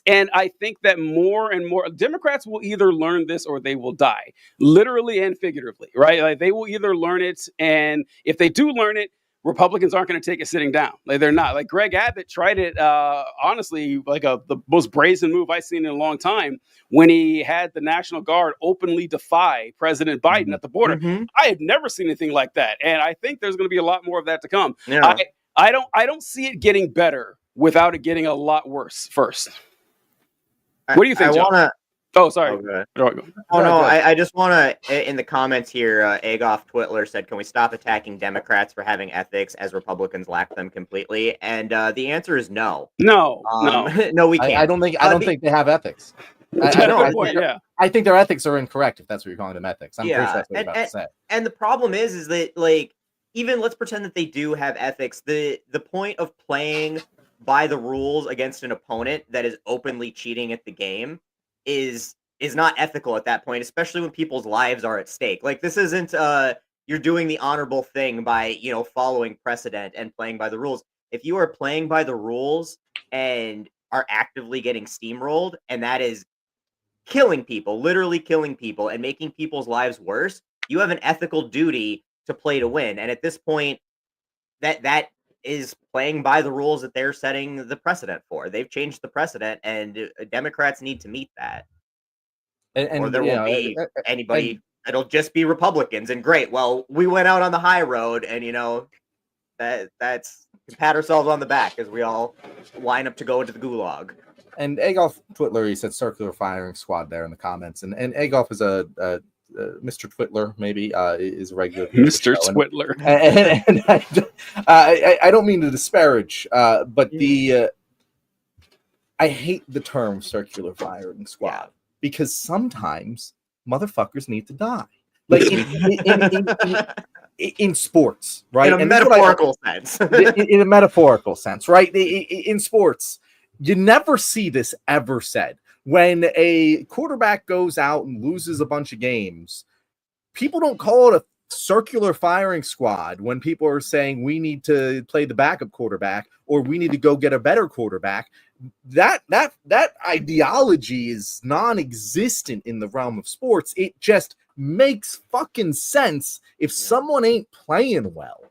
and I think that more and more Democrats will either learn this or they will die, literally and figuratively, right? Like they will either learn it, and if they do learn it, Republicans aren't going to take it sitting down. Like they're not. Like Greg Abbott tried it, honestly, like the most brazen move I've seen in a long time, when he had the National Guard openly defy President Biden at the border. I have never seen anything like that, and I think there's going to be a lot more of that to come. Yeah. I don't see it getting better without it getting a lot worse first. What do you think, John? Oh, sorry. I just want to, in the comments here, Agoff Twitler said, "Can we stop attacking Democrats for having ethics as Republicans lack them completely?" And the answer is no. No, no, we can't. I don't think they have ethics. I think their ethics are incorrect, if that's what you're calling them ethics. I'm pretty sure that's what you're about to say. And the problem is that, like, even let's pretend that they do have ethics. The point of playing by the rules against an opponent that is openly cheating at the game is not ethical at that point, especially when people's lives are at stake. Like, this isn't you're doing the honorable thing by, following precedent and playing by the rules. If you are playing by the rules and are actively getting steamrolled, and that is killing people, literally killing people and making people's lives worse, you have an ethical duty to play to win. And at this point, that is playing by the rules that they're setting the precedent for. They've changed the precedent, and Democrats need to meet that. Or there won't be anybody. It'll just be Republicans. And great. Well, we went out on the high road, and that's pat ourselves on the back as we all line up to go into the gulag. And Agolf Twitler, he said circular firing squad there in the comments. And Agolf is a Mr. Twitler, maybe, is a regular. Mr. Twitler. And I don't mean to disparage, but I hate the term circular firing squad because sometimes motherfuckers need to die. Like in sports, right? In a metaphorical sense. In a metaphorical sense, right? In sports, you never see this ever said. When a quarterback goes out and loses a bunch of games, people don't call it a circular firing squad when people are saying we need to play the backup quarterback or we need to go get a better quarterback. That ideology is non-existent in the realm of sports. It just makes fucking sense. If someone ain't playing well,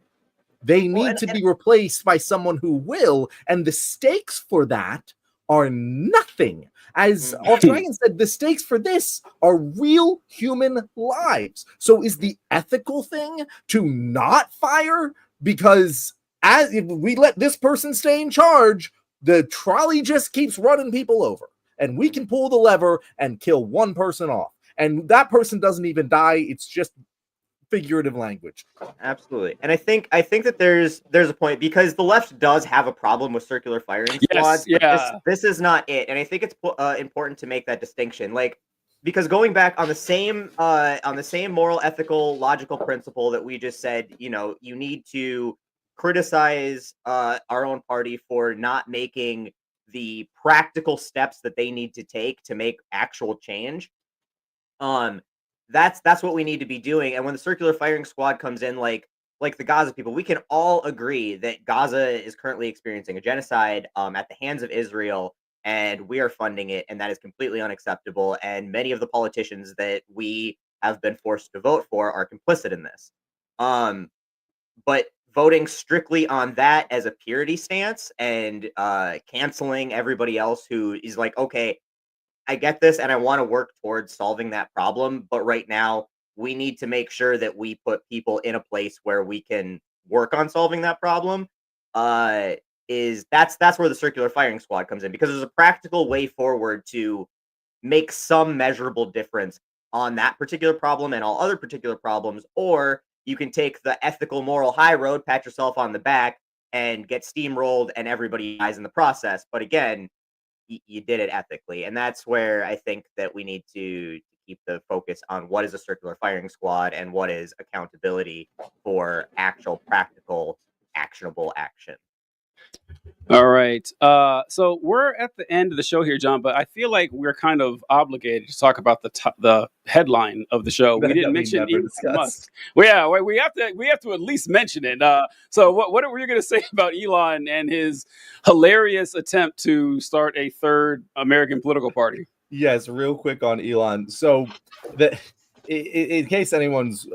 they need to be replaced by someone who will, and the stakes for that are nothing. As Off Dragon said, the stakes for this are real human lives. So is the ethical thing to not fire? Because if we let this person stay in charge, the trolley just keeps running people over. And we can pull the lever and kill one person off. And that person doesn't even die. It's just figurative language. Absolutely. And I think that there's a point, because the left does have a problem with circular firing squads. This is not it. And I think it's important to make that distinction. Like, because going back on the same moral, ethical, logical principle that we just said, you need to criticize our own party for not making the practical steps that they need to take to make actual change. That's what we need to be doing. And when the circular firing squad comes in, like the Gaza people, we can all agree that Gaza is currently experiencing a genocide at the hands of Israel, and we are funding it, and that is completely unacceptable. And many of the politicians that we have been forced to vote for are complicit in this. But voting strictly on that as a purity stance and canceling everybody else who is like, okay, I get this and I want to work towards solving that problem, but right now we need to make sure that we put people in a place where we can work on solving that problem, is that's where the circular firing squad comes in, because there's a practical way forward to make some measurable difference on that particular problem and all other particular problems. Or you can take the ethical, moral high road, pat yourself on the back, and get steamrolled, and everybody dies in the process. But again, you did it ethically, and that's where I think that we need to keep the focus on what is a circular firing squad and what is accountability for actual, practical, actionable action. All right. So we're at the end of the show here, John, but I feel like we're kind of obligated to talk about the headline of the show. We didn't mention Elon Musk. Well, yeah, we have to at least mention it. So what were you going to say about Elon and his hilarious attempt to start a third American political party? Yes, real quick on Elon. So in case anyone's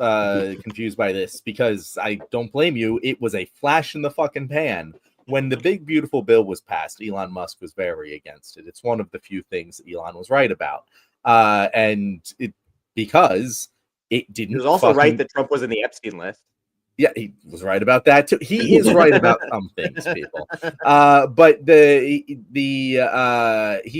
confused by this, because I don't blame you, it was a flash in the fucking pan. When the big, beautiful bill was passed, Elon Musk was very against it. It's one of the few things Elon was right about. Because it didn't. He was also right that Trump was in the Epstein list. Yeah, he was right about that too. He is right about some things, people. But he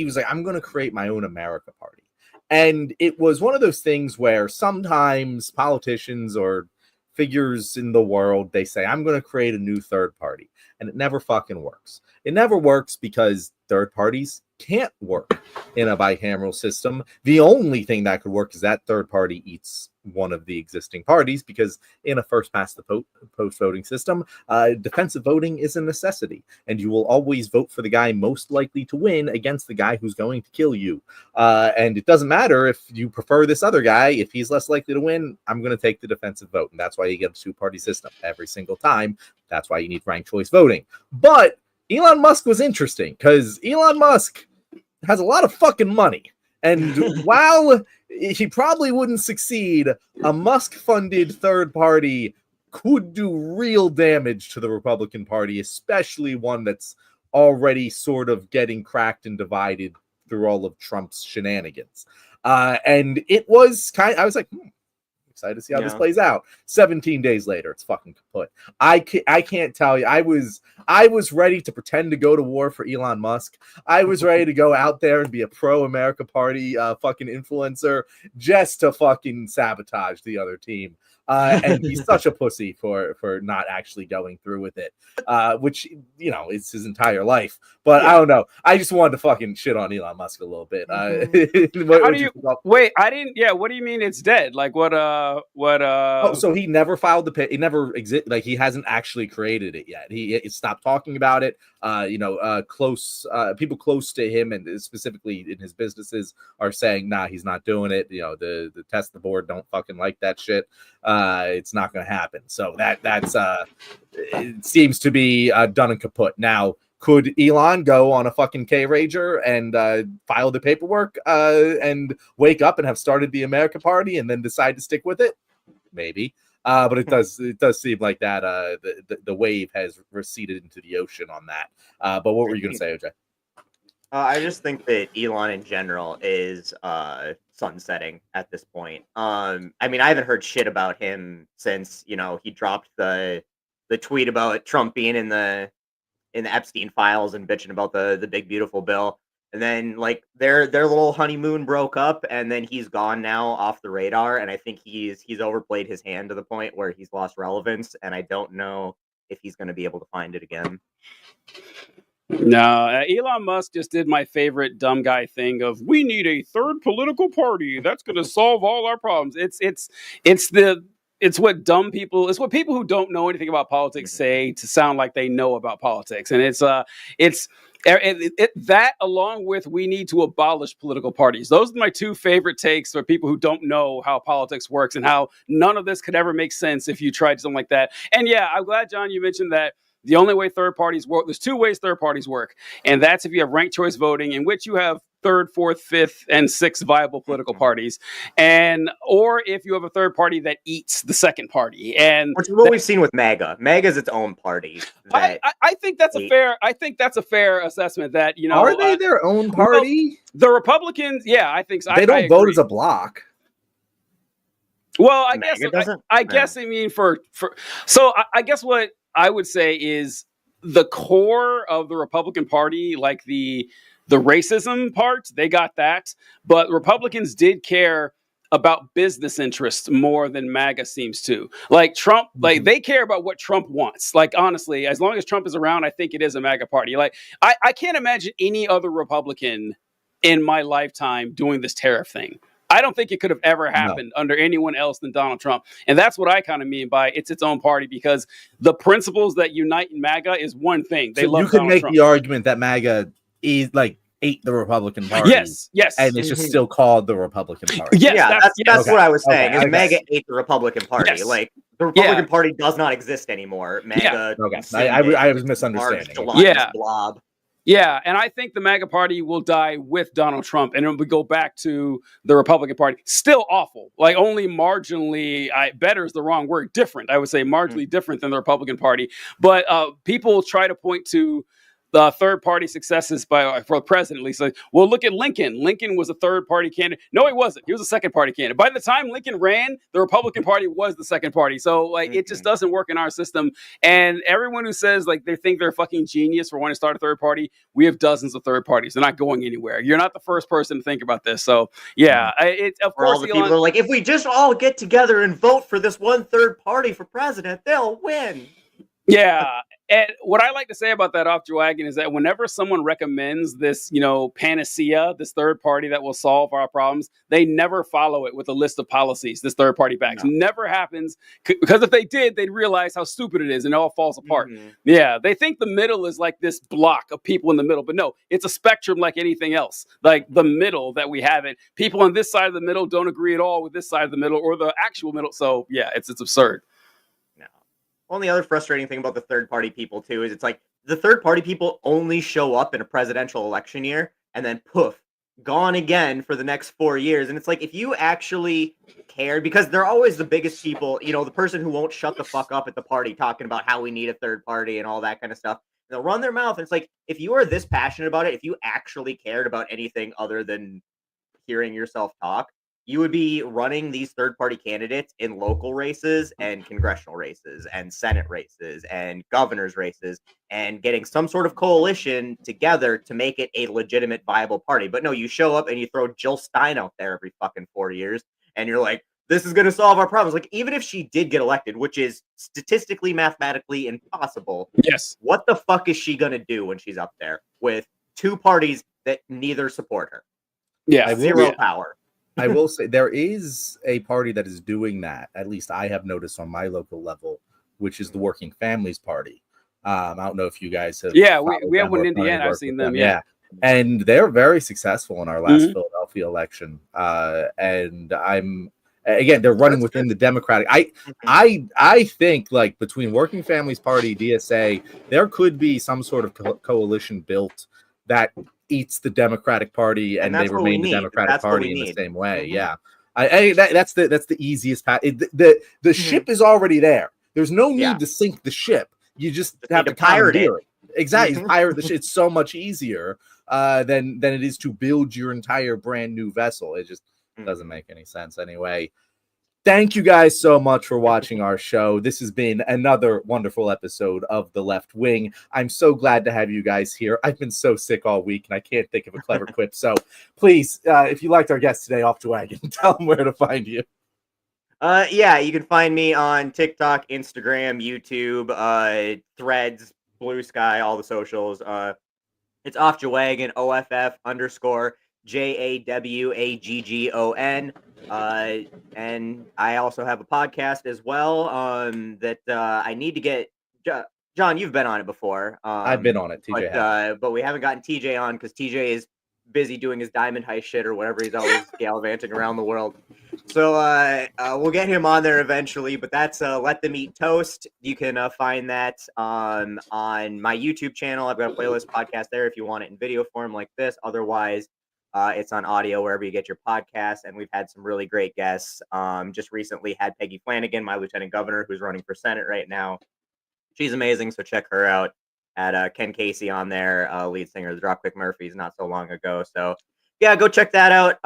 was like, I'm going to create my own America party. And it was one of those things where sometimes politicians or figures in the world, they say, I'm going to create a new third party. And it never fucking works. It never works because third parties can't work in a bicameral system. The only thing that could work is that third party eats one of the existing parties, because in a first past the post voting system, defensive voting is a necessity, and you will always vote for the guy most likely to win against the guy who's going to kill you. And it doesn't matter if you prefer this other guy. If he's less likely to win, I'm going to take the defensive vote. And that's why you get a two-party system every single time. That's why you need ranked choice voting. But Elon Musk was interesting because Elon Musk has a lot of fucking money. And while he probably wouldn't succeed, a Musk-funded third party could do real damage to the Republican Party, especially one that's already sort of getting cracked and divided through all of Trump's shenanigans. And it was I was like, excited to see how this plays out. 17 days later, it's fucking kaput. I can't tell you. I was ready to pretend to go to war for Elon Musk. I was ready to go out there and be a pro-America Party fucking influencer just to fucking sabotage the other team. And he's such a pussy for not actually going through with it, which, you know, it's his entire life. But I don't know. I just wanted to fucking shit on Elon Musk a little bit. Wait, I didn't. Yeah, what do you mean it's dead? Like what? Oh, so he never filed the pay. It never exists. Like he hasn't actually created it yet. He stopped talking about it. Close people close to him and specifically in his businesses are saying, nah, he's not doing it. You know, the test the board don't fucking like that shit. It's not going to happen. So that's it seems to be done and kaput. Now, could Elon go on a fucking K-Rager and file the paperwork and wake up and have started the America Party and then decide to stick with it? Maybe. But it does seem like that the wave has receded into the ocean on that. But what were you going to say, OJ? I just think that Elon in general is sunsetting at this point. I mean, I haven't heard shit about him since, you know, he dropped the tweet about Trump being in the Epstein files and bitching about the big beautiful bill. And then like their little honeymoon broke up, and then he's gone now off the radar. And I think he's overplayed his hand to the point where he's lost relevance. And I don't know if he's going to be able to find it again. No, Elon Musk just did my favorite dumb guy thing of we need a third political party that's going to solve all our problems. It's what dumb people, it's what people who don't know anything about politics say to sound like they know about politics. And it's that along with we need to abolish political parties. Those are my two favorite takes for people who don't know how politics works and how none of this could ever make sense if you tried something like that. And yeah, I'm glad, John, you mentioned that. The only way third parties work, there's two ways third parties work. And that's if you have ranked choice voting, in which you have third, fourth, fifth, and sixth viable political parties. Or if you have a third party that eats the second party. And which is what we've seen with MAGA. MAGA is its own party. I think that's a fair assessment that, you know. Are they their own party? Well, the Republicans, yeah, I think so. They don't vote as a block. Well, I MAGA guess doesn't? I guess I mean for so I guess what I would say is the core of the Republican Party, like the racism part, they got that, but Republicans did care about business interests more than MAGA seems to. Like Trump, like they care about what Trump wants. Like honestly, as long as Trump is around, I think it is a MAGA party. Like I can't imagine any other Republican in my lifetime doing this tariff thing. I don't think it could have ever happened under anyone else than Donald Trump. And that's what I kind of mean by it's its own party, because the principles that unite in MAGA is one thing. They So love you could Donald make Trump. the argument that MAGA is like ate the Republican Party. Yes, yes. And it's just still called the Republican Party. Yes, Yeah, that's that's what I was saying. Okay, Is MAGA ate the Republican Party? Yes. Like the Republican Party does not exist anymore. MAGA. Okay, I was misunderstanding. Gelatinous blob. Yeah, and I think the MAGA party will die with Donald Trump, and it will go back to the Republican Party. Still awful, like only marginally. Better is the wrong word. Different, I would say, marginally different than the Republican Party. But people try to point to the third party successes for the president, at least. Like, well, look at Lincoln. Lincoln was a third party candidate. No, he wasn't. He was a second party candidate. By the time Lincoln ran, the Republican Party was the second party. So like it just doesn't work in our system. And everyone who says like they think they're a fucking genius for wanting to start a third party, we have dozens of third parties. They're not going anywhere. You're not the first person to think about this. So yeah, of course, all the people are like, if we just all get together and vote for this one third party for president, they'll win. Yeah. And what I like to say about that off your wagon is that whenever someone recommends this, panacea, this third party that will solve our problems, they never follow it with a list of policies. This third party backs never happens, because if they did, they'd realize how stupid it is and it all falls apart. Yeah, they think the middle is like this block of people in the middle, but no, it's a spectrum like anything else. Like the middle that we have it, people on this side of the middle don't agree at all with this side of the middle or the actual middle. So yeah, it's absurd. Only other frustrating thing about the third party people too is it's like the third party people only show up in a presidential election year and then poof, gone again for the next 4 years. And it's like, if you actually cared, because they're always the biggest people, the person who won't shut the fuck up at the party talking about how we need a third party and all that kind of stuff. They'll run their mouth. And it's like, if you are this passionate about it, if you actually cared about anything other than hearing yourself talk, you would be running these third-party candidates in local races and congressional races and Senate races and governor's races and getting some sort of coalition together to make it a legitimate, viable party. But no, you show up and you throw Jill Stein out there every fucking 4 years, and you're like, this is going to solve our problems. Like, even if she did get elected, which is statistically, mathematically impossible, yes, what the fuck is she going to do when she's up there with two parties that neither support her? Yeah, zero power. I will say there is a party that is doing that. At least I have noticed on my local level, which is the Working Families Party. I don't know if you guys have. Yeah, we have one in Indiana. I've seen them. Yeah, and they're very successful in our last Philadelphia election. And they're running within the Democratic. I think like between Working Families Party, DSA, there could be some sort of coalition built that eats the Democratic Party and they remain the Democratic Party in the same way. Yeah, that's the easiest path. The ship is already there. There's no need to sink the ship. You just have to pirate it. Exactly, pirate the ship. It's so much easier than it is to build your entire brand new vessel. It just doesn't make any sense anyway. Thank you guys so much for watching our show. This has been another wonderful episode of The Left Wing. I'm so glad to have you guys here. I've been so sick all week, and I can't think of a clever quip. So please, if you liked our guest today, Off the Wagon, tell them where to find you. You can find me on TikTok, Instagram, YouTube, Threads, Blue Sky, all the socials. It's Off the Wagon, OFF_JAWAGGON. And I also have a podcast as well that I need to get. John, you've been on it before. I've been on it, TJ. But we haven't gotten TJ on because TJ is busy doing his diamond heist shit or whatever. He's always gallivanting around the world. So we'll get him on there eventually. But that's Let Them Eat Toast. You can find that on my YouTube channel. I've got a playlist podcast there if you want it in video form like this. Otherwise, it's on audio wherever you get your podcasts, and we've had some really great guests. Just recently had Peggy Flanagan, my lieutenant governor, who's running for Senate right now. She's amazing, so check her out. Had Ken Casey on there, lead singer of the Dropkick Murphys, not so long ago. So yeah, go check that out.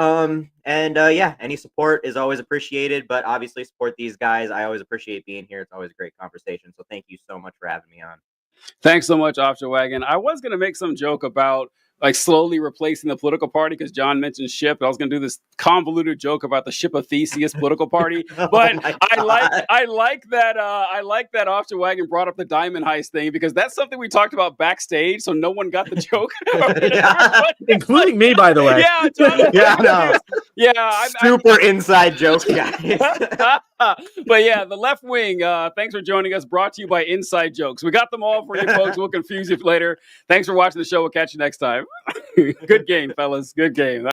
Yeah, any support is always appreciated, but obviously support these guys. I always appreciate being here. It's always a great conversation. So thank you so much for having me on. Thanks so much, Offshore Wagon. I was going to make some joke about like slowly replacing the political party because John mentioned ship. I was going to do this convoluted joke about the ship of Theseus political party, but I like that Offshore Wagon brought up the diamond heist thing because that's something we talked about backstage, so no one got the joke, including me, by the way. Yeah, John, yeah, super inside joke, guys. But yeah, the left wing. Thanks for joining us. Brought to you by Inside Jokes. We got them all for you folks. We'll confuse you later. Thanks for watching the show. We'll catch you next time. Good game, fellas. Good game.